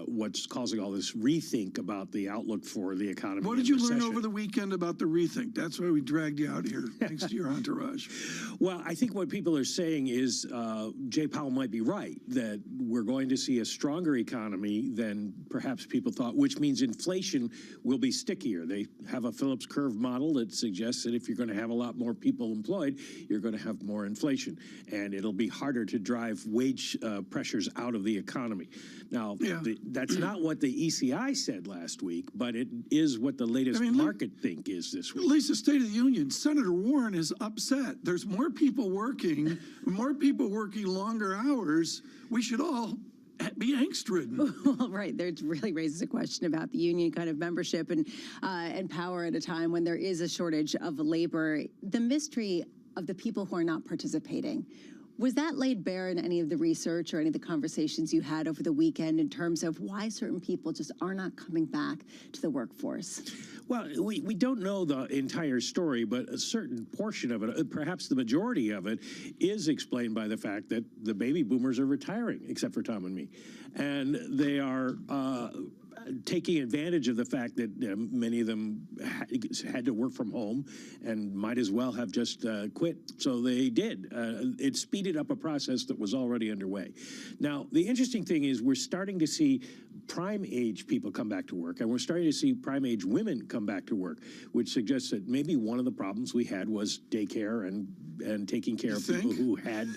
what's causing all this rethink about the outlook for the economy. What did you learn over the weekend about the rethink? That's why we dragged you out here, thanks to your entourage. Well, I think what people are saying is Jay Powell might be right, that we're going to see a stronger economy than perhaps people thought, which means inflation will be stickier. They have a Phillips curve model that suggests that if you're going to to have a lot more people employed, you're going to have more inflation, and it'll be harder to drive wage pressures out of the economy. Now, that's not what the ECI said last week, but it is what the latest market think is this week. At least the State of the Union, Senator Warren is upset. There's more people working longer hours. We should all be angst-ridden. Well, right. There really raises a question about the union kind of membership and power at a time when there is a shortage of labor. The mystery of the people who are not participating, was that laid bare in any of the research or any of the conversations you had over the weekend in terms of why certain people just are not coming back to the workforce? Well, we don't know the entire story, but a certain portion of it, perhaps the majority of it, is explained by the fact that the baby boomers are retiring, except for Tom and me. And they are taking advantage of the fact that many of them had to work from home and might as well have just quit. So they did. It speeded up a process that was already underway. Now, the interesting thing is we're starting to see prime age people come back to work, and we're starting to see prime age women come back to work, which suggests that maybe one of the problems we had was daycare and taking care of people who had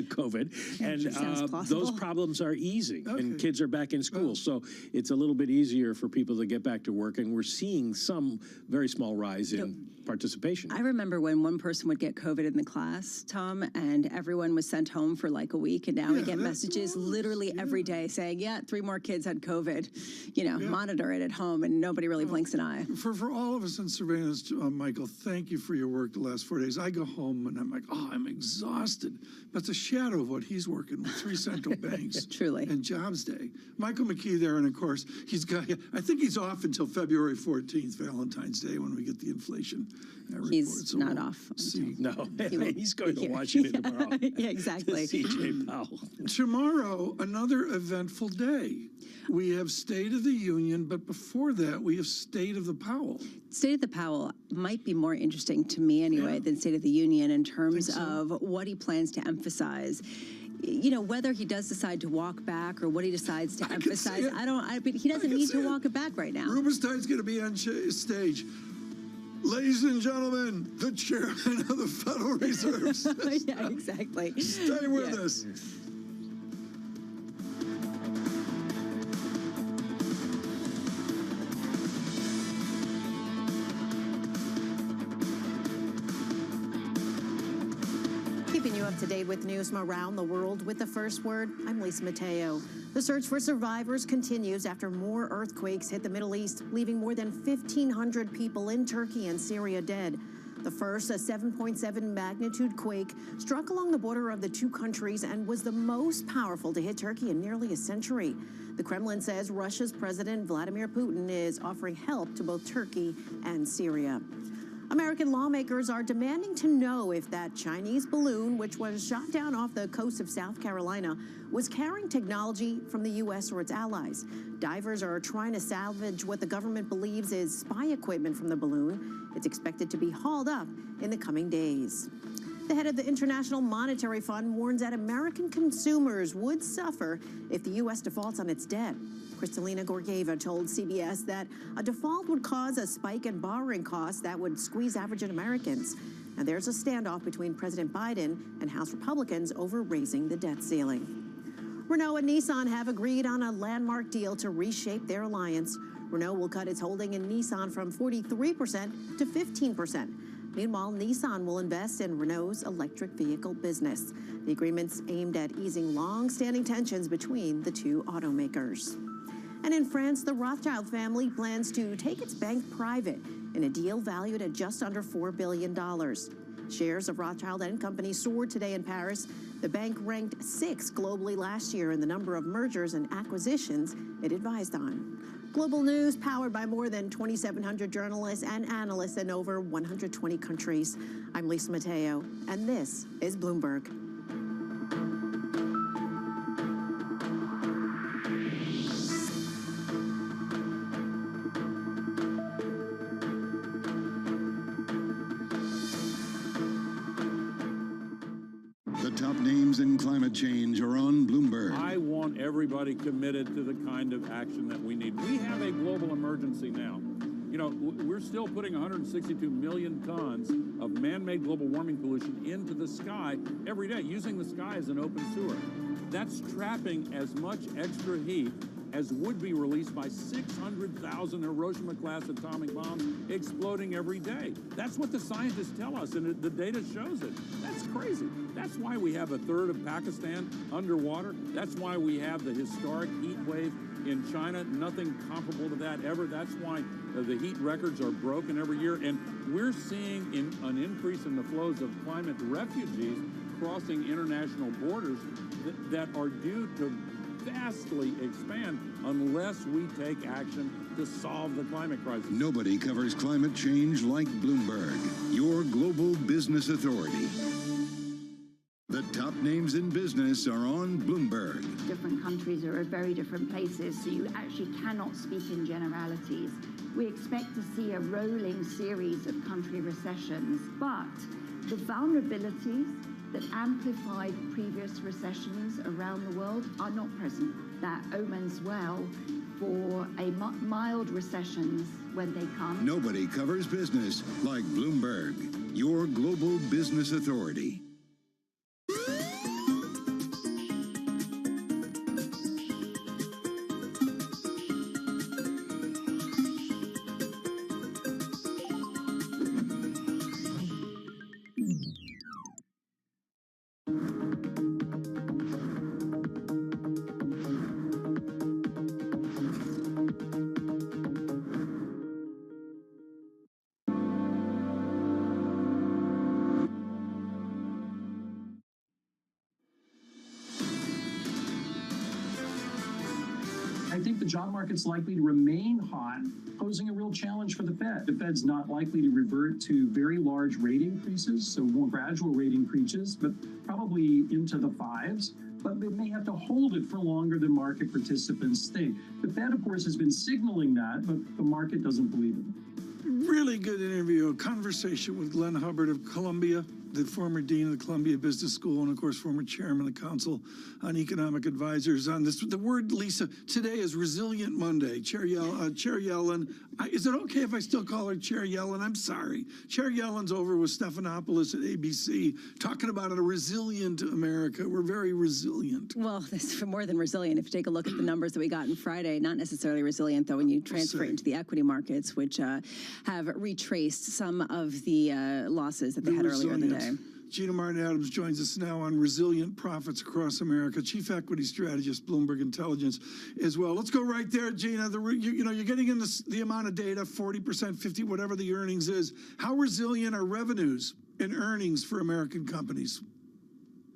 COVID, and those problems are easing, and kids are back in school, so it's a little bit easier for people to get back to work, and we're seeing some very small rise in participation. I remember when one person would get COVID in the class, Tom, and everyone was sent home for like a week, and now we get messages literally every day saying, 3 more kids had COVID, monitor it at home, and nobody really blinks an eye. For all of us in surveillance, Michael, thank you for your work the last 4 days. I go home and I'm like, I'm exhausted. But it's a shadow of what he's working with, 3 central banks. Truly. And Jobs Day. Michael McKee there, and of course, I think he's off until February 14th, Valentine's Day, when we get the inflation report. He's So not we'll off. See. No, he's going to Washington tomorrow. Yeah, exactly. CJ Powell. Tomorrow, another eventful day. We have State of the Union, but before that, we have State of the Powell. State of the Powell might be more interesting to me anyway than State of the Union in terms of what he plans to emphasize. Whether he does decide to walk back or what he decides to emphasize, but he doesn't need to walk it back right now. Rubenstein's going to be on stage. Ladies and gentlemen, the chairman of the Federal Reserve. Yeah, exactly. Stay with us. Keeping you up to date with news from around the world with the first word, I'm Lisa Mateo. The search for survivors continues after more earthquakes hit the Middle East, leaving more than 1,500 people in Turkey and Syria dead. The first, a 7.7 magnitude quake, struck along the border of the two countries and was the most powerful to hit Turkey in nearly a century. The Kremlin says Russia's President Vladimir Putin is offering help to both Turkey and Syria. American lawmakers are demanding to know if that Chinese balloon, which was shot down off the coast of South Carolina, was carrying technology from the U.S. or its allies. Divers are trying to salvage what the government believes is spy equipment from the balloon. It's expected to be hauled up in the coming days. The head of the International Monetary Fund warns that American consumers would suffer if the U.S. defaults on its debt. Kristalina Georgieva told CBS that a default would cause a spike in borrowing costs that would squeeze average Americans. Now, there's a standoff between President Biden and House Republicans over raising the debt ceiling. Renault and Nissan have agreed on a landmark deal to reshape their alliance. Renault will cut its holding in Nissan from 43% to 15%. Meanwhile, Nissan will invest in Renault's electric vehicle business. The agreement's aimed at easing long-standing tensions between the two automakers. And in France, the Rothschild family plans to take its bank private in a deal valued at just under $4 billion. Shares of Rothschild & Company soared today in Paris. The bank ranked 6th globally last year in the number of mergers and acquisitions it advised on. Global news powered by more than 2,700 journalists and analysts in over 120 countries. I'm Lisa Mateo, and this is Bloomberg. The top names in climate change are on Bloomberg. I want everybody committed to the kind of action that we need. We have a global emergency now. You know, we're still putting 162 million tons of man-made global warming pollution into the sky every day, using the sky as an open sewer. That's trapping as much extra heat as would be released by 600,000 Hiroshima-class atomic bombs exploding every day. That's what the scientists tell us, and the data shows it. That's crazy. That's why we have a third of Pakistan underwater. That's why we have the historic heat wave in China, nothing comparable to that ever. That's why the heat records are broken every year, and we're seeing an increase in the flows of climate refugees crossing international borders that are due to vastly expand unless we take action to solve the climate crisis. Nobody covers climate change like Bloomberg, your global business authority. The top names in business are on Bloomberg. Different countries are at very different places, so you actually cannot speak in generalities. We expect to see a rolling series of country recessions, but the vulnerabilities that amplified previous recessions around the world are not present. That omens well for a mild recessions when they come. Nobody covers business like Bloomberg, your global business authority. I think the job market's likely to remain hot, posing a real challenge for the Fed. The Fed's not likely to revert to very large rate increases, so more gradual rate increases, but probably into the fives. But they may have to hold it for longer than market participants think. The Fed, of course, has been signaling that, but the market doesn't believe it. Really good interview, a conversation with Glenn Hubbard of Columbia, the former dean of the Columbia Business School, and of course, former chairman of the Council on Economic Advisors on this. The word, Lisa, today is Resilient Monday. Chair Yellen, is it okay if I still call her Chair Yellen? I'm sorry. Chair Yellen's over with Stephanopoulos at ABC talking about a resilient America. We're very resilient. Well, this is more than resilient. If you take a look at the numbers that we got on Friday, not necessarily resilient, though, when you transfer it into the equity markets, which have retraced some of the losses that they had earlier in the day. Gina Martin Adams joins us now on resilient profits across America, chief equity strategist, Bloomberg Intelligence as well. Let's go right there, Gina. You're getting in the amount of data, 40%, 50%, whatever the earnings is. How resilient are revenues and earnings for American companies?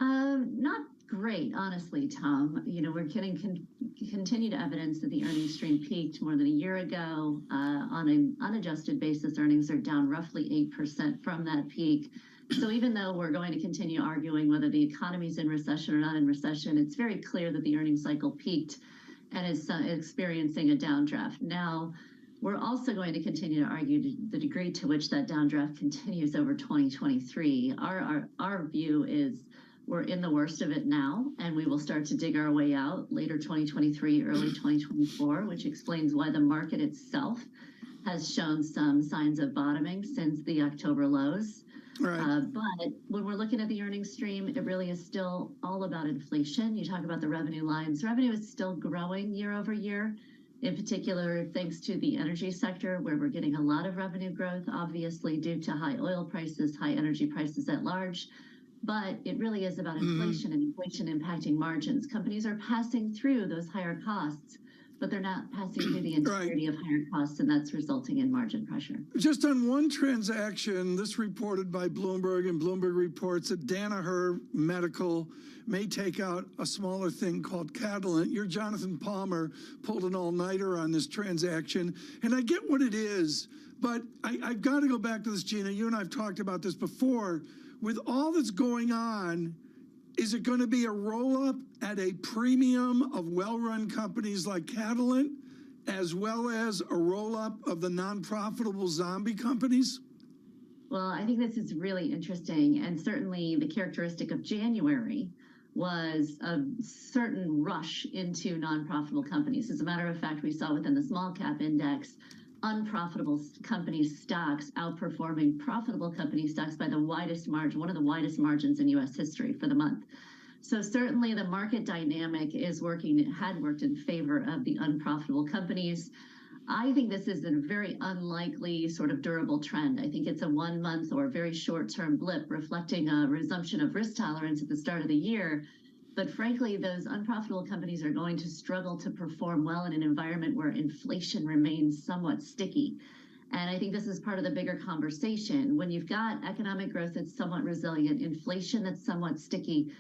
Not great, honestly, Tom. You know, we're getting continued evidence that the earnings stream peaked more than a year ago. On an unadjusted basis, earnings are down roughly 8% from that peak. So even though we're going to continue arguing whether the economy's in recession or not in recession, it's very clear that the earnings cycle peaked and is experiencing a downdraft. Now, we're also going to continue to argue the degree to which that downdraft continues over 2023. Our view is we're in the worst of it now, and we will start to dig our way out later 2023, early 2024, which explains why the market itself has shown some signs of bottoming since the October lows. Right. But when we're looking at the earnings stream, it really is still all about inflation. You talk about the revenue lines. Revenue is still growing year over year, in particular, thanks to the energy sector, where we're getting a lot of revenue growth, obviously due to high oil prices, high energy prices at large. But it really is about inflation and inflation impacting margins. Companies are passing through those higher costs, but they're not passing through the entirety of higher costs, and that's resulting in margin pressure. Just on one transaction, this reported by Bloomberg, and Bloomberg reports that Danaher Medical may take out a smaller thing called Catalent. Your Jonathan Palmer pulled an all-nighter on this transaction, and I get what it is, but I've got to go back to this, Gina. You and I have talked about this before. With all that's going on, is it going to be a roll-up at a premium of well-run companies like Catalent, as well as a roll-up of the non-profitable zombie companies? Well, I think this is really interesting, and certainly the characteristic of January was a certain rush into non-profitable companies. As a matter of fact, we saw within the small cap index unprofitable company stocks outperforming profitable company stocks by the widest margin, one of the widest margins in U.S. history for the month. So certainly the market dynamic is working, it had worked in favor of the unprofitable companies. I think this is a very unlikely sort of durable trend. I think it's a 1 month or very short-term blip reflecting a resumption of risk tolerance at the start of the year. But frankly, those unprofitable companies are going to struggle to perform well in an environment where inflation remains somewhat sticky. And I think this is part of the bigger conversation. When you've got economic growth that's somewhat resilient, inflation that's somewhat sticky,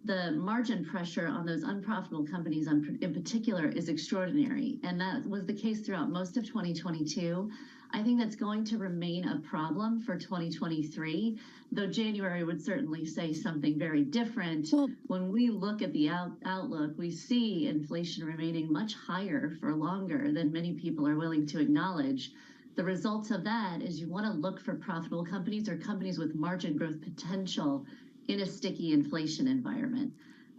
the margin pressure on those unprofitable companies in particular is extraordinary. And that was the case throughout most of 2022. I think that's going to remain a problem for 2023, though January would certainly say something very different. When we look at the outlook, we see inflation remaining much higher for longer than many people are willing to acknowledge. The results of that is you want to look for profitable companies or companies with margin growth potential in a sticky inflation environment.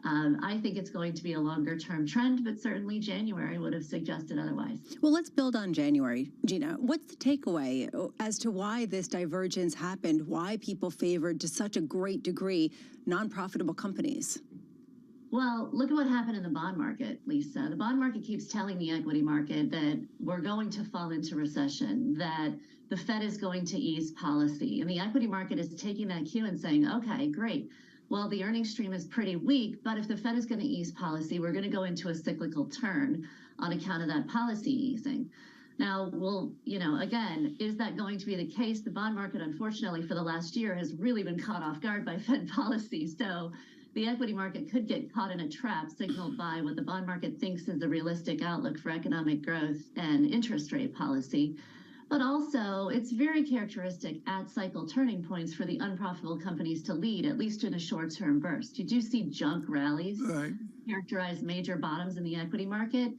I think it's going to be a longer term trend, but certainly January would have suggested otherwise. Well, let's build on January. Gina, what's the takeaway as to why this divergence happened, why people favored to such a great degree non-profitable companies? Well, look at what happened in the bond market, Lisa. The bond market keeps telling the equity market that we're going to fall into recession, that the Fed is going to ease policy. And the equity market is taking that cue and saying, okay, great. Well, the earnings stream is pretty weak, but if the Fed is going to ease policy, we're going to go into a cyclical turn on account of that policy easing. Now, well, again, is that going to be the case? The bond market, unfortunately, for the last year has really been caught off guard by Fed policy. So the equity market could get caught in a trap signaled by what the bond market thinks is the realistic outlook for economic growth and interest rate policy. But also, it's very characteristic at cycle turning points for the unprofitable companies to lead, at least in a short-term burst. You do see junk rallies characterize major bottoms in the equity market.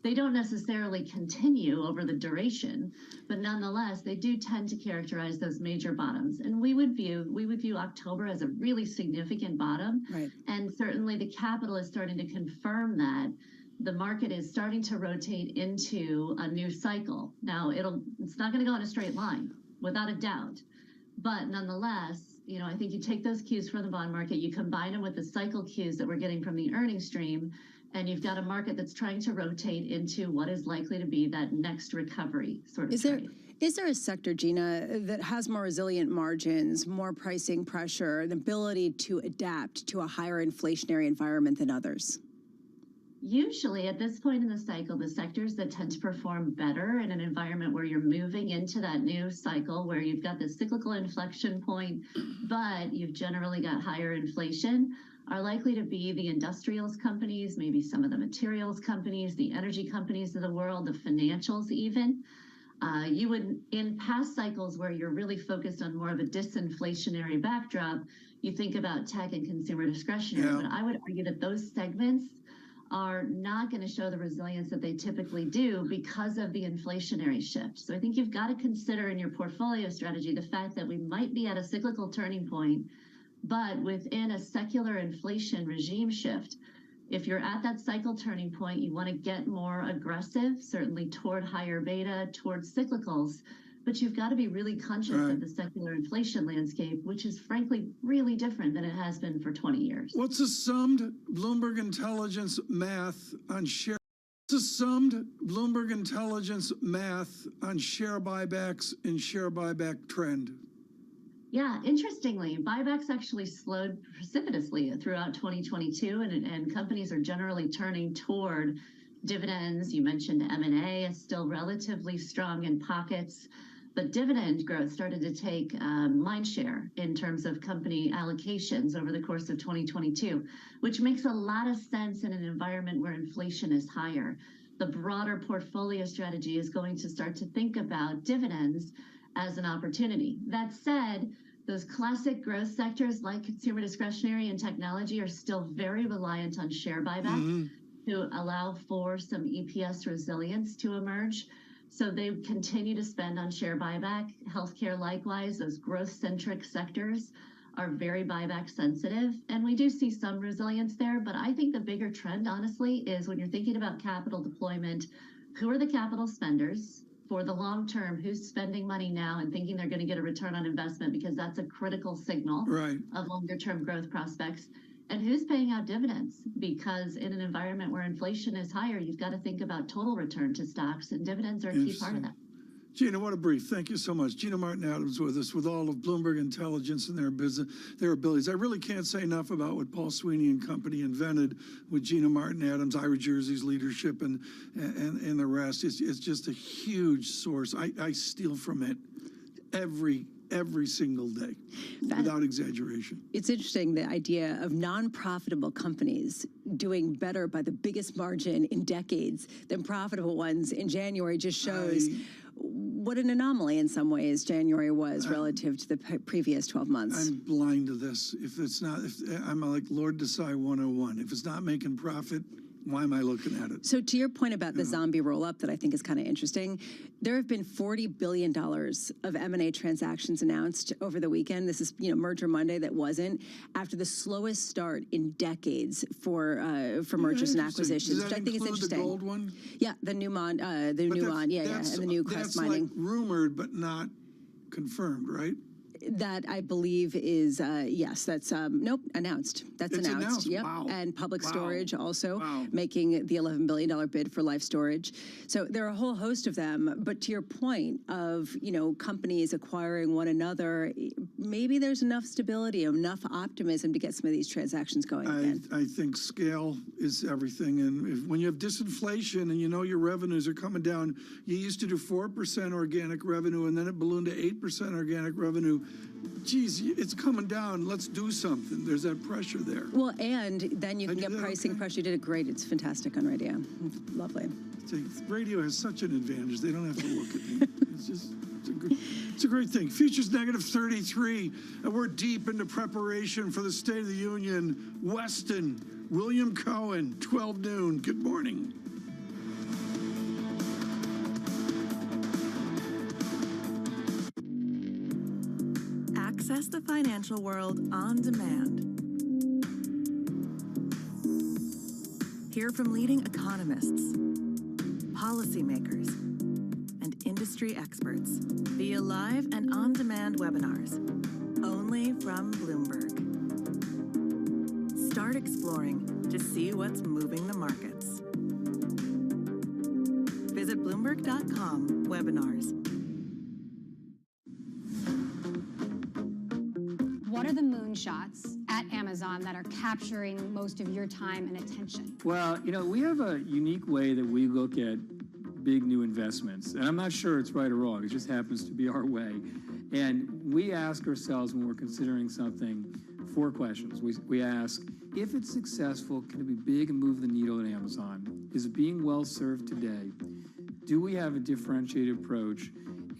They don't necessarily continue over the duration, but nonetheless, they do tend to characterize those major bottoms. And we would view October as a really significant bottom. Right. And certainly the capital is starting to confirm that. The market is starting to rotate into a new cycle. Now, it's not going to go in a straight line, without a doubt. But nonetheless, I think you take those cues from the bond market, you combine them with the cycle cues that we're getting from the earnings stream, and you've got a market that's trying to rotate into what is likely to be that next recovery sort of trade. Is there a sector, Gina, that has more resilient margins, more pricing pressure, an ability to adapt to a higher inflationary environment than others? Usually at this point in the cycle, the sectors that tend to perform better in an environment where you're moving into that new cycle, where you've got the cyclical inflection point, but you've generally got higher inflation, are likely to be the industrials companies, maybe some of the materials companies, the energy companies of the world, the financials even. You would, in past cycles where you're really focused on more of a disinflationary backdrop, you think about tech and consumer discretionary, but I would argue that those segments are not going to show the resilience that they typically do because of the inflationary shift. So I think you've got to consider in your portfolio strategy the fact that we might be at a cyclical turning point, but within a secular inflation regime shift. If you're at that cycle turning point, you want to get more aggressive, certainly toward higher beta, towards cyclicals. But you've got to be really conscious of the secular inflation landscape, which is frankly really different than it has been for 20 years. What's the summed Bloomberg Intelligence math on share? What's the summed Bloomberg Intelligence math on share buybacks and share buyback trend? Yeah, interestingly, buybacks actually slowed precipitously throughout 2022, and companies are generally turning toward dividends. You mentioned M&A is still relatively strong in pockets. But dividend growth started to take mind share in terms of company allocations over the course of 2022, which makes a lot of sense in an environment where inflation is higher. The broader portfolio strategy is going to start to think about dividends as an opportunity. That said, those classic growth sectors like consumer discretionary and technology are still very reliant on share buyback to allow for some EPS resilience to emerge. So they continue to spend on share buyback. Healthcare, likewise, those growth-centric sectors are very buyback sensitive. And we do see some resilience there. But I think the bigger trend, honestly, is when you're thinking about capital deployment, who are the capital spenders? for the long term, who's spending money now and thinking they're going to get a return on investment, because that's a critical signal of longer term growth prospects, and who's paying out dividends, because in an environment where inflation is higher, you've got to think about total return to stocks, and dividends are a key part of that. Gina, what a brief. Thank you so much. Gina Martin Adams with us with all of Bloomberg Intelligence and their abilities. I really can't say enough about what Paul Sweeney and company invented with Gina Martin Adams, Ira Jersey's leadership, and the rest. It's just a huge source. I steal from it every single day, without exaggeration. It's interesting, the idea of non-profitable companies doing better by the biggest margin in decades than profitable ones in January just shows what an anomaly in some ways January was relative to the previous 12 months. I'm blind to this. If I'm like Lord Desai 101. If it's not making profit, why am I looking at it? So to your point about the zombie roll-up that I think is kind of interesting, there have been $40 billion of M&A transactions announced over the weekend. This is, Merger Monday that wasn't, after the slowest start in decades for mergers and acquisitions, which I think is interesting. The gold one? Yeah, the Newmont, and the Newcrest Mining. That's like rumored but not confirmed, right? That I believe is, yes, that's, announced. That's announced. Yep. Wow. And Public Storage also making the $11 billion bid for Life Storage. So there are a whole host of them. But to your point of, companies acquiring one another, maybe there's enough stability, enough optimism to get some of these transactions going again. I think scale is everything. And when you have disinflation and your revenues are coming down, you used to do 4% organic revenue and then it ballooned to 8% organic revenue. Geez, it's coming down. Let's do something. There's that pressure there. Well, and then you can get pricing pressure. You did it great. It's fantastic on radio. Lovely. Radio has such an advantage. They don't have to look at me. It's a great thing. Futures negative 33. And we're deep into preparation for the State of the Union. Weston, William Cohen, 12 noon. Good morning. Access the financial world on demand. Hear from leading economists, policymakers, and industry experts via live and on-demand webinars, only from Bloomberg. Start exploring to see what's moving the markets. Visit Bloomberg.com/webinars. What are the moonshots at Amazon that are capturing most of your time and attention? Well, we have a unique way that we look at big new investments. And I'm not sure it's right or wrong. It just happens to be our way. And we ask ourselves when we're considering something 4 questions. We ask, if it's successful, can it be big and move the needle at Amazon? Is it being well served today? Do we have a differentiated approach?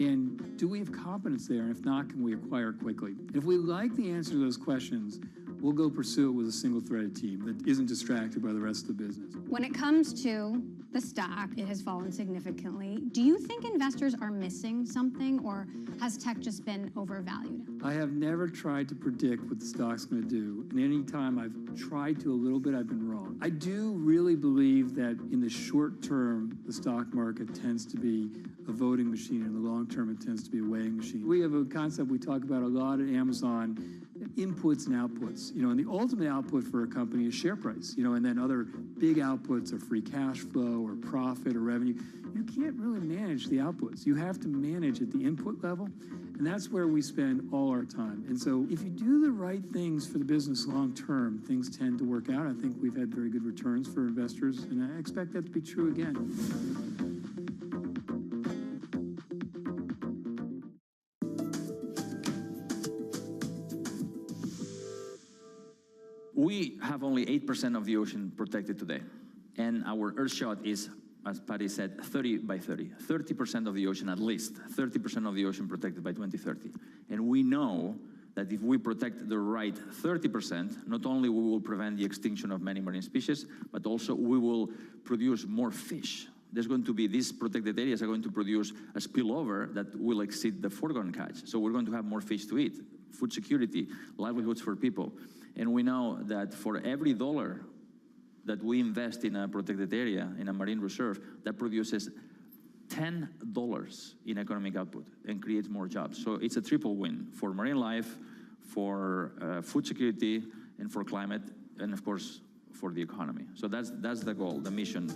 And do we have competence there? And if not, can we acquire quickly? And if we like the answer to those questions, we'll go pursue it with a single-threaded team that isn't distracted by the rest of the business. When it comes to the stock, it has fallen significantly. Do you think investors are missing something, or has tech just been overvalued? I have never tried to predict what the stock's going to do. And any time I've tried to a little bit, I've been wrong. I do really believe that in the short term, the stock market tends to be a voting machine. In the long term, it tends to be a weighing machine. We have a concept we talk about a lot at Amazon, inputs and outputs. And the ultimate output for a company is share price, and then other big outputs are free cash flow or profit or revenue. You can't really manage the outputs. You have to manage at the input level, and that's where we spend all our time. And so if you do the right things for the business long term, things tend to work out. I think we've had very good returns for investors, and I expect that to be true again. We have only 8% of the ocean protected today. And our Earthshot is, as Patty said, 30 by 30. 30% of the ocean, at least, 30% of the ocean protected by 2030. And we know that if we protect the right 30%, not only we will prevent the extinction of many marine species, but also we will produce more fish. There's going to be, these protected areas are going to produce a spillover that will exceed the foregone catch. So we're going to have more fish to eat, food security, livelihoods for people. And we know that for every dollar that we invest in a protected area, in a marine reserve, that produces $10 in economic output and creates more jobs. So it's a triple win for marine life, for food security, and for climate, and of course, for the economy. So that's the goal, the mission.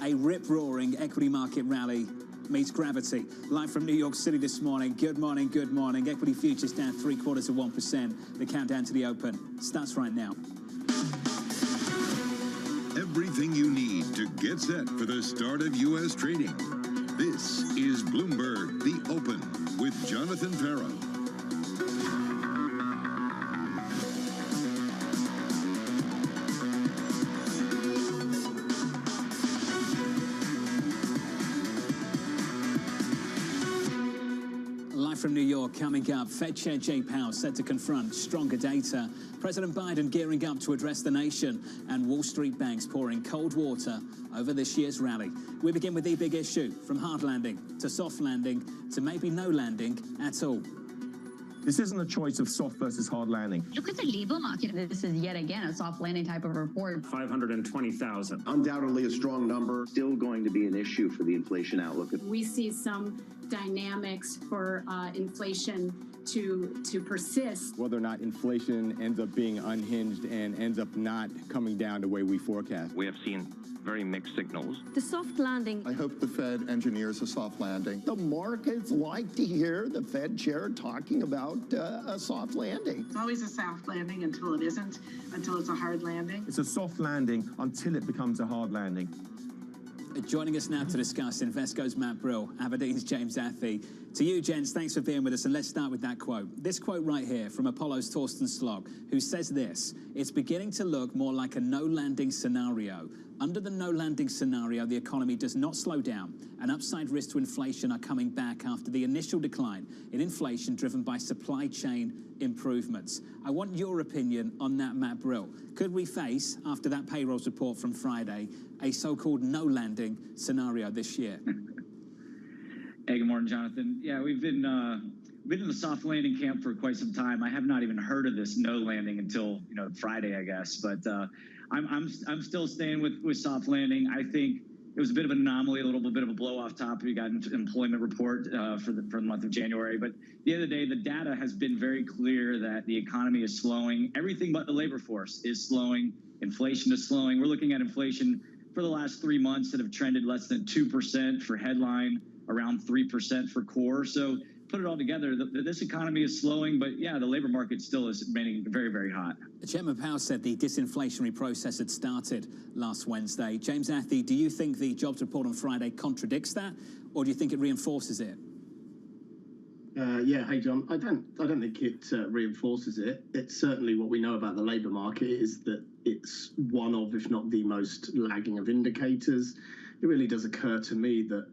A rip-roaring equity market rally meets gravity. Live from New York City this morning. Good morning, good morning. Equity futures down 0.75%. The countdown to the open starts right now. Everything you need to get set for the start of U.S. trading. This is Bloomberg, The Open, with Jonathan Farrow. From New York, coming up, Fed Chair Jay Powell set to confront stronger data, President Biden gearing up to address the nation, and Wall Street banks pouring cold water over this year's rally. We begin with the big issue, from hard landing to soft landing to maybe no landing at all. This isn't a choice of soft versus hard landing. Look at the labor market. This is yet again a soft landing type of report. 520,000. Undoubtedly a strong number. Still going to be an issue for the inflation outlook. We see some dynamics for inflation to persist. Whether or not inflation ends up being unhinged and ends up not coming down the way we forecast. We have seen very mixed signals. The soft landing. I hope the Fed engineers a soft landing. The markets like to hear the Fed chair talking about a soft landing. It's always a soft landing until it isn't, until it's a hard landing. It's a soft landing until it becomes a hard landing. Joining us now to discuss Invesco's Matt Brill, Aberdeen's James Athey. To you, gents, thanks for being with us, and let's start with that quote. This quote right here from Apollo's Torsten Slog, who says this: "It's beginning to look more like a no-landing scenario. Under the no-landing scenario, the economy does not slow down, and upside risks to inflation are coming back after the initial decline in inflation driven by supply chain improvements." I want your opinion on that, Matt Brill. Could we face, after that payrolls report from Friday, a so-called no-landing scenario this year? Hey, good morning, Jonathan. Yeah, we've been in the soft landing camp for quite some time. I have not even heard of this no landing until Friday, I guess. But I'm still staying with soft landing. I think it was a bit of an anomaly, a little bit of a blow off top. We got an employment report for the month of January. But at the end of the day, the data has been very clear that the economy is slowing. Everything but the labor force is slowing. Inflation is slowing. We're looking at inflation for the last 3 months that have trended less than 2% for headline, around 3% for core. So put it all together, this economy is slowing, but yeah, the labor market still is remaining very, very hot. Chairman Powell said the disinflationary process had started last Wednesday. James Athey, do you think the jobs report on Friday contradicts that, or do you think it reinforces it? Yeah, hey John, I don't think it reinforces it. It's certainly what we know about the labour market is that it's one of, if not the most lagging of indicators. It really does occur to me that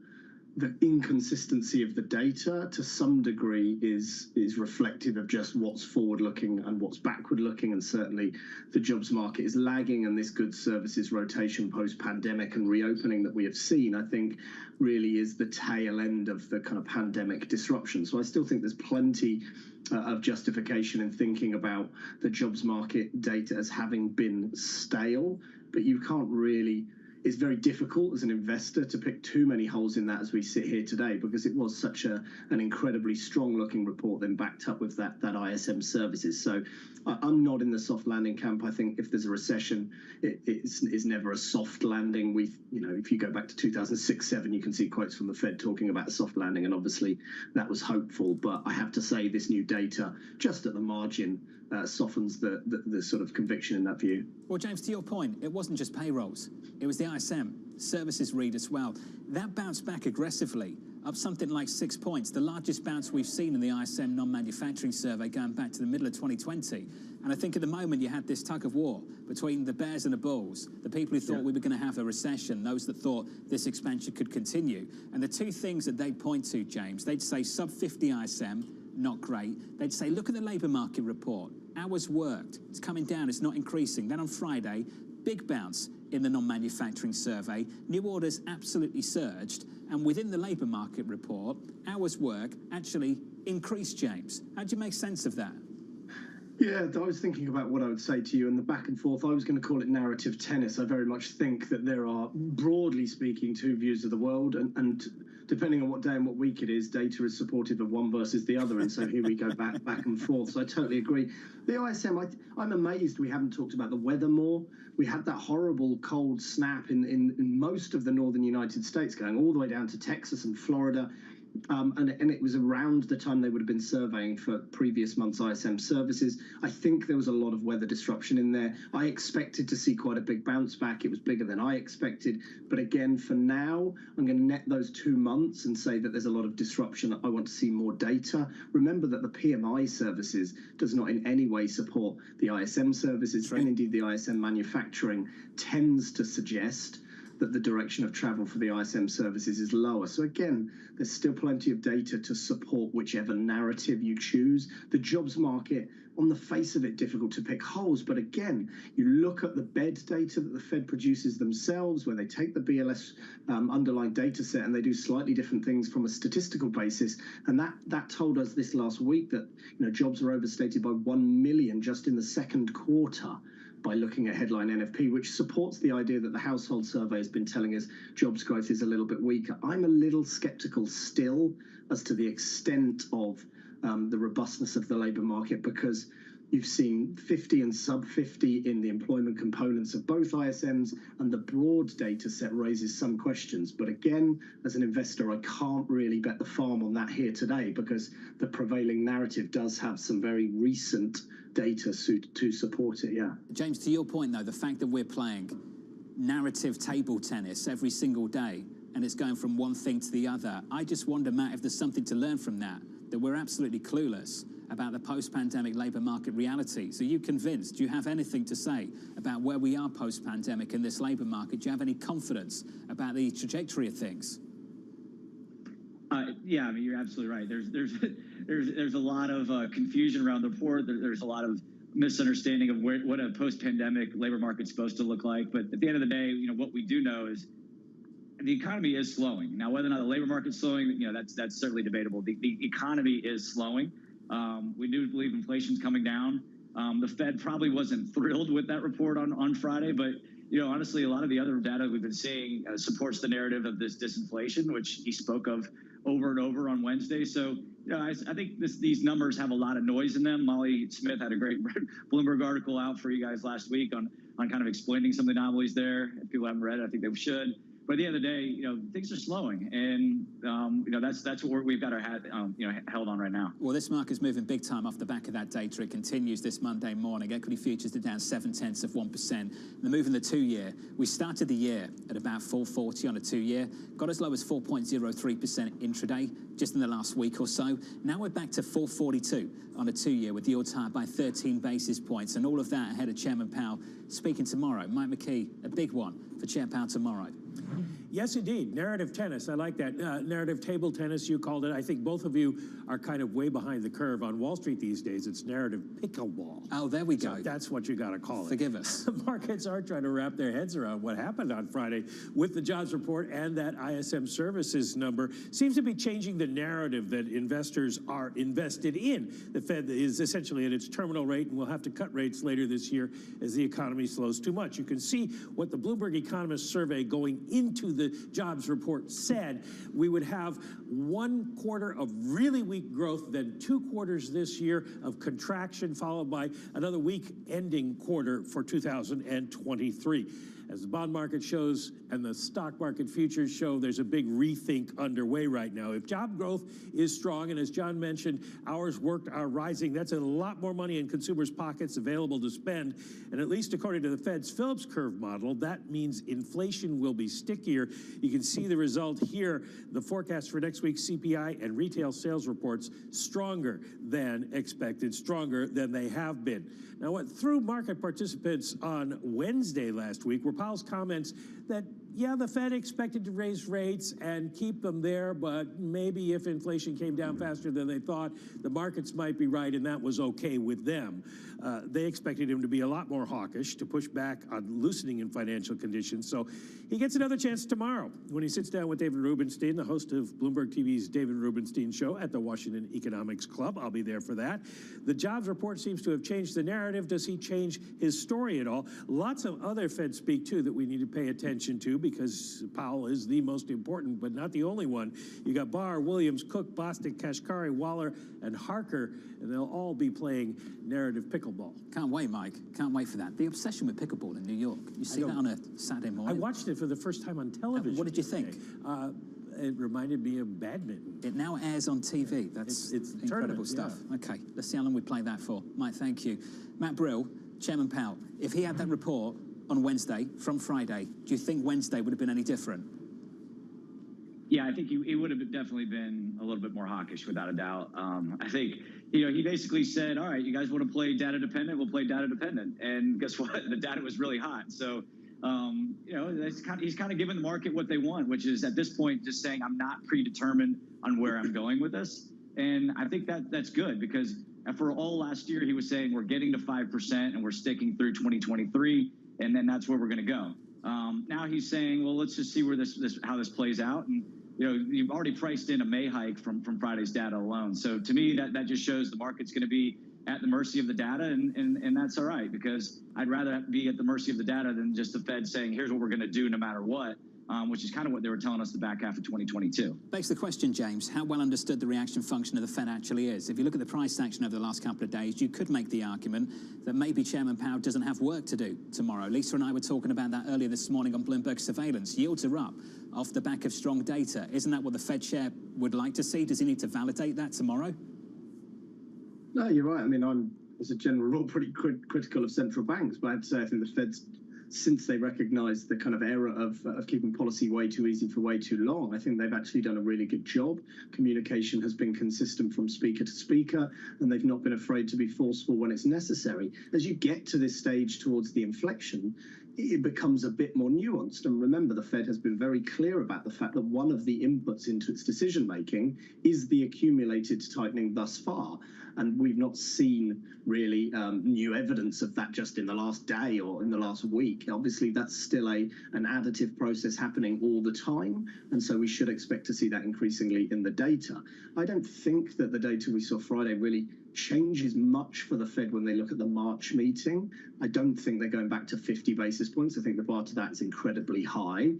the inconsistency of the data to some degree is reflective of just what's forward-looking and what's backward-looking, and certainly the jobs market is lagging, and this goods services rotation post-pandemic and reopening that we have seen, I think, really is the tail end of the kind of pandemic disruption. So I still think there's plenty of justification in thinking about the jobs market data as having been stale, but you can't really... It's very difficult as an investor to pick too many holes in that as we sit here today, because it was such an incredibly strong-looking report, then backed up with that ISM services. So I'm not in the soft landing camp. I think if there's a recession, it's never a soft landing. If you go back to 2006-07, you can see quotes from the Fed talking about a soft landing, and obviously that was hopeful. But I have to say, this new data, just at the margin, softens the sort of conviction in that view. Well, James, to your point, it wasn't just payrolls. It was the ISM services read as well. That bounced back aggressively, up something like 6 points, the largest bounce we've seen in the ISM non-manufacturing survey going back to the middle of 2020. And I think at the moment you had this tug of war between the bears and the bulls, the people who thought we were going to have a recession, those that thought this expansion could continue. And the two things that they'd point to, James, they'd say sub 50 ISM, not great. They'd say, look at the labour market report. Hours worked. It's coming down. It's not increasing. Then on Friday, big bounce in the non-manufacturing survey. New orders absolutely surged, and within the labour market report, hours work actually increased, James. How do you make sense of that? Yeah, I was thinking about what I would say to you, and the back and forth, I was going to call it narrative tennis. I very much think that there are, broadly speaking, two views of the world, and depending on what day and what week it is, data is supportive of one versus the other, and so here we go back and forth. So I totally agree. The ISM, I'm amazed we haven't talked about the weather more. We had that horrible cold snap in most of the northern United States, going all the way down to Texas and Florida. And it was around the time they would have been surveying for previous month's ISM services. I think there was a lot of weather disruption in there. I expected to see quite a big bounce back. It was bigger than I expected. But again, for now, I'm going to net those 2 months and say that there's a lot of disruption. I want to see more data. Remember that the PMI services does not in any way support the ISM services, and indeed the ISM manufacturing tends to suggest that the direction of travel for the ISM services is lower. So again, there's still plenty of data to support whichever narrative you choose. The jobs market, on the face of it, difficult to pick holes. But again, you look at the bed data that the Fed produces themselves, where they take the BLS underlying data set and they do slightly different things from a statistical basis. And that told us this last week that jobs are overstated by 1 million just in the second quarter, by looking at headline NFP, which supports the idea that the household survey has been telling us jobs growth is a little bit weaker. I'm a little skeptical still as to the extent of the robustness of the labour market, because you've seen 50 and sub 50 in the employment components of both ISMs, and the broad data set raises some questions. But again, as an investor, I can't really bet the farm on that here today, because the prevailing narrative does have some very recent data to support it, yeah. James, to your point, though, the fact that we're playing narrative table tennis every single day, and it's going from one thing to the other, I just wonder, Matt, if there's something to learn from that we're absolutely clueless about the post-pandemic labour market realities. Are you convinced? Do you have anything to say about where we are post-pandemic in this labour market? Do you have any confidence about the trajectory of things? Yeah, I mean, you're absolutely right. There's a lot of confusion around the report. There's a lot of misunderstanding of what a post-pandemic labor market's supposed to look like. But at the end of the day, what we do know is the economy is slowing. Now, whether or not the labor market's slowing, that's certainly debatable. The economy is slowing. We do believe inflation's coming down. The Fed probably wasn't thrilled with that report on Friday, but honestly, a lot of the other data we've been seeing supports the narrative of this disinflation, which he spoke of over and over on Wednesday. So, I think these numbers have a lot of noise in them. Molly Smith had a great Bloomberg article out for you guys last week on kind of explaining some of the anomalies there. If people haven't read it, I think they should. But at the end of the day, things are slowing, and that's what we've got our hat held on right now. Well, this market's moving big time off the back of that data. It continues this Monday morning. Equity futures are down 0.7%. The move in the 2-year. We started the year at about 440 on a 2-year, got as low as 4.03% intraday just in the last week or so. Now we're back to 442 on a 2-year, with yields higher by 13 basis points, and all of that ahead of Chairman Powell speaking tomorrow. Mike McKee, a big one for Chair Powell tomorrow. Yes, indeed. Narrative tennis. I like that. Narrative table tennis, you called it. I think both of you are kind of way behind the curve. On Wall Street these days, it's narrative pickleball. Oh, there we go. So that's what you got to call it. Forgive us. The markets are trying to wrap their heads around what happened on Friday with the jobs report, and that ISM services number seems to be changing the narrative that investors are invested in. The Fed is essentially at its terminal rate, and will have to cut rates later this year as the economy slows too much. You can see what the Bloomberg Economist survey going into the jobs report said. We would have 1 quarter of really weak growth, then 2 quarters this year of contraction, followed by another weak ending quarter for 2023. As the bond market shows and the stock market futures show, there's a big rethink underway right now. If job growth is strong, and as John mentioned, hours worked are rising, that's a lot more money in consumers' pockets available to spend. And at least according to the Fed's Phillips curve model, that means inflation will be stickier. You can see the result here. The forecast for next week's CPI and retail sales reports stronger than expected, stronger than they have been. Now, what threw market participants on Wednesday last week were Powell's comments that yeah, the Fed expected to raise rates and keep them there, but maybe if inflation came down faster than they thought, the markets might be right, and that was okay with them. They expected him to be a lot more hawkish, to push back on loosening in financial conditions. So he gets another chance tomorrow when he sits down with David Rubenstein, the host of Bloomberg TV's David Rubenstein Show at the Washington Economics Club. I'll be there for that. The jobs report seems to have changed the narrative. Does he change his story at all? Lots of other Fed speak, too, that we need to pay attention to because Powell is the most important, but not the only one. You got Barr, Williams, Cook, Bostic, Kashkari, Waller, and Harker, and they'll all be playing narrative pickleball. Can't wait, Mike. Can't wait for that. The obsession with pickleball in New York. You see that on a Saturday morning? I watched it for the first time on television. What did you think? It reminded me of badminton. It now airs on TV. That's it's incredible stuff. Yeah. Okay, let's see how long we play that for. Mike, thank you. Matt Brill, Chairman Powell, if he had that report on Wednesday from Friday, do you think Wednesday would have been any different? Yeah, I think it would have definitely been a little bit more hawkish, without a doubt. I think, he basically said, all right, you guys want to play data dependent? We'll play data dependent. And guess what? The data was really hot. So, he's kind of giving the market what they want, which is at this point just saying, I'm not predetermined on where I'm going with this. And I think that's good because for all last year, he was saying we're getting to 5% and we're sticking through 2023. And then that's where we're going to go. Now he's saying, well, let's just see where how this plays out. And, you've already priced in a May hike from Friday's data alone. So to me, that just shows the market's going to be at the mercy of the data, and that's all right, because I'd rather be at the mercy of the data than just the Fed saying, here's what we're going to do no matter what, which is kind of what they were telling us the back half of 2022. Begs the question, James, how well understood the reaction function of the Fed actually is. If you look at the price action over the last couple of days, you could make the argument that maybe Chairman Powell doesn't have work to do tomorrow. Lisa and I were talking about that earlier this morning on Bloomberg Surveillance. Yields are up off the back of strong data. Isn't that what the Fed chair would like to see? Does he need to validate that tomorrow? No, you're right. I mean, I'm, as a general rule, pretty critical of central banks, but I'd say I think the Fed's, since they recognise the kind of error of keeping policy way too easy for way too long, I think they've actually done a really good job. Communication has been consistent from speaker to speaker, and they've not been afraid to be forceful when it's necessary. As you get to this stage towards the inflection, it becomes a bit more nuanced. And remember, the Fed has been very clear about the fact that one of the inputs into its decision-making is the accumulated tightening thus far. And we've not seen really new evidence of that just in the last day or in the last week. Obviously, that's still an additive process happening all the time. And so we should expect to see that increasingly in the data. I don't think that the data we saw Friday really changes much for the Fed when they look at the March meeting. I don't think they're going back to 50 basis points. I think the bar to that is incredibly high.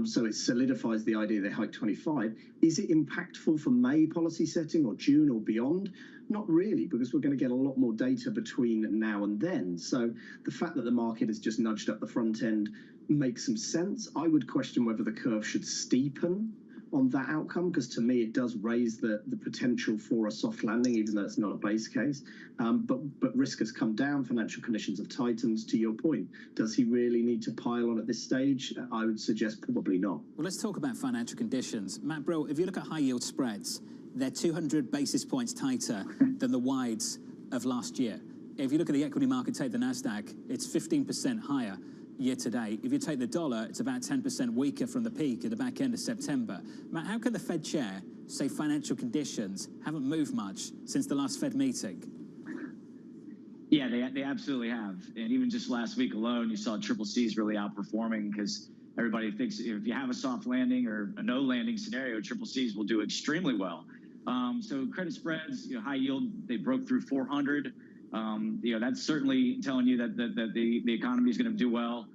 So it solidifies the idea they hike 25. Is it impactful for May policy setting or June or beyond? Not really, because we're going to get a lot more data between now and then. So the fact that the market has just nudged up the front end makes some sense. I would question whether the curve should steepen on that outcome, because to me it does raise the potential for a soft landing, even though it's not a base case. But risk has come down, financial conditions have tightened. To your point, does he really need to pile on at this stage? I would suggest probably not. Well, let's talk about financial conditions. Matt Brill, if you look at high yield spreads, they're 200 basis points tighter than the wides of last year. If you look at the equity market, take the NASDAQ, it's 15% higher year to date. If you take the dollar, it's about 10% weaker from the peak at the back end of September. Matt, how can the Fed chair say financial conditions haven't moved much since the last Fed meeting? Yeah, they absolutely have. And even just last week alone, you saw triple C's really outperforming because everybody thinks if you have a soft landing or a no landing scenario, triple C's will do extremely well. So credit spreads, high yield, they broke through 400. That's certainly telling you that the economy is going to do well.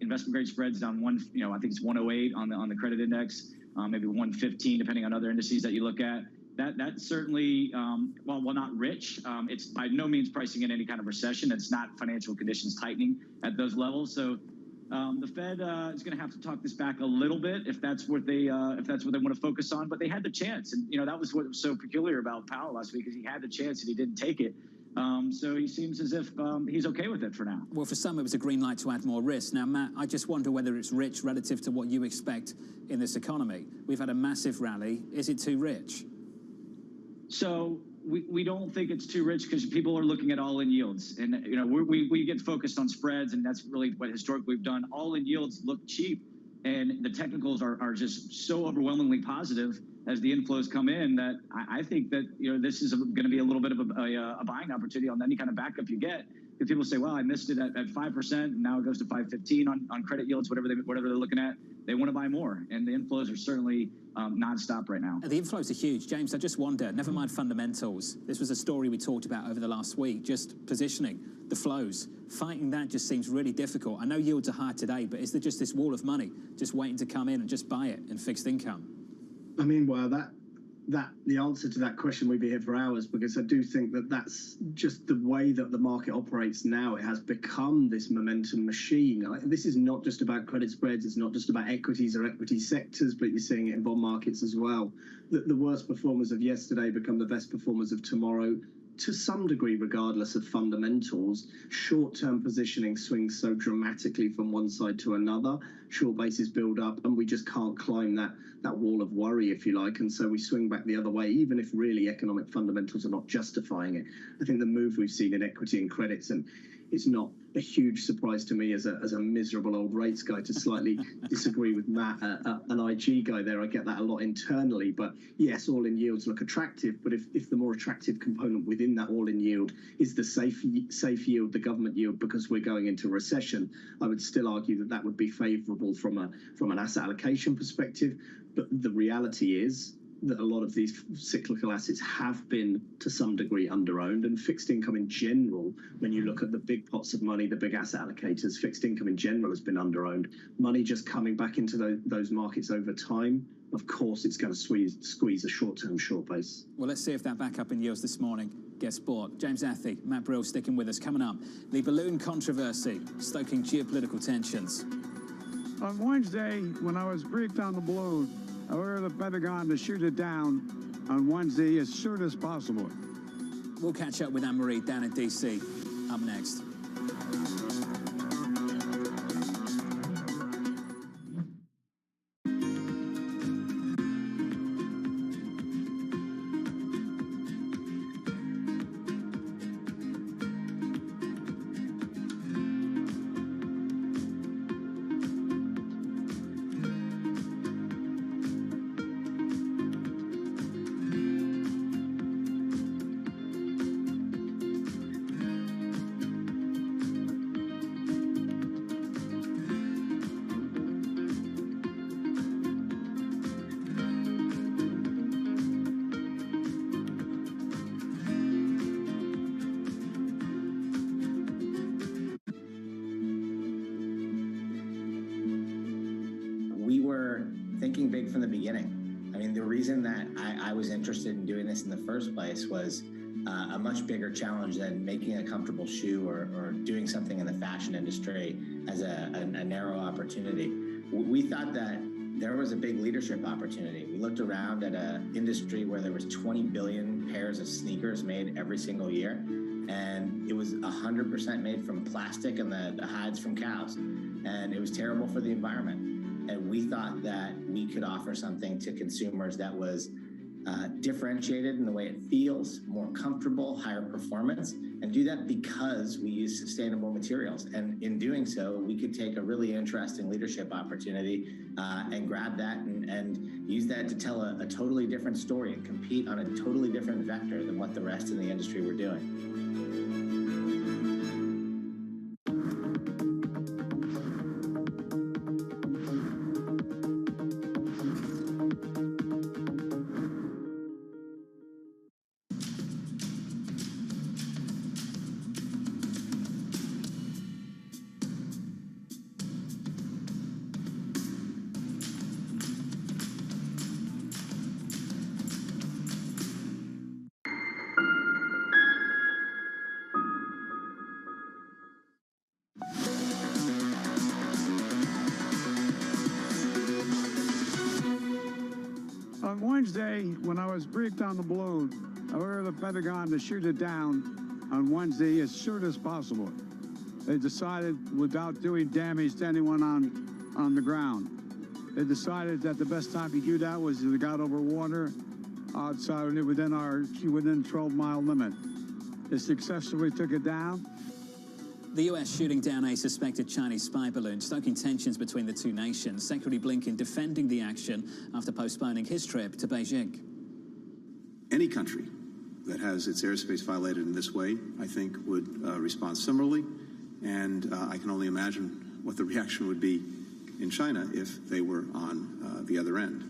Investment grade spreads down I think it's 108 on the credit index, maybe 115 depending on other indices that you look at. That certainly, while not rich, it's by no means pricing in any kind of recession. It's not financial conditions tightening at those levels. So the Fed is going to have to talk this back a little bit if that's what they want to focus on. But they had the chance, and that was what was so peculiar about Powell last week, is he had the chance and he didn't take it. So he seems as if he's okay with it for now. Well, for some, it was a green light to add more risk. Now, Matt, I just wonder whether it's rich relative to what you expect in this economy. We've had a massive rally. Is it too rich? So we don't think it's too rich because people are looking at all-in yields. And, we get focused on spreads, and that's really what historically we've done. All-in yields look cheap. And the technicals are just so overwhelmingly positive as the inflows come in that I think that this is going to be a little bit of a buying opportunity on any kind of backup you get. If people say, well, I missed it at 5%, and now it goes to 5.15 on credit yields, whatever they're looking at, they want to buy more. And the inflows are certainly nonstop right now. The inflows are huge. James, I just wonder, never mind fundamentals, this was a story we talked about over the last week, just positioning, the flows. Fighting that just seems really difficult. I know yields are high today, but is there just this wall of money just waiting to come in and just buy it in fixed income? I mean, well, the answer to that question, we'd be here for hours, because I do think that that's just the way that the market operates now. It has become this momentum machine. This is not just about credit spreads. It's not just about equities or equity sectors, but you're seeing it in bond markets as well. The worst performers of yesterday become the best performers of tomorrow, to some degree, regardless of fundamentals. Short-term positioning swings so dramatically from one side to another. Short bases build up, and we just can't climb that wall of worry, if you like, and so we swing back the other way, even if really economic fundamentals are not justifying it. I think the move we've seen in equity and credits, and it's not a huge surprise to me as a miserable old rates guy to slightly disagree with Matt, an IG guy there. I get that a lot internally, but yes, all-in yields look attractive, but if the more attractive component within that all-in yield is the safe yield, the government yield, because we're going into recession, I would still argue that would be favourable from an asset allocation perspective. But the reality is that a lot of these cyclical assets have been to some degree underowned, and fixed income in general, when you look at the big pots of money, the big asset allocators, fixed income in general has been underowned. Money just coming back into those markets over time, of course it's going to squeeze a short-term short base. Well, let's see if that backup in yields this morning gets bought. James Athey, Matt Brill sticking with us. Coming up, the balloon controversy, stoking geopolitical tensions. On Wednesday, when I was briefed on the balloon, I ordered the Pentagon to shoot it down on Wednesday as soon as possible. We'll catch up with Anne-Marie down in D.C. up next. Thinking big from the beginning. I mean, the reason that I was interested in doing this in the first place was a much bigger challenge than making a comfortable shoe or doing something in the fashion industry as a narrow opportunity. We thought that there was a big leadership opportunity. We looked around at an industry where there was 20 billion pairs of sneakers made every single year, and it was 100% made from plastic and the hides from cows, and it was terrible for the environment. And we thought that we could offer something to consumers that was differentiated in the way it feels, more comfortable, higher performance, and do that because we use sustainable materials. And in doing so, we could take a really interesting leadership opportunity and grab that and use that to tell a totally different story and compete on a totally different vector than what the rest of the industry were doing. On Wednesday, when I was briefed on the balloon, I ordered the Pentagon to shoot it down on Wednesday as soon as possible. They decided, without doing damage to anyone on the ground, they decided that the best time to do that was if they got over water outside within 12-mile limit. They successfully took it down. The US shooting down a suspected Chinese spy balloon, stoking tensions between the two nations. Secretary Blinken defending the action after postponing his trip to Beijing. Any country that has its airspace violated in this way, I think, would respond similarly. And I can only imagine what the reaction would be in China if they were on the other end.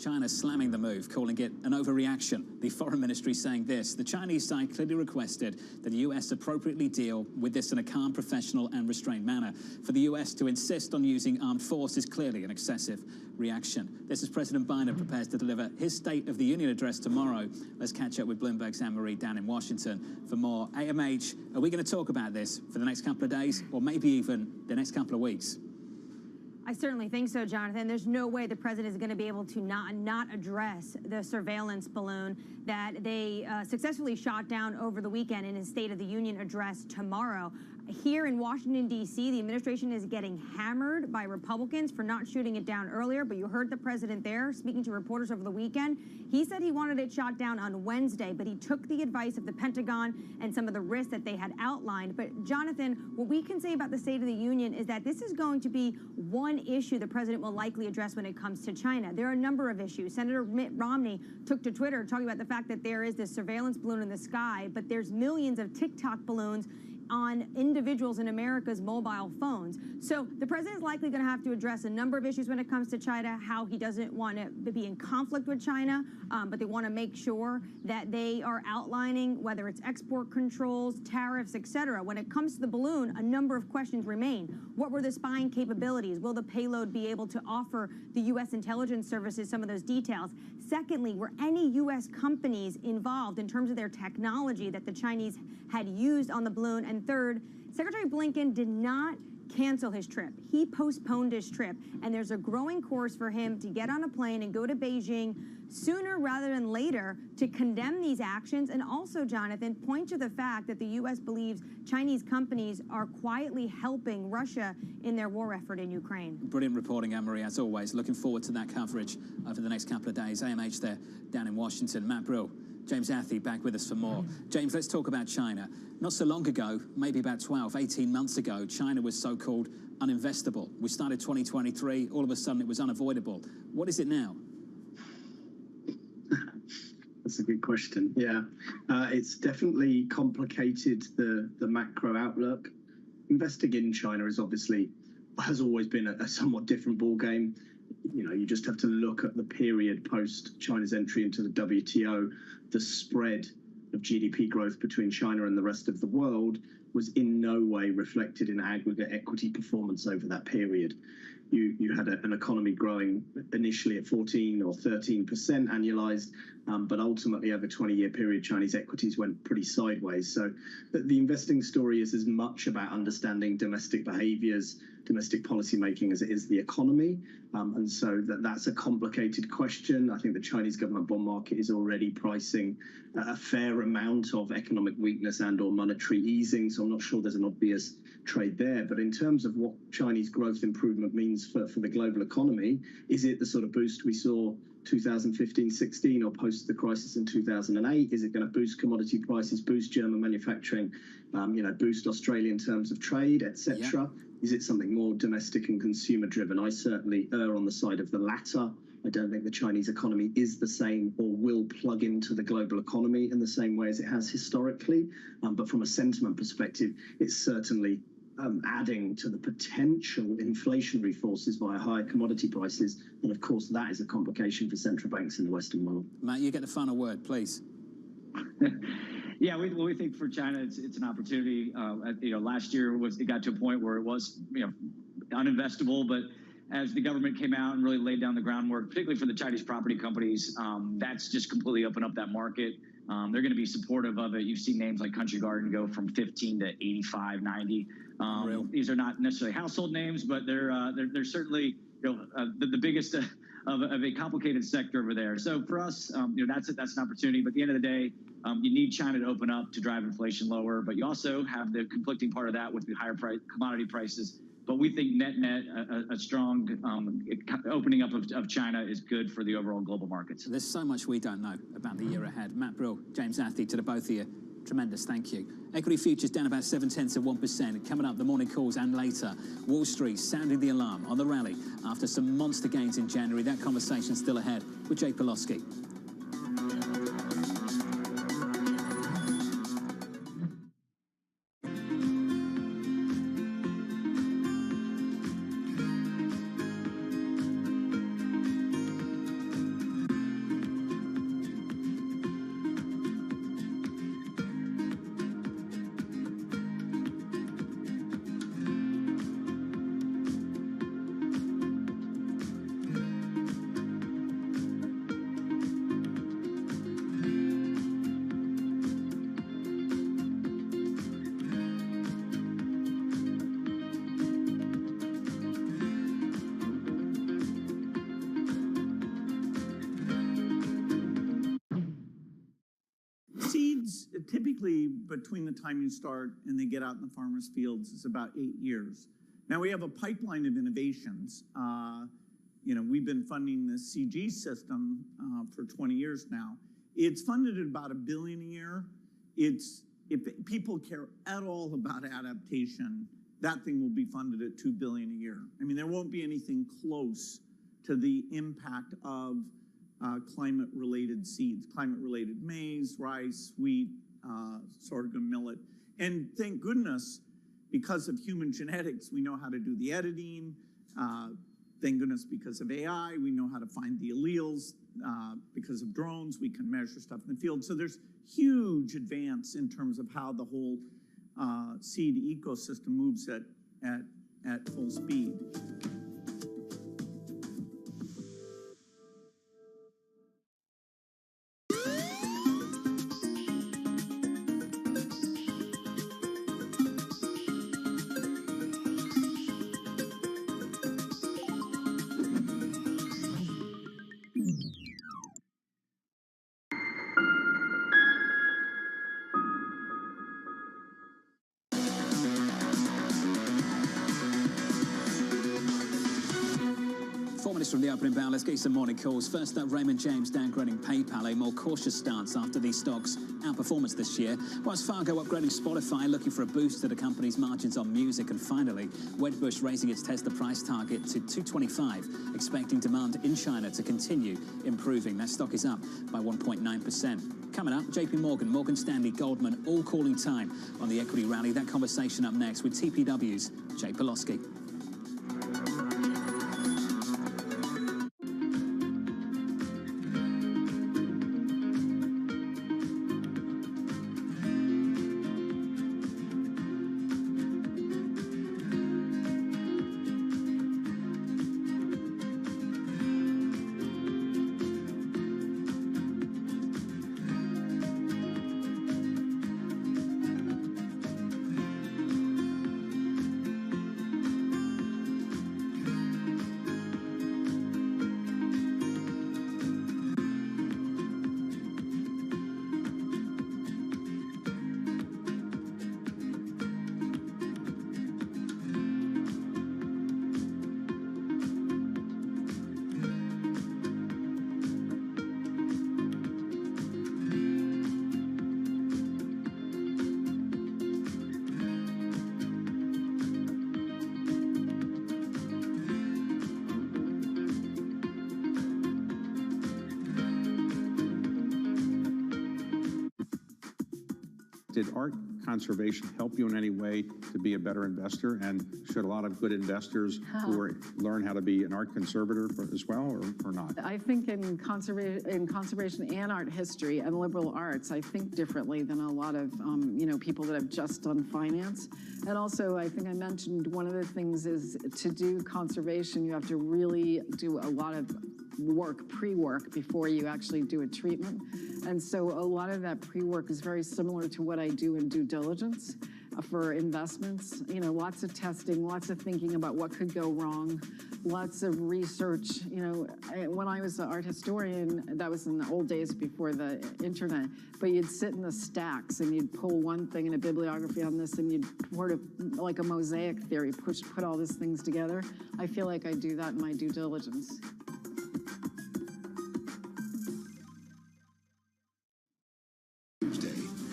China slamming the move, calling it an overreaction. The foreign ministry saying this: the Chinese side clearly requested that the US appropriately deal with this in a calm, professional and restrained manner. For the US to insist on using armed force is clearly an excessive reaction. This is President Biden prepares to deliver his State of the Union address tomorrow. Let's catch up with Bloomberg's Anne-Marie down in Washington for more. AMH, are we going to talk about this for the next couple of days or maybe even the next couple of weeks? I certainly think so, Jonathan. There's no way the president is going to be able to not address the surveillance balloon that they successfully shot down over the weekend in his State of the Union address tomorrow. Here in Washington, D.C., the administration is getting hammered by Republicans for not shooting it down earlier, but you heard the president there speaking to reporters over the weekend. He said he wanted it shot down on Wednesday, but he took the advice of the Pentagon and some of the risks that they had outlined. But, Jonathan, what we can say about the State of the Union is that this is going to be one issue the president will likely address when it comes to China. There are a number of issues. Senator Mitt Romney took to Twitter talking about the fact that there is this surveillance balloon in the sky, but there's millions of TikTok balloons on individuals in America's mobile phones. So the president is likely going to have to address a number of issues when it comes to China, how he doesn't want to be in conflict with China, but they want to make sure that they are outlining whether it's export controls, tariffs, etc. When it comes to the balloon, a number of questions remain. What were the spying capabilities? Will the payload be able to offer the U.S. intelligence services some of those details? Secondly, were any U.S. companies involved in terms of their technology that the Chinese had used on the balloon? And third, Secretary Blinken did not cancel his trip. He postponed his trip, and there's a growing course for him to get on a plane and go to Beijing sooner rather than later to condemn these actions and also, Jonathan, point to the fact that the U.S. believes Chinese companies are quietly helping Russia in their war effort in Ukraine. Brilliant reporting, Anne-Marie, as always. Looking forward to that coverage over the next couple of days. AMH there down in Washington. Matt Brill, James Athey back with us for more. James, let's talk about China. Not so long ago, maybe about 12, 18 months ago, China was so-called uninvestable. We started 2023, all of a sudden it was unavoidable. What is it now? That's a good question. Yeah, it's definitely complicated the macro outlook. Investing in China has always been a somewhat different ballgame. You know, you just have to look at the period post China's entry into the WTO. The spread of GDP growth between China and the rest of the world was in no way reflected in aggregate equity performance over that period. You had an economy growing initially at 14 or 13% annualized, but ultimately over a 20-year period, Chinese equities went pretty sideways. So the investing story is as much about understanding domestic behaviors, domestic policy making as it is the economy. And so that's a complicated question. I think the Chinese government bond market is already pricing a fair amount of economic weakness and or monetary easing. So I'm not sure there's an obvious trade there. But in terms of what Chinese growth improvement means for the global economy, is it the sort of boost we saw 2015-16 or post the crisis in 2008? Is it going to boost commodity prices, boost German manufacturing, boost Australia in terms of trade, etc.? Yeah. Is it something more domestic and consumer driven? I certainly err on the side of the latter. I don't think the Chinese economy is the same or will plug into the global economy in the same way as it has historically. But from a sentiment perspective, it's certainly adding to the potential inflationary forces via higher commodity prices. And of course, that is a complication for central banks in the Western world. Matt, you get the final word, please. Yeah, we think for China, it's an opportunity. Last year it got to a point where it was, uninvestable, but as the government came out and really laid down the groundwork, particularly for the Chinese property companies, that's just completely opened up that market. They're going to be supportive of it. You've seen names like Country Garden go from 15 to 85, 90. These are not necessarily household names, but they're certainly the biggest of a complicated sector over there. So for us, that's an opportunity. But at the end of the day, you need China to open up to drive inflation lower, but you also have the conflicting part of that with the higher commodity prices. But we think net, a strong opening up of China is good for the overall global markets. There's so much we don't know about the year ahead. Matt Brill, James Athey, to the both of you, Tremendous, thank you. Equity futures down about 0.7%. Coming up, the morning calls and later, Wall Street sounding the alarm on the rally after some monster gains in January. That conversation still ahead with Jay Pawlowski. Typically, between the time you start and they get out in the farmers' fields, is about 8 years. Now we have a pipeline of innovations. We've been funding the CG system for 20 years now. It's funded at about $1 billion a year. If people care at all about adaptation, that thing will be funded at $2 billion a year. I mean, there won't be anything close to the impact of climate-related seeds, climate-related maize, rice, wheat, sorghum, millet. And thank goodness, because of human genetics, we know how to do the editing. Thank goodness, because of AI, we know how to find the alleles. Because of drones, we can measure stuff in the field. So there's huge advance in terms of how the whole seed ecosystem moves at full speed. From the opening bell, let's get some morning calls. First up, Raymond James downgrading PayPal, a more cautious stance after the stock's outperformance this year. Wells Fargo upgrading Spotify, looking for a boost to the company's margins on music. And finally, Wedbush raising its Tesla price target to $225, expecting demand in China to continue improving. That stock is up by 1.9%. Coming up, JP Morgan, Morgan Stanley, Goldman, all calling time on the equity rally. That conversation up next with TPW's Jay Pawlowski. Did art conservation help you in any way to be a better investor? And should a lot of good investors learn how to be an art conservator as well, or not? I think in conservation and art history and liberal arts, I think differently than a lot of people that have just done finance. And also, I think I mentioned one of the things is to do conservation, you have to really do a lot of pre-work before you actually do a treatment. And so a lot of that pre-work is very similar to what I do in due diligence for investments. Lots of testing, lots of thinking about what could go wrong, lots of research. When I was an art historian, that was in the old days before the internet, but you'd sit in the stacks and you'd pull one thing in a bibliography on this and you'd sort of, like a mosaic theory, put all these things together. I feel like I do that in my due diligence.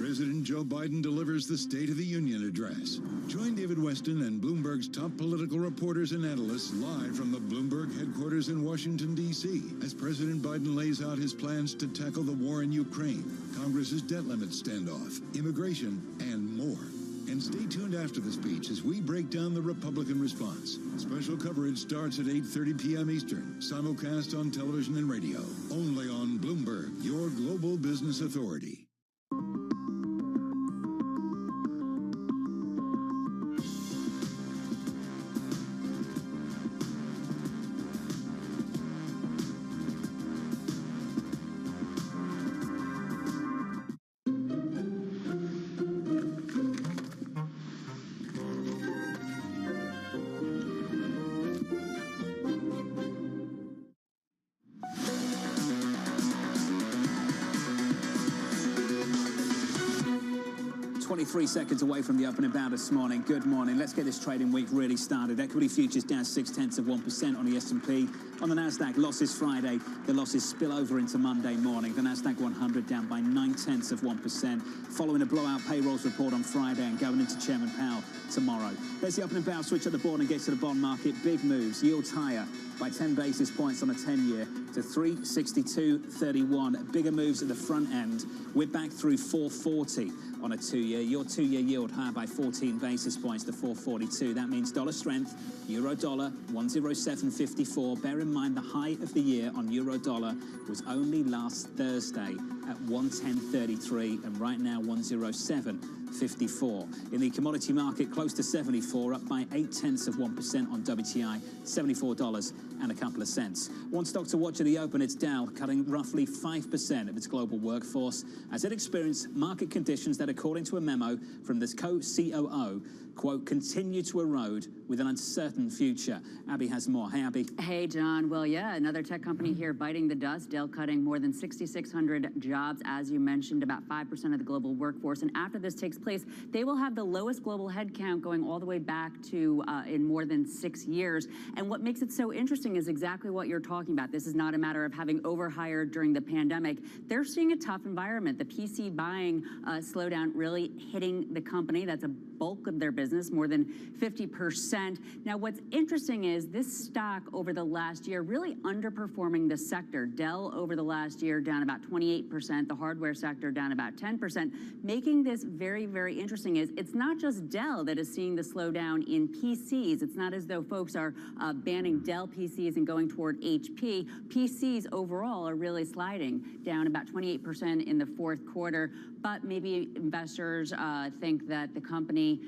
President Joe Biden delivers the State of the Union address. Join David Weston and Bloomberg's top political reporters and analysts live from the Bloomberg headquarters in Washington, D.C., as President Biden lays out his plans to tackle the war in Ukraine, Congress's debt limit standoff, immigration, and more. And stay tuned after the speech as we break down the Republican response. Special coverage starts at 8:30 p.m. Eastern, simulcast on television and radio, only on Bloomberg, your global business authority. Three seconds away from the opening bow this morning. Good morning. Let's get this trading week really started. Equity futures down 0.6% on the S&P. On the Nasdaq, losses Friday. The losses spill over into Monday morning. The Nasdaq 100 down by 0.9%, following a blowout payrolls report on Friday and going into Chairman Powell tomorrow. There's the opening bow. Switch at the board and get to the bond market. Big moves. Yields higher by 10 basis points on a 10-year to 362.31. Bigger moves at the front end. We're back through 440 on a 2-year. Your 2-year yield higher by 14 basis points to 442. That means dollar strength. Euro dollar 107.54. Bear in mind the high of the year on euro dollar was only last Thursday at 110.33, and right now 107.54. In the commodity market, close to 74, up by 0.8% on WTI, $74 and a couple of cents. One stock to watch at the open, it's Dow, cutting roughly 5% of its global workforce as it experienced market conditions that, according to a memo from this co-COO, quote, continue to erode with an uncertain future. Abby has more. Hey, Abby. Hey, John. Well, yeah, another tech company here biting the dust. Dell cutting more than 6,600 jobs, as you mentioned, about 5% of the global workforce. And after this takes place, they will have the lowest global headcount going all the way back to in more than 6 years. And what makes it so interesting is exactly what you're talking about. This is not a matter of having overhired during the pandemic. They're seeing a tough environment. The PC buying slowdown really hitting the company. That's a bulk of their business, more than 50%. Now, what's interesting is this stock over the last year really underperforming the sector. Dell over the last year down about 28%, the hardware sector down about 10%. Making this very, very interesting is it's not just Dell that is seeing the slowdown in PCs. It's not as though folks are banning Dell PCs and going toward HP. PCs overall are really sliding down about 28% in the fourth quarter. But maybe investors think that the company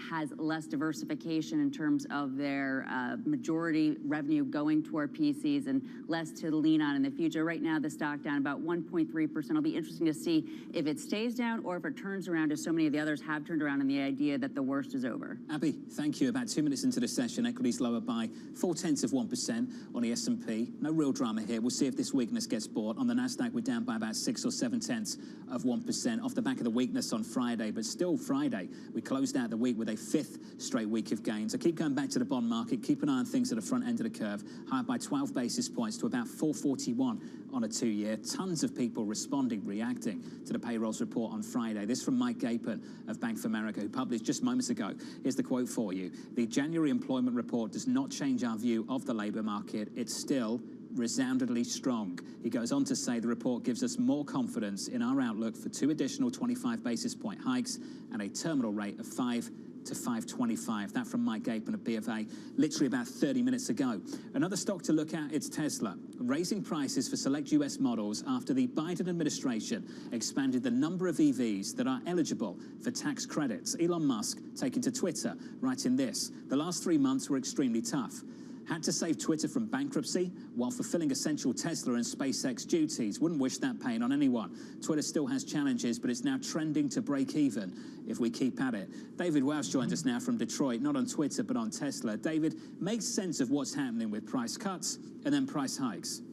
has less diversification in terms of their majority revenue going toward PCs and less to lean on in the future. Right now, the stock down about 1.3%. It'll be interesting to see if it stays down or if it turns around, as so many of the others have turned around, in the idea that the worst is over. Abby, thank you. About 2 minutes into the session, equities lower by 0.4% on the S&P. No real drama here. We'll see if this weakness gets bought. On the Nasdaq, we're down by about 6 or 0.7% off the back of the weakness on Friday, but still Friday. We closed out the week with a 5th straight week of gains. So keep going back to the bond market. Keep an eye on things at the front end of the curve. Higher by 12 basis points to about 441 on a 2-year. Tons of people responding, reacting to the payrolls report on Friday. This from Mike Gapin of Bank of America, who published just moments ago. Here's the quote for you. The January employment report does not change our view of the labor market. It's still resoundingly strong. He goes on to say the report gives us more confidence in our outlook for 2 additional 25 basis point hikes and a terminal rate of 5 to 5.25. That from Mike Gapin of BofA, literally about 30 minutes ago. Another stock to look at, it's Tesla, raising prices for select US models after the Biden administration expanded the number of EVs that are eligible for tax credits. Elon Musk taking to Twitter, writing this: the last 3 months were extremely tough. Had to save Twitter from bankruptcy while fulfilling essential Tesla and SpaceX duties. Wouldn't wish that pain on anyone. Twitter still has challenges, but it's now trending to break even if we keep at it. David Welsh joins us now from Detroit, not on Twitter, but on Tesla. David, make sense of what's happening with price cuts and then price hikes.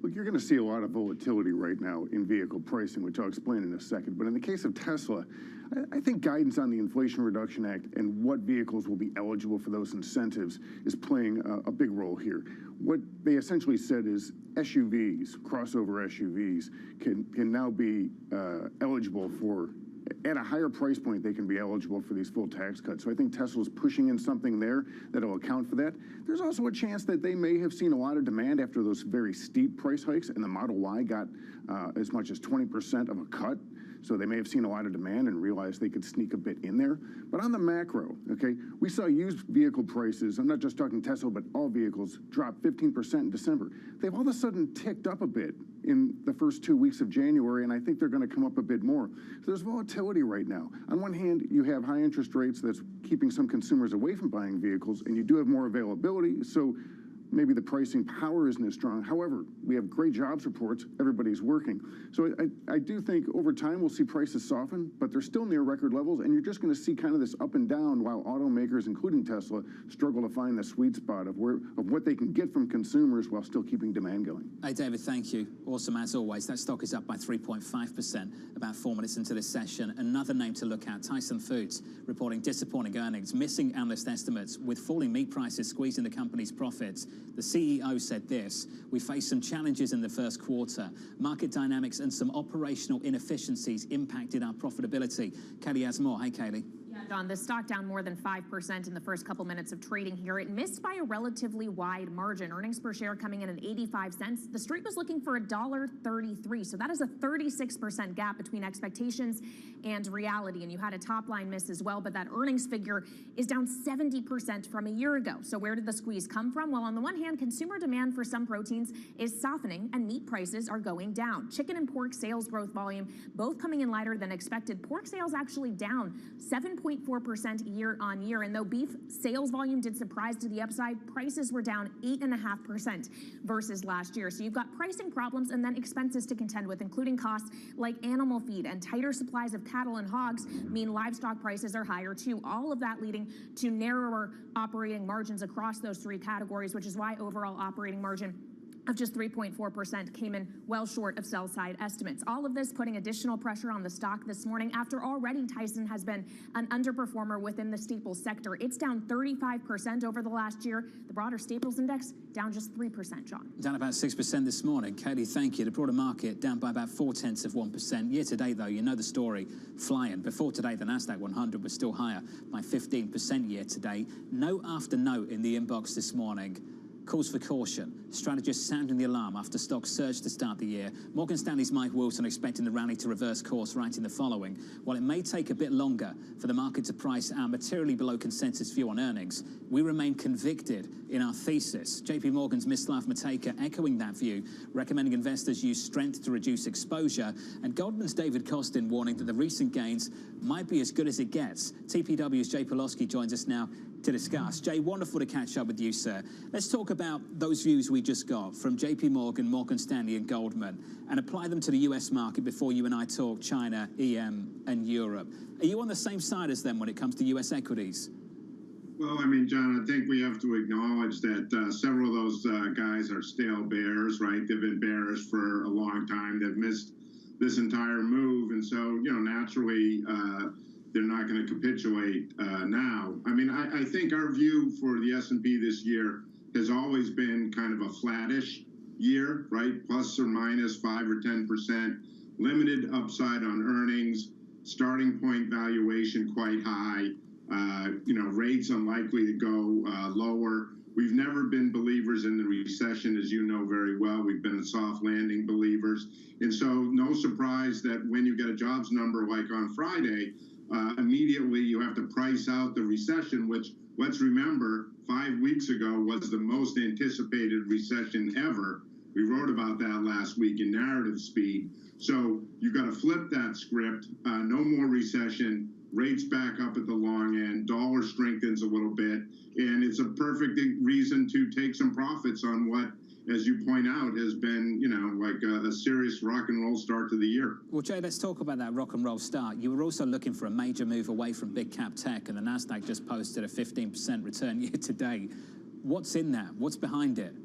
Look, you're going to see a lot of volatility right now in vehicle pricing, which I'll explain in a second. But in the case of Tesla, I think guidance on the Inflation Reduction Act and what vehicles will be eligible for those incentives is playing a big role here. What they essentially said is SUVs, crossover SUVs, can now be eligible for, at a higher price point, they can be eligible for these full tax cuts. So I think Tesla's pushing in something there that'll account for that. There's also a chance that they may have seen a lot of demand after those very steep price hikes, and the Model Y got as much as 20% of a cut. So they may have seen a lot of demand and realized they could sneak a bit in there. But on the macro, okay, we saw used vehicle prices, I'm not just talking Tesla, but all vehicles, drop 15% in December. They've all of a sudden ticked up a bit in the first 2 weeks of January, and I think they're going to come up a bit more. So there's volatility right now. On one hand, you have high interest rates that's keeping some consumers away from buying vehicles, and you do have more availability, so maybe the pricing power isn't as strong. However, we have great jobs reports. Everybody's working. So I do think over time we'll see prices soften, but they're still near record levels, and you're just going to see kind of this up and down while automakers, including Tesla, struggle to find the sweet spot of what they can get from consumers while still keeping demand going. Hey, David, thank you. Awesome as always. That stock is up by 3.5% about 4 minutes into this session. Another name to look at, Tyson Foods, reporting disappointing earnings, missing analyst estimates, with falling meat prices squeezing the company's profits. The CEO said this: "We faced some challenges in the first quarter. Market dynamics and some operational inefficiencies impacted our profitability." Kaylee has more. Hey, Kaylee. Yeah, John, the stock down more than 5% in the first couple minutes of trading here. It missed by a relatively wide margin. Earnings per share coming in at 85 cents. The street was looking for $1.33, so that is a 36% gap between expectations and reality. And you had a top line miss as well, but that earnings figure is down 70% from a year ago. So where did the squeeze come from? Well, on the one hand, consumer demand for some proteins is softening and meat prices are going down. Chicken and pork sales growth volume both coming in lighter than expected. Pork sales actually down 7.4% year on year. And though beef sales volume did surprise to the upside, prices were down 8.5% versus last year. So you've got pricing problems and then expenses to contend with, including costs like animal feed and tighter supplies of cattle and hogs mean livestock prices are higher too. All of that leading to narrower operating margins across those three categories, which is why overall operating margin of just 3.4% came in well short of sell-side estimates. All of this putting additional pressure on the stock this morning after already Tyson has been an underperformer within the staples sector. It's down 35% over the last year. The broader staples index down just 3%, John. Down about 6% this morning. Kaylee, thank you. The broader market down by about 0.4%. Year to date, though, you know the story, flying. Before today, the Nasdaq 100 was still higher by 15% year to date. Note after note in the inbox this morning. Calls for caution. Strategists sounding the alarm after stocks surged to start the year. Morgan Stanley's Mike Wilson expecting the rally to reverse course, writing the following: "While it may take a bit longer for the market to price our materially below consensus view on earnings, we remain convicted in our thesis." JP Morgan's Mislav Matejka echoing that view, recommending investors use strength to reduce exposure. And Goldman's David Kostin warning that the recent gains might be as good as it gets. TPW's Jay Pawlowski joins us now to discuss. Jay, wonderful to catch up with you, sir. Let's talk about those views we just got from JP Morgan, Morgan Stanley and Goldman and apply them to the US market before you and I talk China, EM and Europe. Are you on the same side as them when it comes to US equities? Well, I mean, John, I think we have to acknowledge that several of those guys are stale bears, right? They've been bearish for a long time. They've missed this entire move. And so, you know, naturally, they're not going to capitulate now. I mean, I think our view for the S&P this year has always been kind of a flattish year, right? Plus or minus 5 or 10%, limited upside on earnings, starting point valuation quite high, you know, rates unlikely to go lower. We've never been believers in the recession, as you know very well. We've been soft landing believers. And so no surprise that when you get a jobs number like on Friday, immediately you have to price out the recession, which, let's remember, 5 weeks ago was the most anticipated recession ever. We wrote about that last week in narrative speed. So you've got to flip that script. No more recession, rates back up at the long end, dollar strengthens a little bit, and it's a perfect reason to take some profits on what, as you point out, has been, you know, like a serious rock and roll start to the year. Well, Jay, let's talk about that rock and roll start. You were also looking for a major move away from big cap tech, and the Nasdaq just posted a 15% return year to date. What's in that? What's behind it?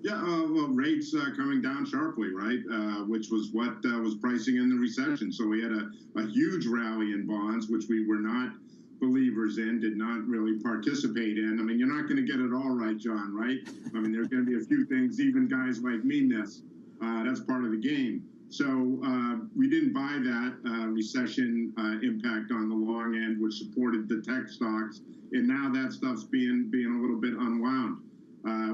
Yeah, well, rates coming down sharply, right? Which was what was pricing in the recession. So we had a huge rally in bonds, which we were not believers in, did not really participate in. I mean, you're not going to get it all right, John, right? I mean, there's going to be a few things even guys like me miss. That's part of the game. So we didn't buy that recession impact on the long end, which supported the tech stocks. And now that stuff's being a little bit unwound.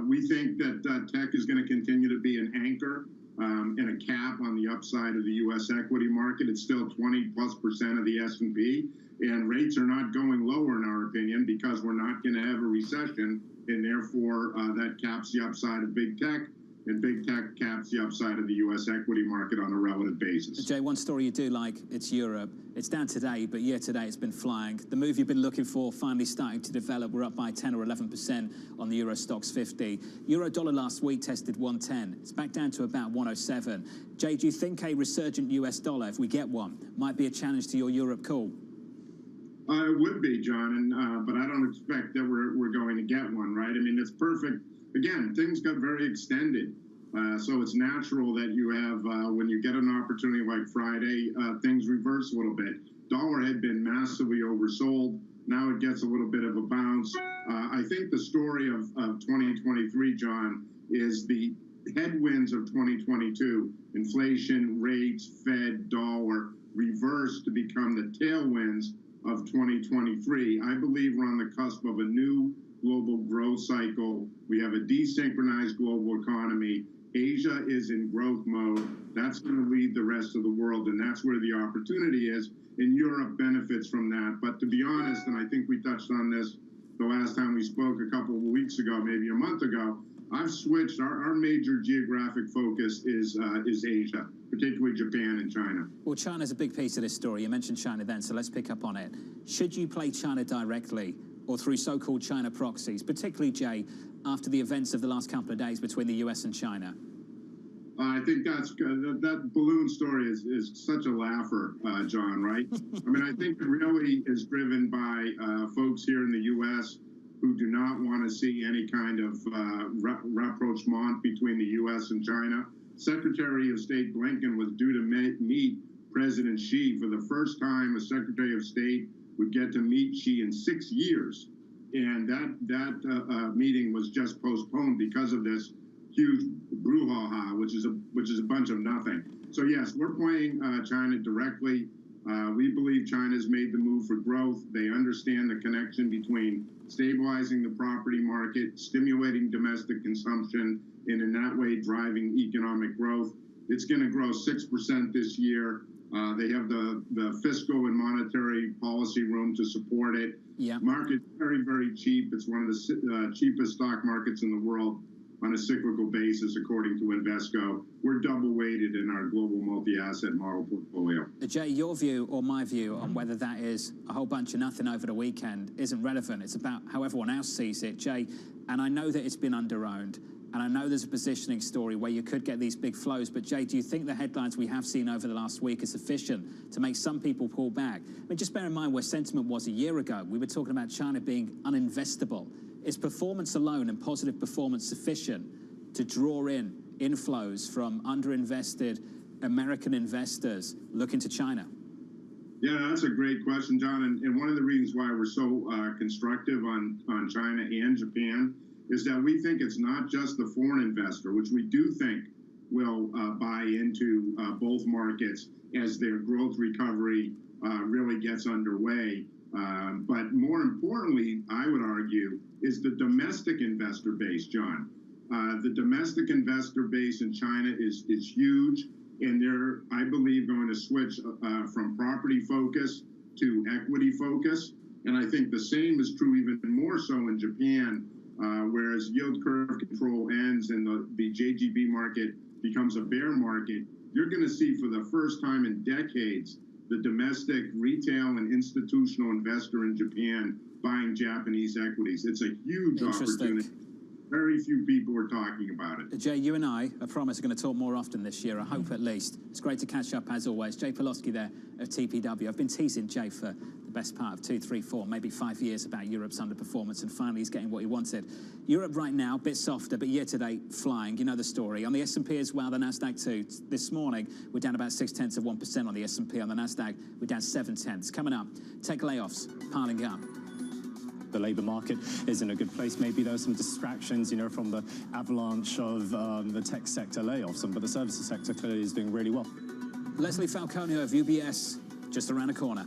We think that tech is going to continue to be an anchor and a cap on the upside of the U.S. equity market. It's still 20+% of the S&P, and rates are not going lower, in our opinion, because we're not going to have a recession, and therefore that caps the upside of big tech, and big tech caps the upside of the U.S. equity market on a relative basis. Jay, one story you do like, it's Europe. It's down today, but year to date it's been flying. The move you've been looking for finally starting to develop. We're up by 10 or 11% on the Euro Stoxx 50. Euro dollar last week tested 110. It's back down to about 107. Jay, do you think a resurgent US dollar, if we get one, might be a challenge to your Europe call? It would be, John, but I don't expect that we're going to get one, right? I mean, it's perfect. Again, things got very extended. So it's natural that you have, when you get an opportunity like Friday, things reverse a little bit. Dollar had been massively oversold. Now it gets a little bit of a bounce. I think the story of 2023, John, is the headwinds of 2022, inflation, rates, Fed, dollar, reverse to become the tailwinds of 2023. I believe we're on the cusp of a new global growth cycle. We have a desynchronized global economy. Asia is in growth mode. That's going to lead the rest of the world, and that's where the opportunity is. And Europe benefits from that. But to be honest, and I think we touched on this the last time we spoke a couple of weeks ago, maybe a month ago, I've switched. Our major geographic focus is Asia, particularly Japan and China. Well, China's a big piece of this story. You mentioned China then, so let's pick up on it. Should you play China directly or through so-called China proxies, particularly, Jay, after the events of the last couple of days between the US and China? I think that balloon story is such a laugher, John, right? I mean, I think it really is driven by folks here in the U.S. who do not want to see any kind of rapprochement between the U.S. and China. Secretary of State Blinken was due to meet President Xi. For the first time, a Secretary of State would get to meet Xi in 6 years. And that meeting was just postponed because of this huge brouhaha, which is a bunch of nothing. So yes, we're playing China directly. We believe China's made the move for growth. They understand the connection between stabilizing the property market, stimulating domestic consumption, and in that way driving economic growth. It's going to grow 6% this year. They have the fiscal and monetary policy room to support it. Yeah. Market's very, very cheap. It's one of the cheapest stock markets in the world on a cyclical basis, according to Invesco. We're double weighted in our global multi-asset model portfolio. Jay, your view or my view on whether that is a whole bunch of nothing over the weekend isn't relevant. It's about how everyone else sees it, Jay. And I know that it's been under-owned, and I know there's a positioning story where you could get these big flows, but Jay, do you think the headlines we have seen over the last week are sufficient to make some people pull back? I mean, just bear in mind where sentiment was a year ago. We were talking about China being uninvestable. Is performance alone and positive performance sufficient to draw in inflows from underinvested American investors looking to China? Yeah, that's a great question, John. And one of the reasons why we're so constructive on China and Japan is that we think it's not just the foreign investor, which we do think will buy into both markets as their growth recovery really gets underway. But more importantly, I would argue, is the domestic investor base, John. The domestic investor base in China is huge, and they're, I believe, going to switch from property focus to equity focus. And I think the same is true even more so in Japan, whereas yield curve control ends and the JGB market becomes a bear market. You're going to see for the first time in decades the domestic retail and institutional investor in Japan buying Japanese equities. It's a huge opportunity. Very few people are talking about it. Jay, you and I promise are going to talk more often this year, I hope at least. It's great to catch up as always. Jay Pawlowski there of TPW. I've been teasing Jay for the best part of 2, 3, 4, maybe 5 years about Europe's underperformance, and finally he's getting what he wanted. Europe right now, a bit softer, but year-to-date flying. You know the story. On the S&P as well, the Nasdaq too. This morning, we're down about 0.6% on the S&P. On the Nasdaq, we're down 0.7. Coming up, tech layoffs piling up. The labour market is in a good place. Maybe there's some distractions, from the avalanche of the tech sector layoffs, but the services sector clearly is doing really well. Leslie Falconio of UBS, just around the corner.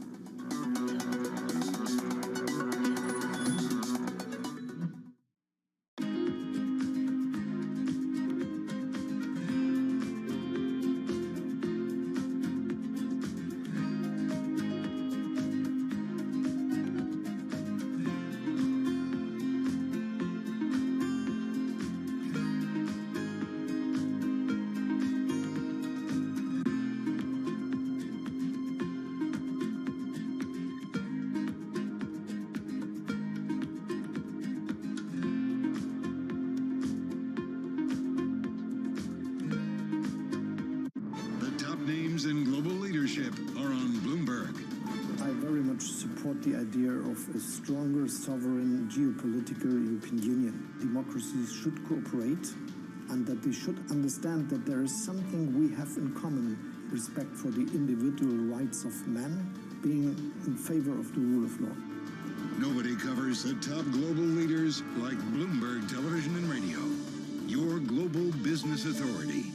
In global leadership are on Bloomberg. I very much support the idea of a stronger sovereign geopolitical European Union. Democracies should cooperate, and that they should understand that there is something we have in common: respect for the individual rights of man, being in favor of the rule of law. Nobody covers the top global leaders like Bloomberg Television and Radio, your global business authority.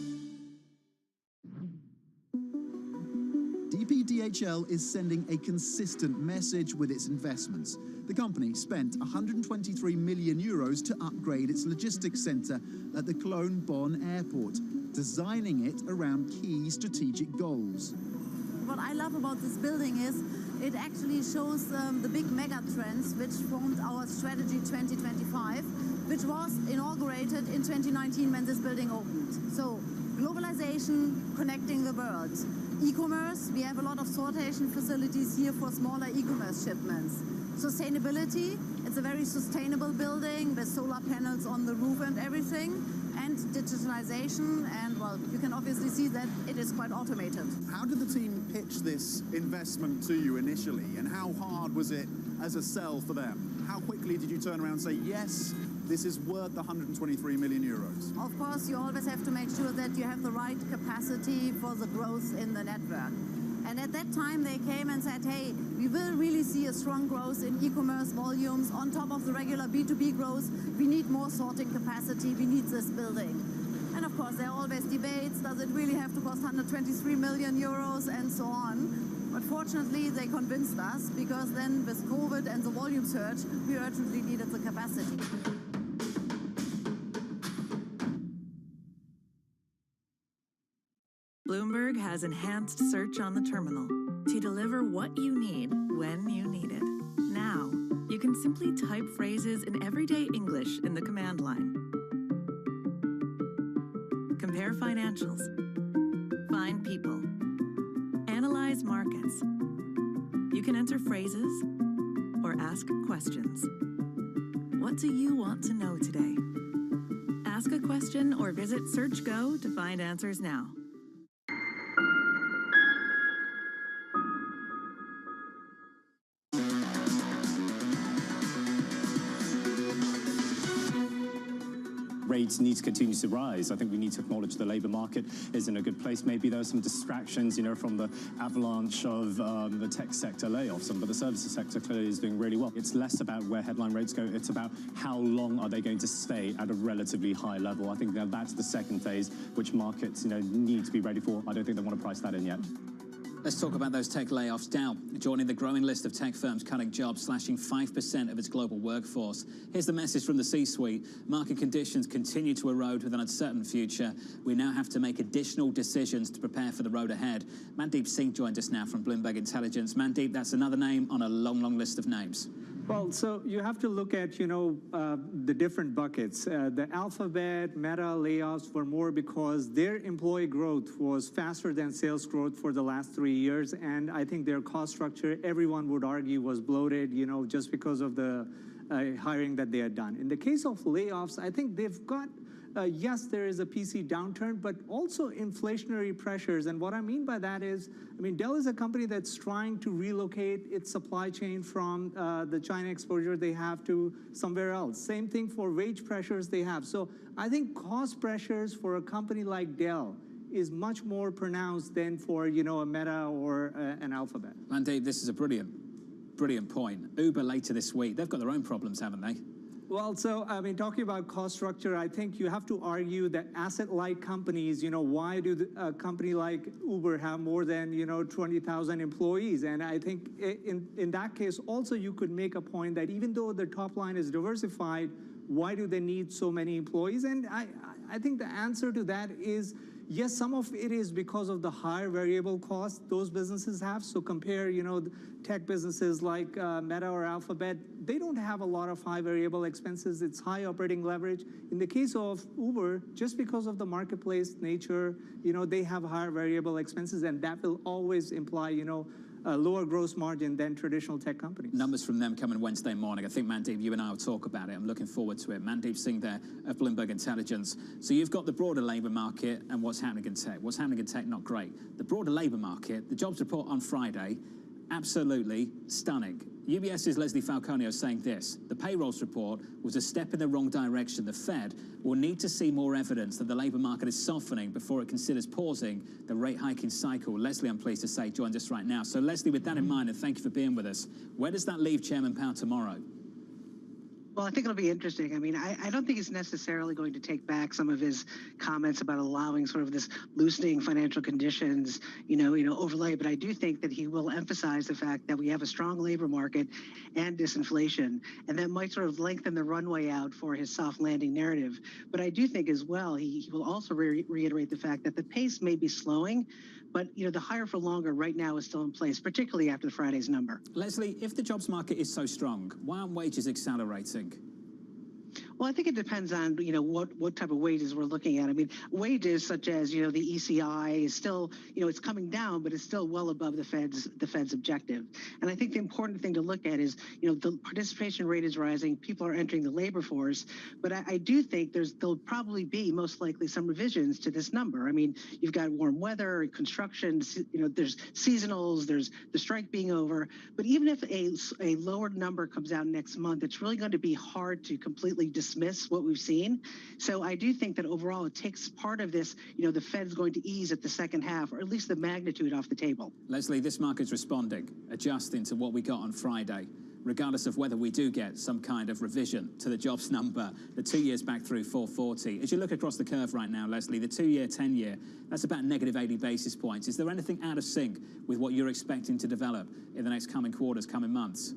DHL is sending a consistent message with its investments. The company spent 123 million euros to upgrade its logistics centre at the Cologne Bonn airport, designing it around key strategic goals. What I love about this building is it actually shows the big mega trends which formed our strategy 2025, which was inaugurated in 2019 when this building opened. So globalization, connecting the world. E-commerce, we have a lot of sortation facilities here for smaller e-commerce shipments. Sustainability, it's a very sustainable building with solar panels on the roof and everything. And digitalization, and well, you can obviously see that it is quite automated. How did the team pitch this investment to you initially, and how hard was it as a sell for them? How quickly did you turn around and say, yes, this is worth the 123 million euros? Of course, you always have to make sure that you have the right capacity for the growth in the network. And at that time, they came and said, hey, we will really see a strong growth in e-commerce volumes on top of the regular B2B growth. We need more sorting capacity. We need this building. And of course, there are always debates. Does it really have to cost 123 million euros and so on? But fortunately, they convinced us, because then with COVID and the volume surge, we urgently needed the capacity. Bloomberg has enhanced search on the terminal to deliver what you need when you need it. Now, you can simply type phrases in everyday English in the command line. Compare financials. Find people. Analyze markets. You can enter phrases or ask questions. What do you want to know today? Ask a question or visit SearchGo to find answers now. Rates need to continue to rise. I think we need to acknowledge the labour market is in a good place. Maybe there's some distractions, from the avalanche of the tech sector layoffs, but the services sector clearly is doing really well. It's less about where headline rates go. It's about how long are they going to stay at a relatively high level. I think that's the second phase, which markets, need to be ready for. I don't think they want to price that in yet. Let's talk about those tech layoffs. Dow joining the growing list of tech firms cutting jobs, slashing 5% of its global workforce. Here's the message from the C-suite. Market conditions continue to erode with an uncertain future. We now have to make additional decisions to prepare for the road ahead. Mandeep Singh joined us now from Bloomberg Intelligence. Mandeep, that's another name on a long, long list of names. Well, so you have to look at, the different buckets. The Alphabet, Meta layoffs were more because their employee growth was faster than sales growth for the last 3 years. And I think their cost structure, everyone would argue, was bloated, just because of the hiring that they had done. In the case of layoffs, I think they've got yes, there is a PC downturn, but also inflationary pressures. And what I mean by that is, I mean, Dell is a company that's trying to relocate its supply chain from the China exposure they have to somewhere else. Same thing for wage pressures they have. So I think cost pressures for a company like Dell is much more pronounced than for, a Meta or an Alphabet. Mandeep, this is a brilliant point. Uber later this week, they've got their own problems, haven't they? Well, so, I mean, talking about cost structure, I think you have to argue that asset-light companies, why do a company like Uber have more than, 20,000 employees? And I think in that case, also you could make a point that even though the top line is diversified, why do they need so many employees? And I think the answer to that is, yes, some of it is because of the higher variable costs those businesses have. So compare, tech businesses like Meta or Alphabet, they don't have a lot of high variable expenses. It's high operating leverage. In the case of Uber, just because of the marketplace nature, they have higher variable expenses, and that will always imply, a lower gross margin than traditional tech companies. Numbers from them coming Wednesday morning. I think, Mandeep, you and I will talk about it. I'm looking forward to it. Mandeep Singh there of Bloomberg Intelligence. So you've got the broader labour market and what's happening in tech. What's happening in tech, not great. The broader labour market, the jobs report on Friday, absolutely stunning. UBS's Leslie Falconio saying this: the payrolls report was a step in the wrong direction. The Fed will need to see more evidence that the labour market is softening before it considers pausing the rate hiking cycle. Leslie, I'm pleased to say, joined us right now. So Leslie, with that in mind, and thank you for being with us, where does that leave Chairman Powell tomorrow? Well, I think it'll be interesting. I mean, I don't think he's necessarily going to take back some of his comments about allowing sort of this loosening financial conditions, overlay. But I do think that he will emphasize the fact that we have a strong labor market and disinflation, and that might sort of lengthen the runway out for his soft landing narrative. But I do think as well, he will also reiterate the fact that the pace may be slowing, but the higher for longer right now is still in place, particularly after Friday's number. Leslie, if the jobs market is so strong, why aren't wages accelerating? Well, I think it depends on, what type of wages we're looking at. I mean, wages such as, the ECI is still, it's coming down, but it's still well above the Fed's objective. And I think the important thing to look at is, the participation rate is rising, people are entering the labor force, but I do think there'll probably be most likely some revisions to this number. I mean, you've got warm weather, construction, there's seasonals, there's the strike being over, but even if a lower number comes out next month, it's really going to be hard to completely dismiss what we've seen. So I do think that overall it takes part of this, the Fed's going to ease at the second half, or at least the magnitude off the table. Leslie, this market's responding, adjusting to what we got on Friday, regardless of whether we do get some kind of revision to the jobs number, the 2 years back through 440. As you look across the curve right now, Leslie, the 2-year, 10-year, that's about negative 80 basis points. Is there anything out of sync with what you're expecting to develop in the next coming quarters, coming months?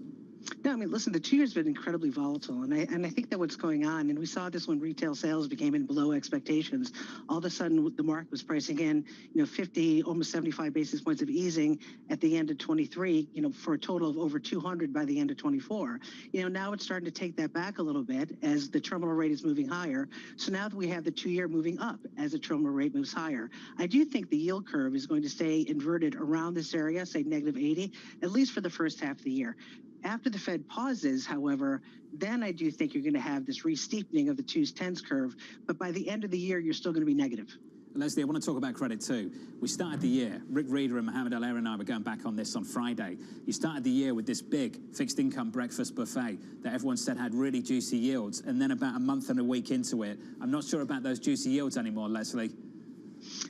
No, I mean, listen, the 2 years been incredibly volatile, and I think that what's going on, and we saw this when retail sales became in below expectations. All of a sudden, the market was pricing in, 50, almost 75 basis points of easing at the end of 23, for a total of over 200 by the end of 24. Now it's starting to take that back a little bit as the terminal rate is moving higher. So now that we have the 2-year moving up as the terminal rate moves higher, I do think the yield curve is going to stay inverted around this area, say negative 80, at least for the first half of the year. After the Fed pauses, however, then I do think you're going to have this re-steepening of the 2s-10s curve. But by the end of the year, you're still going to be negative. Leslie, I want to talk about credit too. We started the year, Rick Reeder and Mohamed Alair and I were going back on this on Friday. You started the year with this big fixed income breakfast buffet that everyone said had really juicy yields. And then about a month and a week into it, I'm not sure about those juicy yields anymore, Leslie.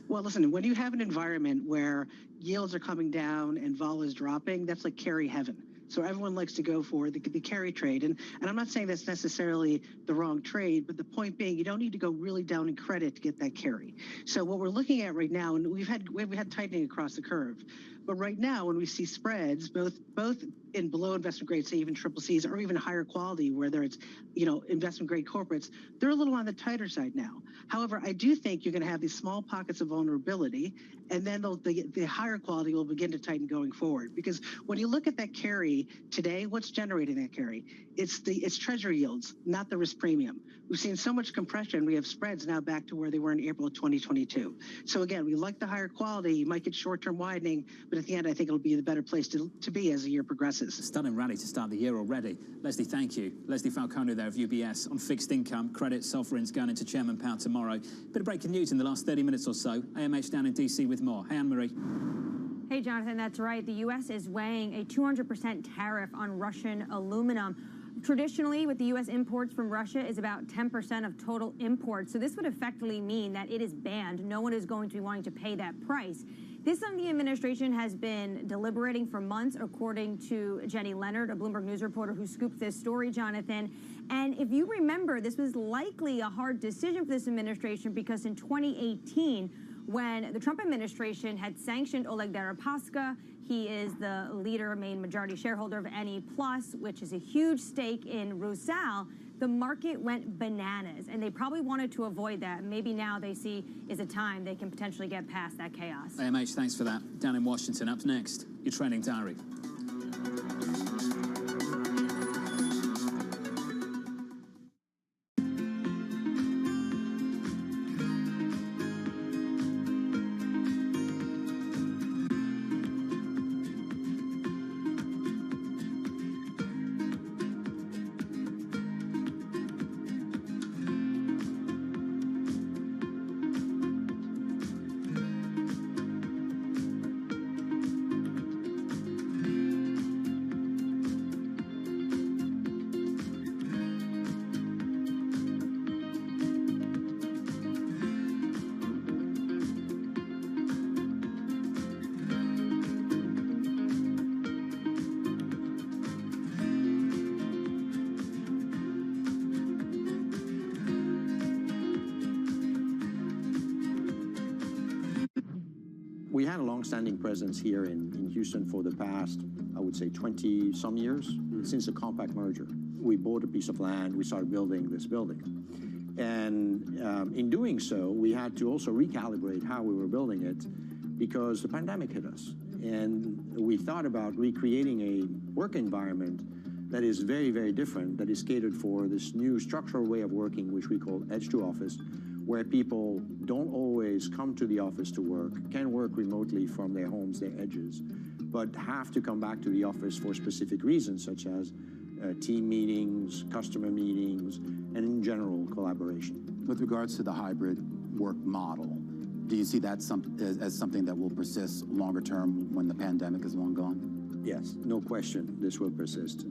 Well, listen, when you have an environment where yields are coming down and vol is dropping, that's like carry heaven. So everyone likes to go for the carry trade. And I'm not saying that's necessarily the wrong trade, but the point being, you don't need to go really down in credit to get that carry. So what we're looking at right now, and we've had tightening across the curve, but right now when we see spreads, both in below investment grade, say even triple C's, or even higher quality, whether it's, investment grade corporates, they're a little on the tighter side now. However, I do think you're going to have these small pockets of vulnerability, and then the higher quality will begin to tighten going forward. Because when you look at that carry today, what's generating that carry? It's treasury yields, not the risk premium. We've seen so much compression, we have spreads now back to where they were in April of 2022. So again, we like the higher quality. You might get short-term widening, but at the end, I think it'll be the better place to be as the year progresses. Stunning rally to start the year already. Leslie, thank you. Leslie Falcone there of UBS on fixed income, credit, sovereigns going into Chairman Powell tomorrow. Bit of breaking news in the last 30 minutes or so. AMH down in DC with more. Hey, Anne-Marie. Hey, Jonathan, that's right. The U.S. is weighing a 200% tariff on Russian aluminum. Traditionally, with the U.S. imports from Russia is about 10% of total imports. So this would effectively mean that it is banned. No one is going to be wanting to pay that price. This is something the administration has been deliberating for months, according to Jenny Leonard, a Bloomberg News reporter who scooped this story, Jonathan. And if you remember, this was likely a hard decision for this administration because in 2018, when the Trump administration had sanctioned Oleg Deripaska, he is the leader, main majority shareholder of NE+, which is a huge stake in Rusal, the market went bananas, and they probably wanted to avoid that. Maybe now they see is a time they can potentially get past that chaos. AMH, thanks for that. Down in Washington, up next, your training diary. We had a long-standing presence here in Houston for the past, I would say, 20-some years, since the Compact merger. We bought a piece of land, we started building this building. And in doing so, we had to also recalibrate how we were building it because the pandemic hit us. And we thought about recreating a work environment that is very, very different, that is catered for this new structural way of working, which we call edge to office, where people don't always come to the office to work, can work remotely from their homes, their edges, but have to come back to the office for specific reasons, such as team meetings, customer meetings, and in general, collaboration. With regards to the hybrid work model, do you see that as something that will persist longer term when the pandemic is long gone? Yes, no question, this will persist.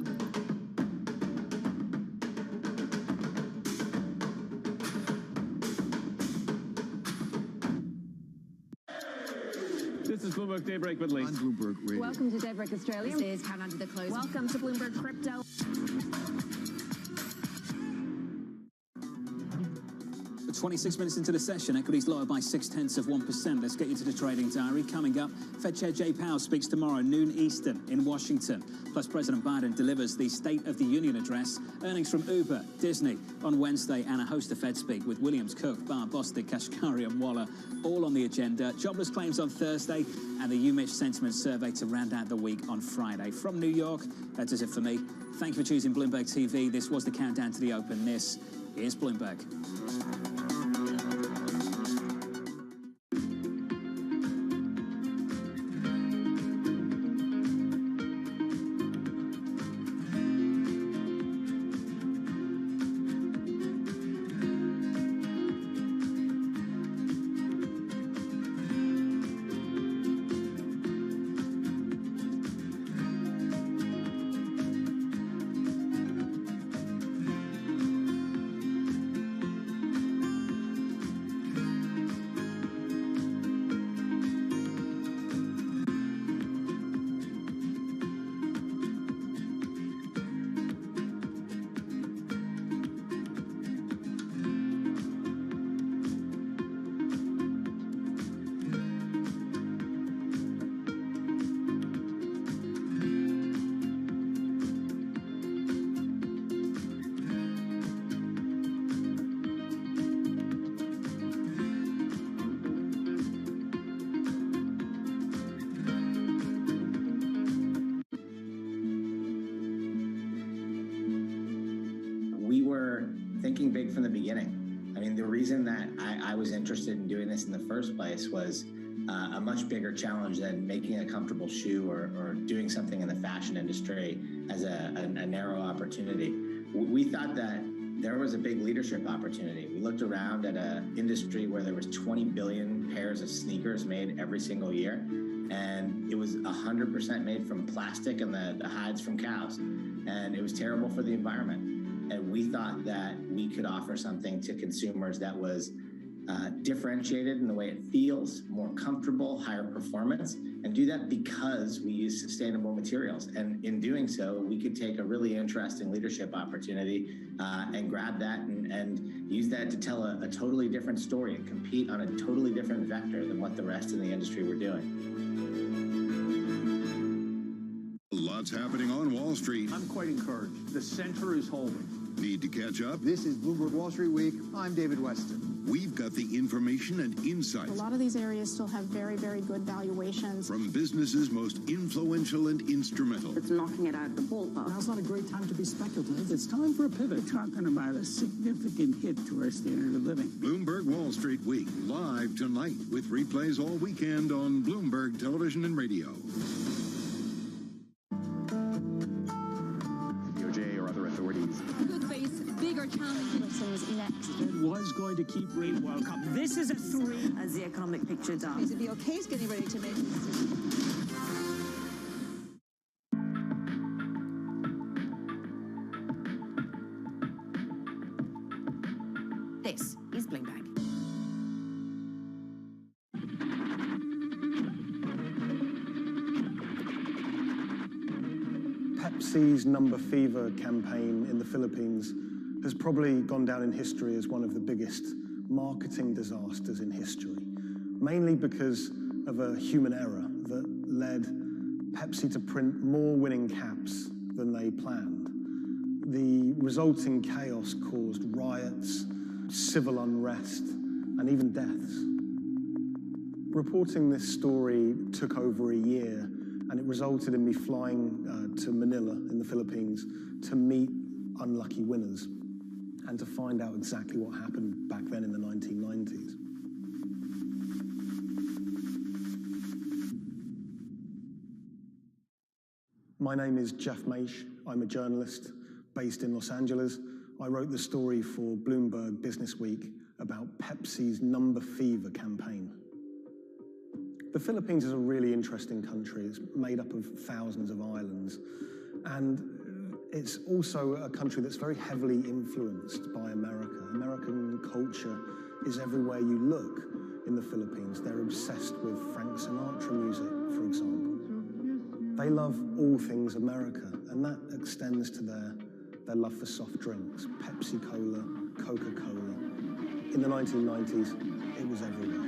This is Bloomberg Daybreak with Lee. On Bloomberg Radio. Welcome to Daybreak Australia. This is Count Under the Close. Welcome to Bloomberg Crypto. But 26 minutes into the session, equities lower by 0.6%. Let's get you to the trading diary. Coming up, Fed Chair Jay Powell speaks tomorrow, noon Eastern, in Washington. Plus, President Biden delivers the State of the Union address. Earnings from Uber, Disney on Wednesday, and a host of Fed speak with Williams, Cook, Barr, Bostic, Kashkari, and Waller all on the agenda. Jobless claims on Thursday, and the UMich Sentiment Survey to round out the week on Friday. From New York, that does it for me. Thank you for choosing Bloomberg TV. This was the Countdown to the Open. This is Bloomberg. Thinking big from the beginning. I mean, the reason that I was interested in doing this in the first place was a much bigger challenge than making a comfortable shoe or doing something in the fashion industry as a narrow opportunity. We thought that there was a big leadership opportunity. We looked around at an industry where there was 20 billion pairs of sneakers made every single year, and it was 100% made from plastic and the hides from cows, and it was terrible for the environment. And we thought that we could offer something to consumers that was differentiated in the way it feels, more comfortable, higher performance, and do that because we use sustainable materials. And in doing so, we could take a really interesting leadership opportunity and grab that and use that to tell a totally different story and compete on a totally different vector than what the rest of the industry were doing. Lots happening on Wall Street. I'm quite encouraged. The center is holding. Need to catch up? This is Bloomberg Wall Street Week. I'm David Weston. We've got the information and insights A lot of these areas still have very, very good valuations. from businesses most influential and instrumental. It's knocking it out of the ballpark. Now's not a great time to be speculative. It's time for a pivot. We're talking about a significant hit to our standard of living. Bloomberg Wall Street Week, live tonight, with replays all weekend on Bloomberg Television and Radio. DOJ or other authorities. Could face bigger challenges next. It was going to keep rate World Cup. This is a 3. As the economic picture does. The OK is getting ready to make a decision. This is Bloomberg. Pepsi's Number Fever campaign in the Philippines has probably gone down in history as one of the biggest marketing disasters in history, mainly because of a human error that led Pepsi to print more winning caps than they planned. The resulting chaos caused riots, civil unrest, and even deaths. Reporting this story took over a year, and it resulted in me flying to Manila in the Philippines to meet unlucky winners and to find out exactly what happened back then in the 1990s. My name is Jeff Maish. I'm a journalist based in Los Angeles. I wrote the story for Bloomberg Business Week about Pepsi's Number Fever campaign. The Philippines is a really interesting country. It's made up of thousands of islands, and it's also a country that's very heavily influenced by America. American culture is everywhere you look in the Philippines. They're obsessed with Frank Sinatra music, for example. They love all things America, and that extends to their love for soft drinks, Pepsi Cola, Coca-Cola. In the 1990s, it was everywhere.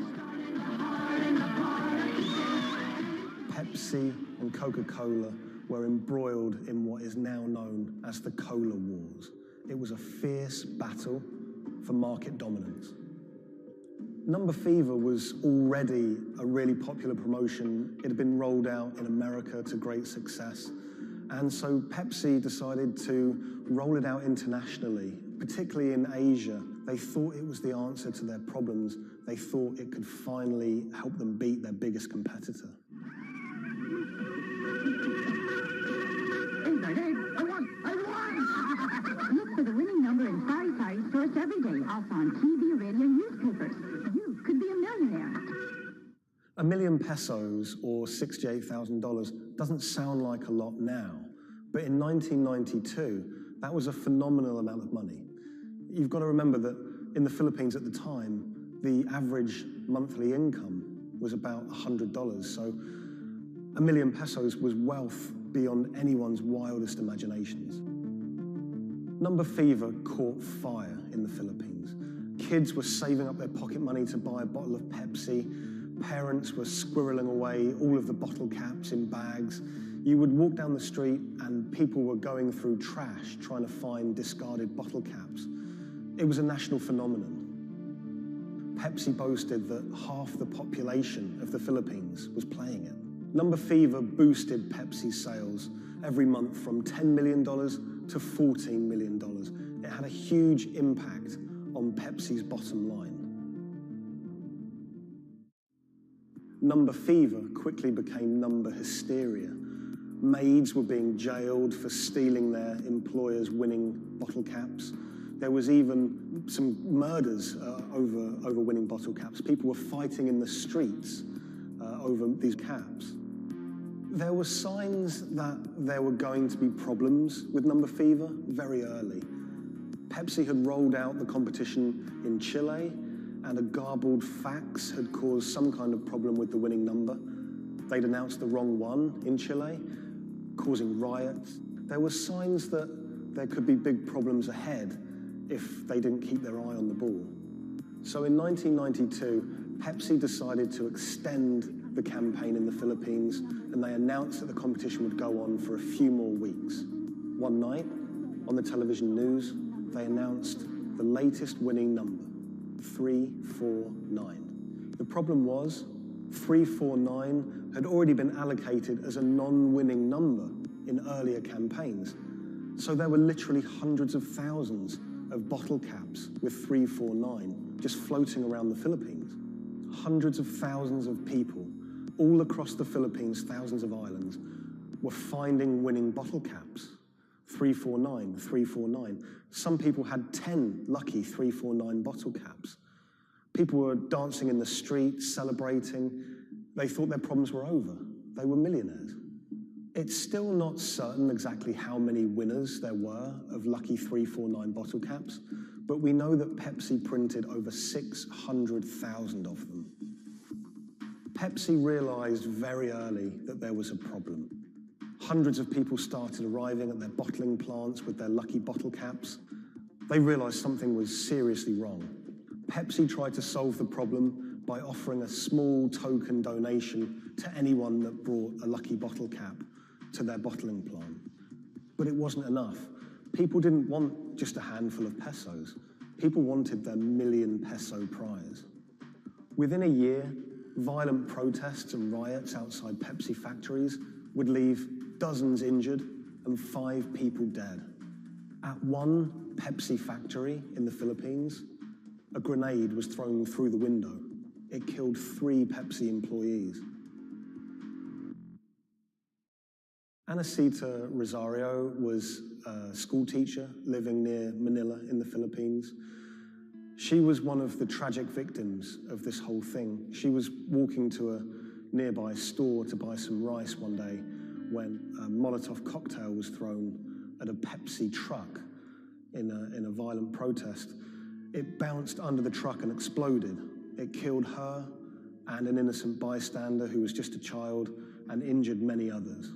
Pepsi and Coca-Cola were embroiled in what is now known as the Cola Wars. It was a fierce battle for market dominance. Number Fever was already a really popular promotion. It had been rolled out in America to great success. And so Pepsi decided to roll it out internationally, particularly in Asia. They thought it was the answer to their problems. They thought it could finally help them beat their biggest competitor. Look for the winning number in sari stores every day, also on TV, radio, newspapers. You could be a millionaire. $1 million pesos, or $68,000, doesn't sound like a lot now, but in 1992, that was a phenomenal amount of money. You've got to remember that in the Philippines at the time, the average monthly income was about $100, so $1 million pesos was wealth beyond anyone's wildest imaginations. Number Fever caught fire in the Philippines. Kids were saving up their pocket money to buy a bottle of Pepsi. Parents were squirreling away all of the bottle caps in bags. You would walk down the street and people were going through trash trying to find discarded bottle caps. It was a national phenomenon. Pepsi boasted that half the population of the Philippines was playing it. Number Fever boosted Pepsi's sales every month from $10 million to $14 million. It had a huge impact on Pepsi's bottom line. Number fever quickly became number hysteria. Maids were being jailed for stealing their employers' winning bottle caps. There was even some murders over winning bottle caps. People were fighting in the streets over these caps. There were signs that there were going to be problems with number fever very early. Pepsi had rolled out the competition in Chile, and a garbled fax had caused some kind of problem with the winning number. They'd announced the wrong one in Chile, causing riots. There were signs that there could be big problems ahead if they didn't keep their eye on the ball. So in 1992, Pepsi decided to extend the campaign in the Philippines, and they announced that the competition would go on for a few more weeks. One night, on the television news, they announced the latest winning number, 349. The problem was, 349 had already been allocated as a non-winning number in earlier campaigns. So there were literally hundreds of thousands of bottle caps with 349 just floating around the Philippines. Hundreds of thousands of people all across the Philippines, thousands of islands, were finding winning bottle caps. 349, 349. Some people had 10 lucky 349 bottle caps. People were dancing in the streets, celebrating. They thought their problems were over. They were millionaires. It's still not certain exactly how many winners there were of lucky 349 bottle caps, but we know that Pepsi printed over 600,000 of them. Pepsi realized very early that there was a problem. Hundreds of people started arriving at their bottling plants with their lucky bottle caps. They realized something was seriously wrong. Pepsi tried to solve the problem by offering a small token donation to anyone that brought a lucky bottle cap to their bottling plant. But it wasn't enough. People didn't want just a handful of pesos. People wanted their million-peso prize. Within a year, violent protests and riots outside Pepsi factories would leave dozens injured and 5 people dead. At one Pepsi factory in the Philippines, a grenade was thrown through the window. It killed 3 Pepsi employees. Anacita Rosario was a school teacher living near Manila in the Philippines. She was one of the tragic victims of this whole thing. She was walking to a nearby store to buy some rice one day when a Molotov cocktail was thrown at a Pepsi truck in a violent protest. It bounced under the truck and exploded. It killed her and an innocent bystander who was just a child and injured many others.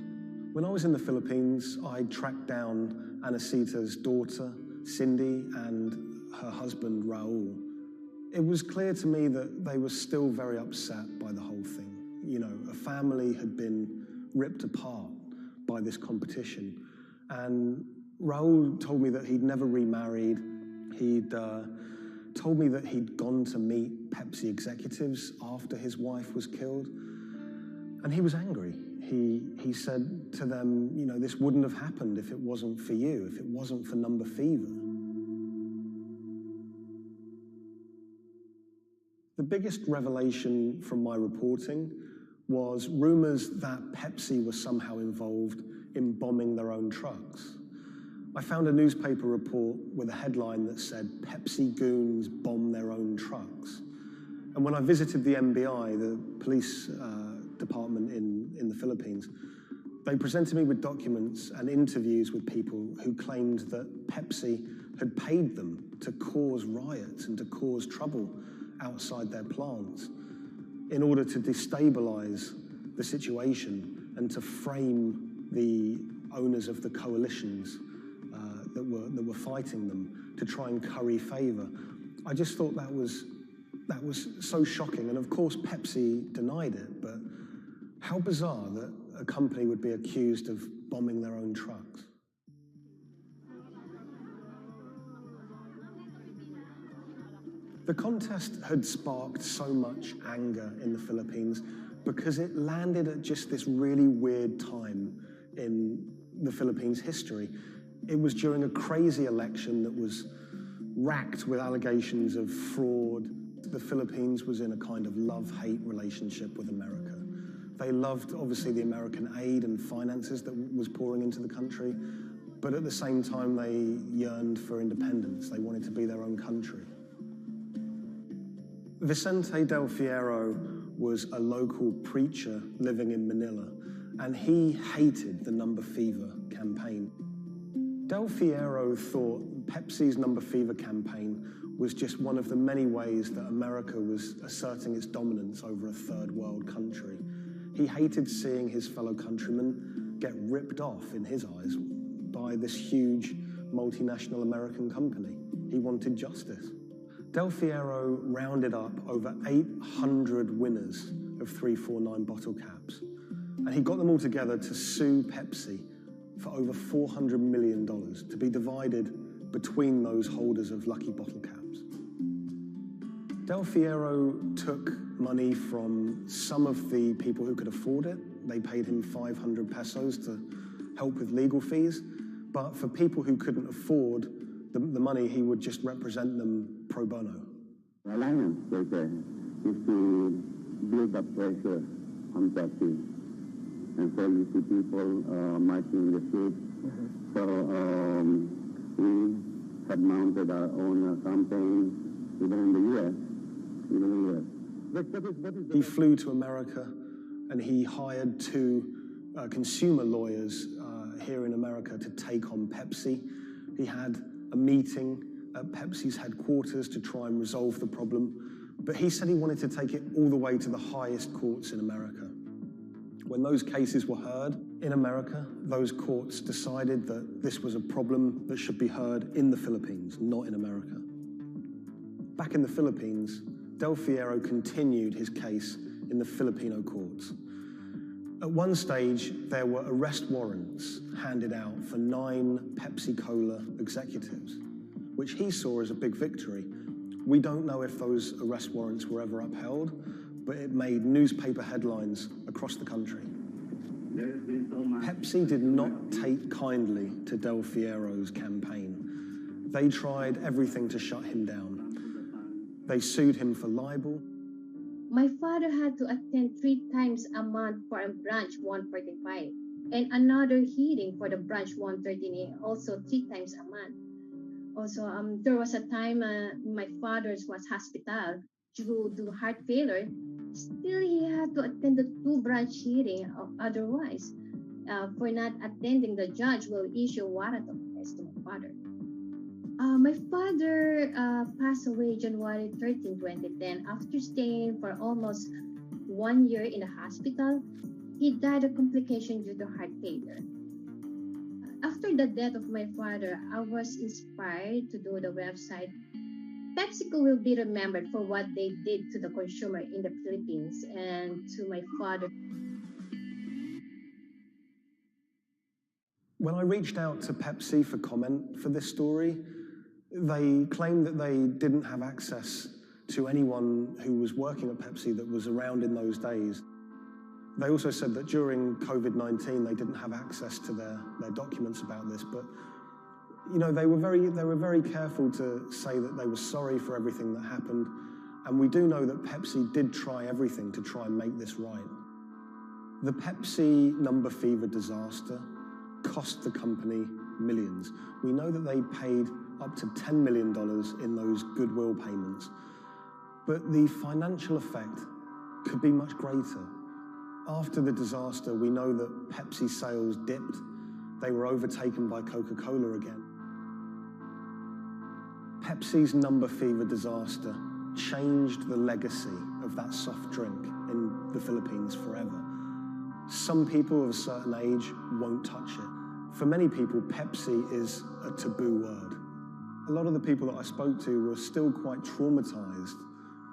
When I was in the Philippines, I tracked down Anacita's daughter, Cindy, and her husband, Raul. It was clear to me that they were still very upset by the whole thing. You know, a family had been ripped apart by this competition. And Raul told me that he'd never remarried. He'd told me that he'd gone to meet Pepsi executives after his wife was killed. And he was angry. He said to them, you know, this wouldn't have happened if it wasn't for you, if it wasn't for number fever. The biggest revelation from my reporting was rumors that Pepsi was somehow involved in bombing their own trucks. I found a newspaper report with a headline that said, "Pepsi goons bomb their own trucks." And when I visited the NBI, the police department in the Philippines, they presented me with documents and interviews with people who claimed that Pepsi had paid them to cause riots and to cause trouble outside their plants in order to destabilize the situation and to frame the owners of the coalitions that were fighting them to try and curry favor. I just thought that was so shocking. And of course, Pepsi denied it, but how bizarre that a company would be accused of bombing their own trucks. The contest had sparked so much anger in the Philippines because it landed at just this really weird time in the Philippines' history. It was during a crazy election that was racked with allegations of fraud, The Philippines was in a kind of love-hate relationship with America. They loved, obviously, the American aid and finances that was pouring into the country, but at the same time, they yearned for independence. They wanted to be their own country. Vicente Del Fierro was a local preacher living in Manila, and he hated the number fever campaign. Del Fierro thought Pepsi's number fever campaign was just one of the many ways that America was asserting its dominance over a third world country. He hated seeing his fellow countrymen get ripped off, in his eyes, by this huge multinational American company. He wanted justice. Del Fierro rounded up over 800 winners of 349 bottle caps, and he got them all together to sue Pepsi for over $400 million to be divided between those holders of lucky bottle caps. Del Fierro took money from some of the people who could afford it. They paid him 500 pesos to help with legal fees. But for people who couldn't afford the money, he would just represent them pro bono. The alliance is to build up pressure on Pepsi. And so you see people marching in the streets. So we have mounted our own campaign, even in the U.S. He flew to America and he hired two consumer lawyers here in America to take on Pepsi. He had a meeting at Pepsi's headquarters to try and resolve the problem, but he said he wanted to take it all the way to the highest courts in America. When those cases were heard in America, those courts decided that this was a problem that should be heard in the Philippines, not in America. Back in the Philippines, Del Fierro continued his case in the Filipino courts. At one stage, there were arrest warrants handed out for 9 Pepsi-Cola executives, which he saw as a big victory. We don't know if those arrest warrants were ever upheld, but it made newspaper headlines across the country. Pepsi did not take kindly to Del Fierro's campaign. They tried everything to shut him down. They sued him for libel. My father had to attend 3 times a month for a branch 145 and another hearing for the branch 113A, also 3 times a month. Also, there was a time my father was hospital due to heart failure. Still, he had to attend the 2 branch hearing. Otherwise, for not attending, the judge will issue warrant of arrest to my father. My father passed away January 13, 2010. After staying for almost 1 year in the hospital, he died of complication due to heart failure. After the death of my father, I was inspired to do the website. PepsiCo will be remembered for what they did to the consumer in the Philippines and to my father. When I reached out to Pepsi for comment for this story, they claimed that they didn't have access to anyone who was working at Pepsi that was around in those days. They also said that during COVID-19, they didn't have access to their documents about this, but you know, they were very careful to say that they were sorry for everything that happened, and we do know that Pepsi did try everything to try and make this right. The Pepsi number fever disaster cost the company millions. We know that they paid up to $10 million in those goodwill payments, but the financial effect could be much greater. After the disaster, we know that Pepsi sales dipped. They were overtaken by Coca-Cola again. Pepsi's number fever disaster changed the legacy of that soft drink in the Philippines forever. Some people of a certain age won't touch it. For many people, Pepsi is a taboo word. A lot of the people that I spoke to were still quite traumatized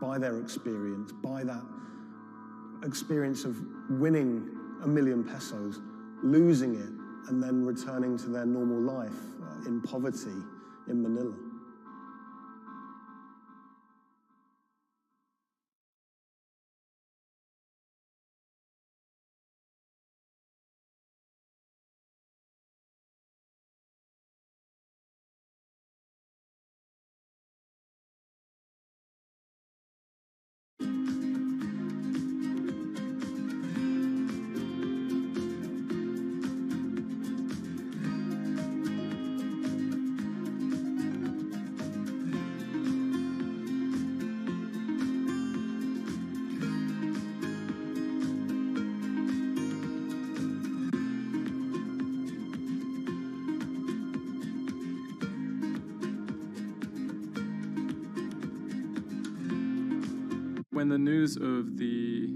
by their experience, by that experience of winning 1 million pesos, losing it, and then returning to their normal life in poverty in Manila. When the news of the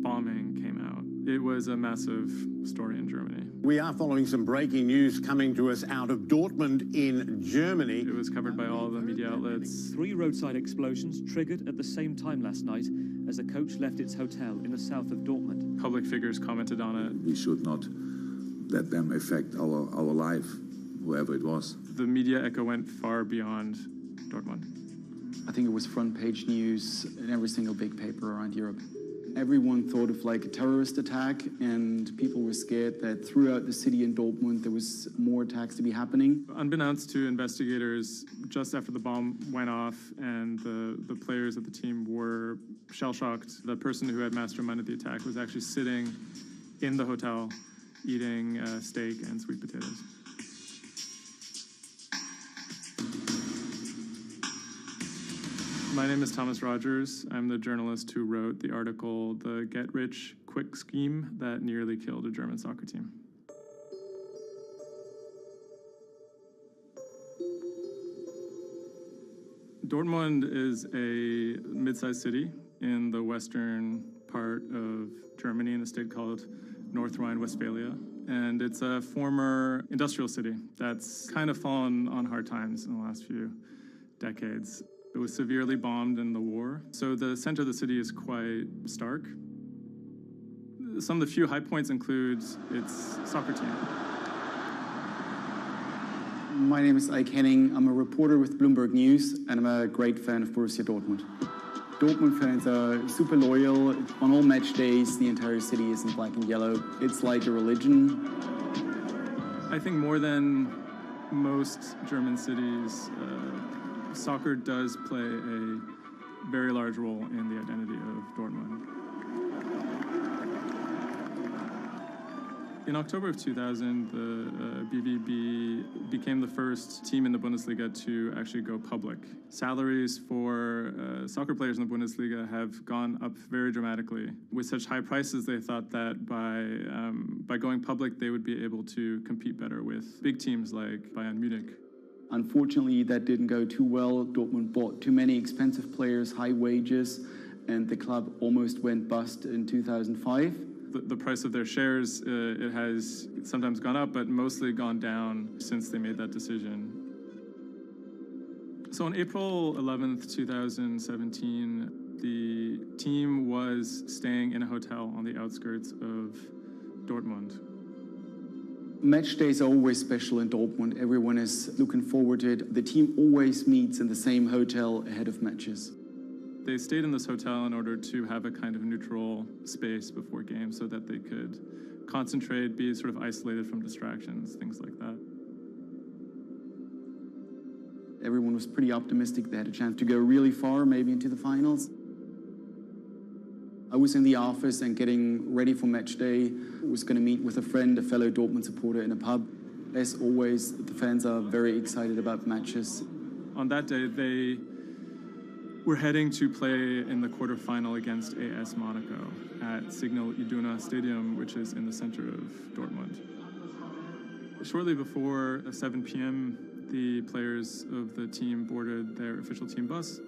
bombing came out, it was a massive story in Germany. We are following some breaking news coming to us out of Dortmund in Germany. It was covered by all the media outlets. 3 roadside explosions triggered at the same time last night as a coach left its hotel in the south of Dortmund. Public figures commented on it. We should not let them affect our life, whoever it was. The media echo went far beyond Dortmund. I think it was front page news in every single big paper around Europe. Everyone thought of like a terrorist attack, and people were scared that throughout the city in Dortmund there was more attacks to be happening. Unbeknownst to investigators, just after the bomb went off and the players of the team were shell-shocked, the person who had masterminded the attack was actually sitting in the hotel eating steak and sweet potatoes. My name is Thomas Rogers. I'm the journalist who wrote the article, The Get-Rich-Quick Scheme That Nearly Killed a German Soccer Team. Dortmund is a mid-sized city in the western part of Germany in a state called North Rhine-Westphalia. And it's a former industrial city that's kind of fallen on hard times in the last few decades. It was severely bombed in the war, so the center of the city is quite stark. Some of the few high points include its soccer team. My name is Ike Henning. I'm a reporter with Bloomberg News, and I'm a great fan of Borussia Dortmund. Dortmund fans are super loyal. On all match days, the entire city is in black and yellow. It's like a religion. I think more than most German cities, soccer does play a very large role in the identity of Dortmund. In October of 2000, the BVB became the first team in the Bundesliga to actually go public. Salaries for soccer players in the Bundesliga have gone up very dramatically. With such high prices, they thought that by going public, they would be able to compete better with big teams like Bayern Munich. Unfortunately, that didn't go too well. Dortmund bought too many expensive players, high wages, and the club almost went bust in 2005. The price of their shares, it has sometimes gone up, but mostly gone down since they made that decision. So on April 11th, 2017, the team was staying in a hotel on the outskirts of Dortmund. Match days are always special in Dortmund. Everyone is looking forward to it. The team always meets in the same hotel ahead of matches. They stayed in this hotel in order to have a kind of neutral space before games so that they could concentrate, be sort of isolated from distractions, things like that. Everyone was pretty optimistic. They had a chance to go really far, maybe into the finals. I was in the office and getting ready for match day. I was going to meet with a friend, a fellow Dortmund supporter, in a pub. As always, the fans are very excited about matches. On that day, they were heading to play in the quarterfinal against AS Monaco at Signal Iduna Stadium, which is in the center of Dortmund. Shortly before 7 p.m., the players of the team boarded their official team bus.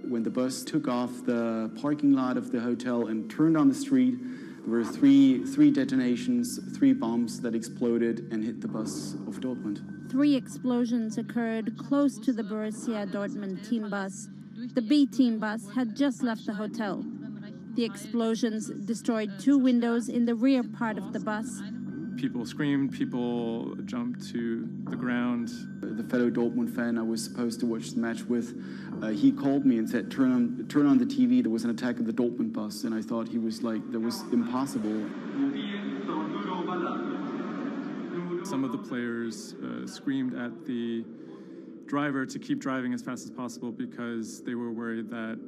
When the bus took off the parking lot of the hotel and turned on the street, there were three detonations, 3 bombs that exploded and hit the bus of Dortmund. 3 explosions occurred close to the Borussia Dortmund team bus. The B team bus had just left the hotel. The explosions destroyed 2 windows in the rear part of the bus. People screamed, people jumped to the ground. The fellow Dortmund fan I was supposed to watch the match with, he called me and said, turn on the TV, there was an attack of the Dortmund bus. And I thought he was like, that was impossible. Some of the players screamed at the driver to keep driving as fast as possible because they were worried that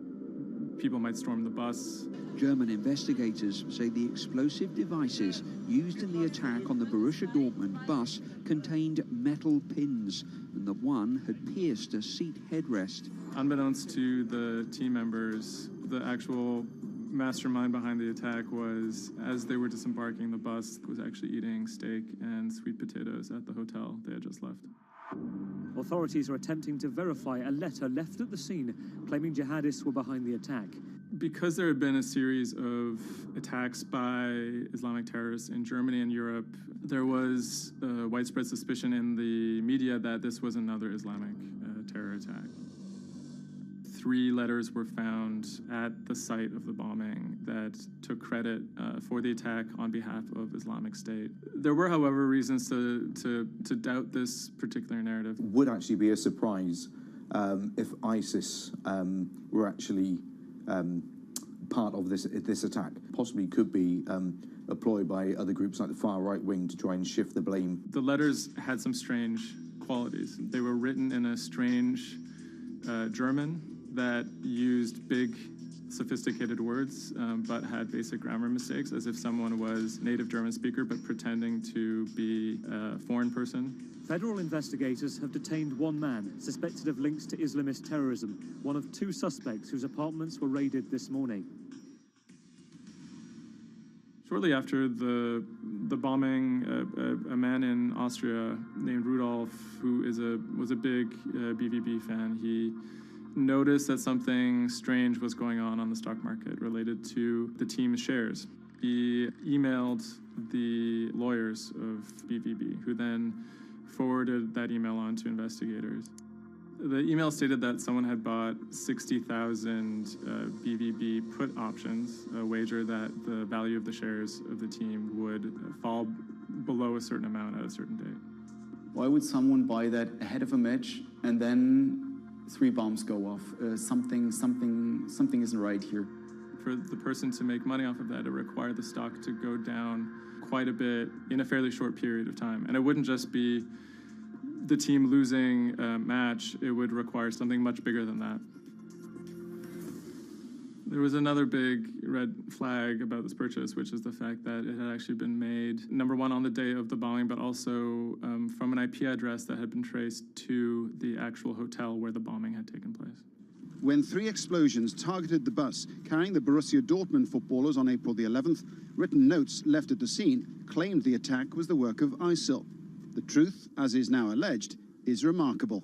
people might storm the bus. German investigators say the explosive devices used in the attack on the Borussia Dortmund bus contained metal pins, and that one had pierced a seat headrest. Unbeknownst to the team members, the actual mastermind behind the attack was, as they were disembarking the bus, was actually eating steak and sweet potatoes at the hotel they had just left. Authorities are attempting to verify a letter left at the scene claiming jihadists were behind the attack. Because there had been a series of attacks by Islamic terrorists in Germany and Europe, there was widespread suspicion in the media that this was another Islamic terror attack. 3 letters were found at the site of the bombing that took credit for the attack on behalf of Islamic State. There were, however, reasons to doubt this particular narrative. Would actually be a surprise if ISIS were actually part of this attack. Possibly could be employed by other groups like the far right wing to try and shift the blame. The letters had some strange qualities. They were written in a strange German that used big, sophisticated words, but had basic grammar mistakes, as if someone was native German speaker but pretending to be a foreign person. Federal investigators have detained one man suspected of links to Islamist terrorism, one of 2 suspects whose apartments were raided this morning. Shortly after the bombing, a man in Austria named Rudolf, who was a big BVB fan, he noticed that something strange was going on the stock market related to the team's shares. He emailed the lawyers of BVB, who then forwarded that email on to investigators. The email stated that someone had bought 60,000 BVB put options, a wager that the value of the shares of the team would fall below a certain amount at a certain date. Why would someone buy that ahead of a match and then 3 bombs go off? Something isn't right here. For the person to make money off of that, it required the stock to go down quite a bit in a fairly short period of time. And it wouldn't just be the team losing a match, it would require something much bigger than that. There was another big red flag about this purchase, which is the fact that it had actually been made, number one, on the day of the bombing, but also from an IP address that had been traced to the actual hotel where the bombing had taken place. When 3 explosions targeted the bus carrying the Borussia Dortmund footballers on April the 11th, written notes left at the scene claimed the attack was the work of ISIL. The truth, as is now alleged, is remarkable.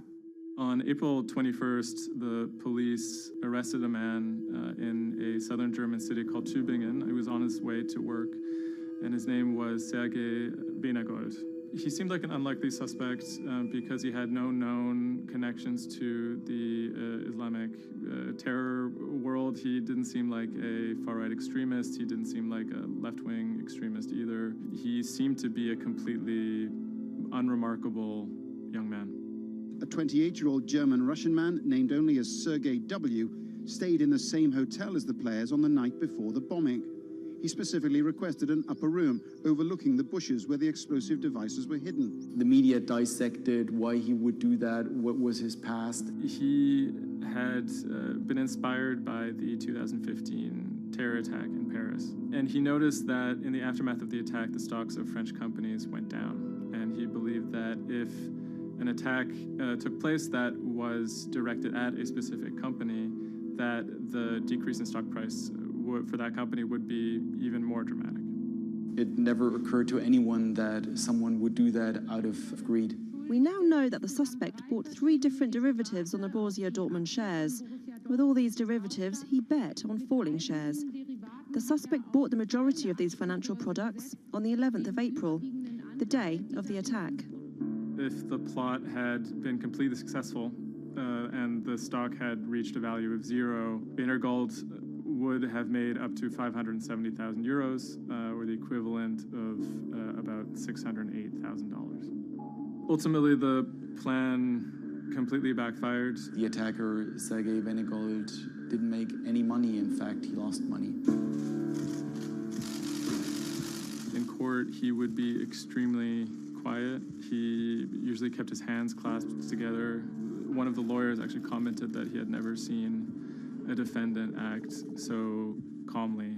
On April 21st, the police arrested a man in a southern German city called Tübingen. He was on his way to work, and his name was Sergei Benegold. He seemed like an unlikely suspect because he had no known connections to the Islamic terror world. He didn't seem like a far-right extremist. He didn't seem like a left-wing extremist either. He seemed to be a completely unremarkable young man. A 28-year-old German-Russian man, named only as Sergei W., stayed in the same hotel as the players on the night before the bombing. He specifically requested an upper room overlooking the bushes where the explosive devices were hidden. The media dissected why he would do that, what was his past. He had been inspired by the 2015 terror attack in Paris. And he noticed that in the aftermath of the attack, the stocks of French companies went down. And he believed that if an attack took place that was directed at a specific company, that the decrease in stock price for that company would be even more dramatic. It never occurred to anyone that someone would do that out of greed. We now know that the suspect bought 3 different derivatives on the Borussia Dortmund shares. With all these derivatives, he bet on falling shares. The suspect bought the majority of these financial products on the 11th of April, the day of the attack. If the plot had been completely successful and the stock had reached a value of 0, Benegold would have made up to 570,000 euros, or the equivalent of about $608,000. Ultimately, the plan completely backfired. The attacker, Sergei Benegold, didn't make any money. In fact, he lost money. In court, he would be extremely quiet. He usually kept his hands clasped together. One of the lawyers actually commented that he had never seen a defendant act so calmly.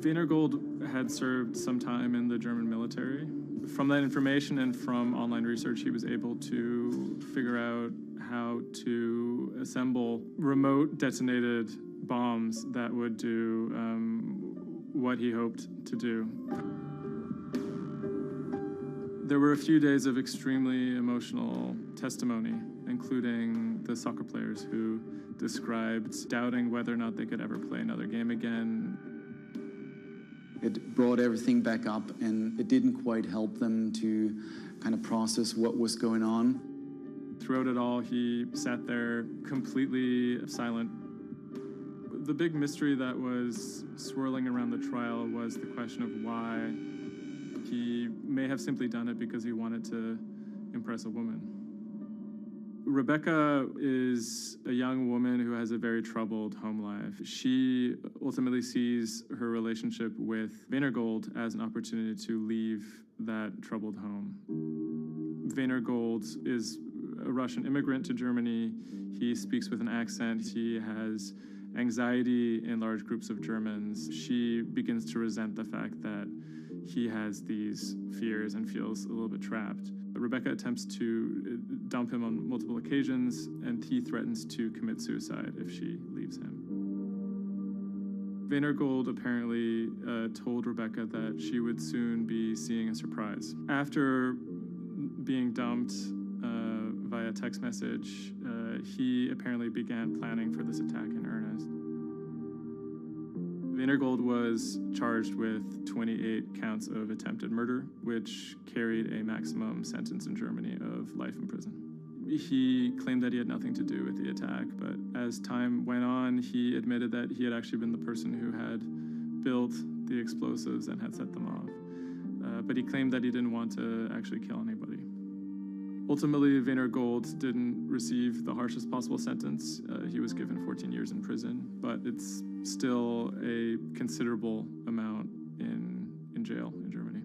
Benegold had served some time in the German military. From that information and from online research, he was able to figure out how to assemble remote detonated bombs that would do what he hoped to do. There were a few days of extremely emotional testimony, including the soccer players who described doubting whether or not they could ever play another game again. It brought everything back up, and it didn't quite help them to kind of process what was going on. Throughout it all, he sat there completely silent. The big mystery that was swirling around the trial was the question of why he may have simply done it because he wanted to impress a woman. Rebecca is a young woman who has a very troubled home life. She ultimately sees her relationship with Weinergold as an opportunity to leave that troubled home. Weinergold is a Russian immigrant to Germany. He speaks with an accent. He has anxiety in large groups of Germans. She begins to resent the fact that he has these fears and feels a little bit trapped. Rebecca attempts to dump him on multiple occasions, and he threatens to commit suicide if she leaves him. Weinergold apparently told Rebecca that she would soon be seeing a surprise. After being dumped via text message, he apparently began planning for this attack in earnest. Weinergold was charged with 28 counts of attempted murder, which carried a maximum sentence in Germany of life in prison. He claimed that he had nothing to do with the attack, but as time went on, he admitted that he had actually been the person who had built the explosives and had set them off. But he claimed that he didn't want to actually kill anybody. Ultimately, Weinergold didn't receive the harshest possible sentence. He was given 14 years in prison, but it's still a considerable amount in jail in Germany.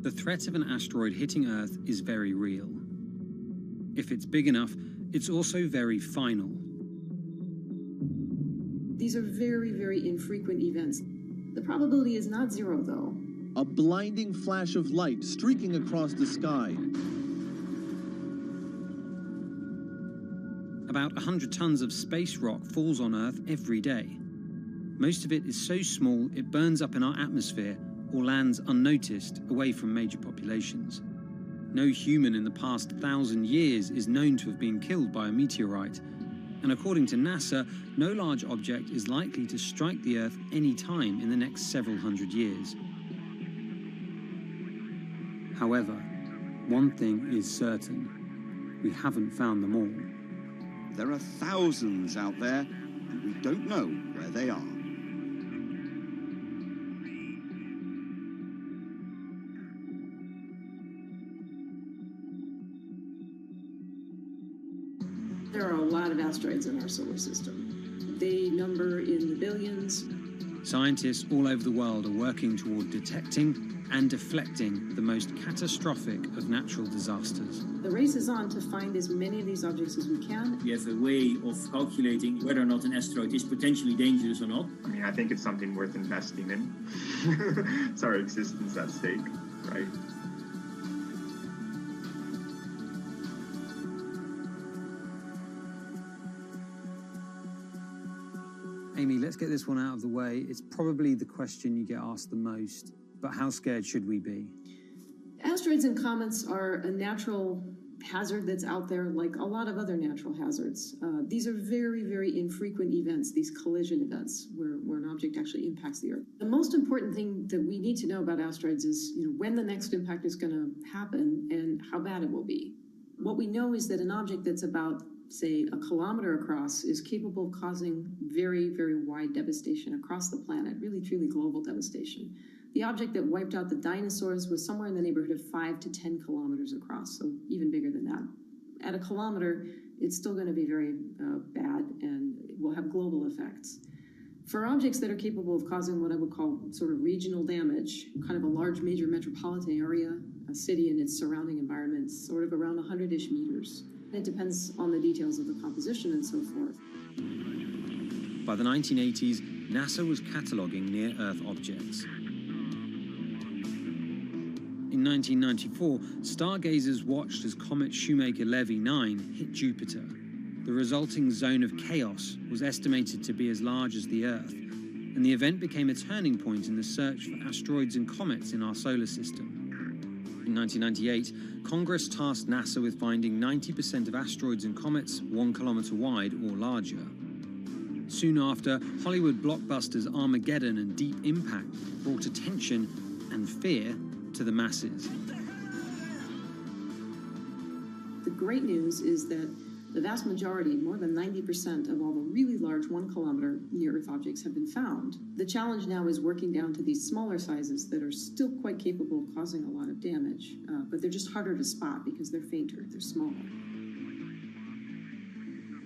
The threat of an asteroid hitting Earth is very real. If it's big enough, it's also very final. These are very, very infrequent events. The probability is not zero, though. A blinding flash of light streaking across the sky. About 100 tons of space rock falls on Earth every day. Most of it is so small it burns up in our atmosphere or lands unnoticed away from major populations. No human in the past 1,000 years is known to have been killed by a meteorite, and according to NASA, no large object is likely to strike the Earth any time in the next several hundred years. However, one thing is certain: we haven't found them all. There are thousands out there, and we don't know where they are. There are a lot of asteroids in our solar system. They number in the billions. Scientists all over the world are working toward detecting and deflecting the most catastrophic of natural disasters. The race is on to find as many of these objects as we can. We have a way of calculating whether or not an asteroid is potentially dangerous or not. I mean, I think it's something worth investing in. It's our existence at stake, right? Amy, let's get this one out of the way. It's probably the question you get asked the most, but how scared should we be? Asteroids and comets are a natural hazard that's out there like a lot of other natural hazards. These are very, very infrequent events, these collision events where an object actually impacts the Earth. The most important thing that we need to know about asteroids is when the next impact is going to happen and how bad it will be. What we know is that an object that's about, say, a kilometer across is capable of causing very, very wide devastation across the planet, really truly global devastation. The object that wiped out the dinosaurs was somewhere in the neighborhood of 5 to 10 kilometers across, so even bigger than that. At a kilometer, it's still going to be very bad and will have global effects. For objects that are capable of causing what I would call sort of regional damage, kind of a large major metropolitan area, a city and its surrounding environment, sort of around 100-ish meters. It depends on the details of the composition and so forth. By the 1980s, NASA was cataloguing near-Earth objects. In 1994, stargazers watched as comet Shoemaker-Levy 9 hit Jupiter. The resulting zone of chaos was estimated to be as large as the Earth, and the event became a turning point in the search for asteroids and comets in our solar system. In 1998, Congress tasked NASA with finding 90% of asteroids and comets 1 kilometer wide or larger. Soon after, Hollywood blockbusters Armageddon and Deep Impact brought attention and fear to the masses. The great news is that the vast majority, more than 90% of all the really large 1 kilometer near-Earth objects have been found. The challenge now is working down to these smaller sizes that are still quite capable of causing a lot of damage, but they're just harder to spot because they're fainter, they're smaller.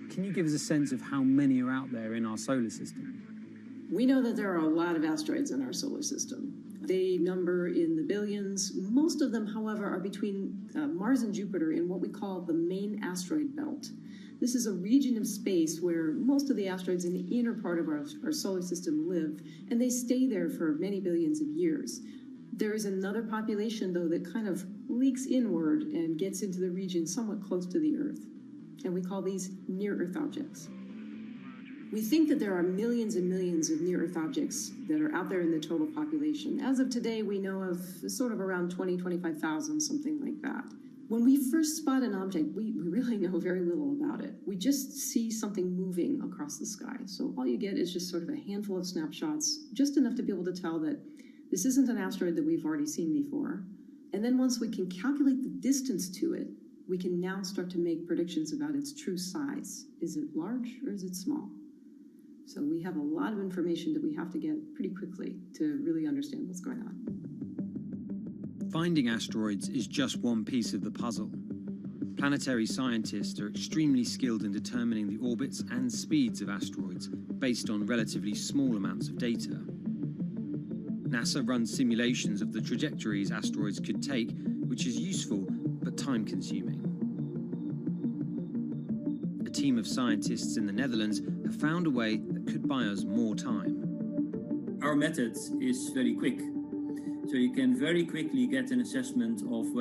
Can you give us a sense of how many are out there in our solar system? We know that there are a lot of asteroids in our solar system. They number in the billions. Most of them, however, are between Mars and Jupiter in what we call the main asteroid belt. This is a region of space where most of the asteroids in the inner part of our solar system live, and they stay there for many billions of years. There is another population, though, that kind of leaks inward and gets into the region somewhat close to the Earth, and we call these near-Earth objects. We think that there are millions and millions of near-Earth objects that are out there in the total population. As of today, we know of sort of around 20, 25,000, something like that. When we first spot an object, we really know very little about it. We just see something moving across the sky. So all you get is just sort of a handful of snapshots, just enough to be able to tell that this isn't an asteroid that we've already seen before. And then once we can calculate the distance to it, we can now start to make predictions about its true size. Is it large or is it small? So we have a lot of information that we have to get pretty quickly to really understand what's going on. Finding asteroids is just one piece of the puzzle. Planetary scientists are extremely skilled in determining the orbits and speeds of asteroids based on relatively small amounts of data. NASA runs simulations of the trajectories asteroids could take, which is useful but time-consuming. A team of scientists in the Netherlands have found a way that could buy us more time. Our method is very quick, so you can very quickly get an assessment of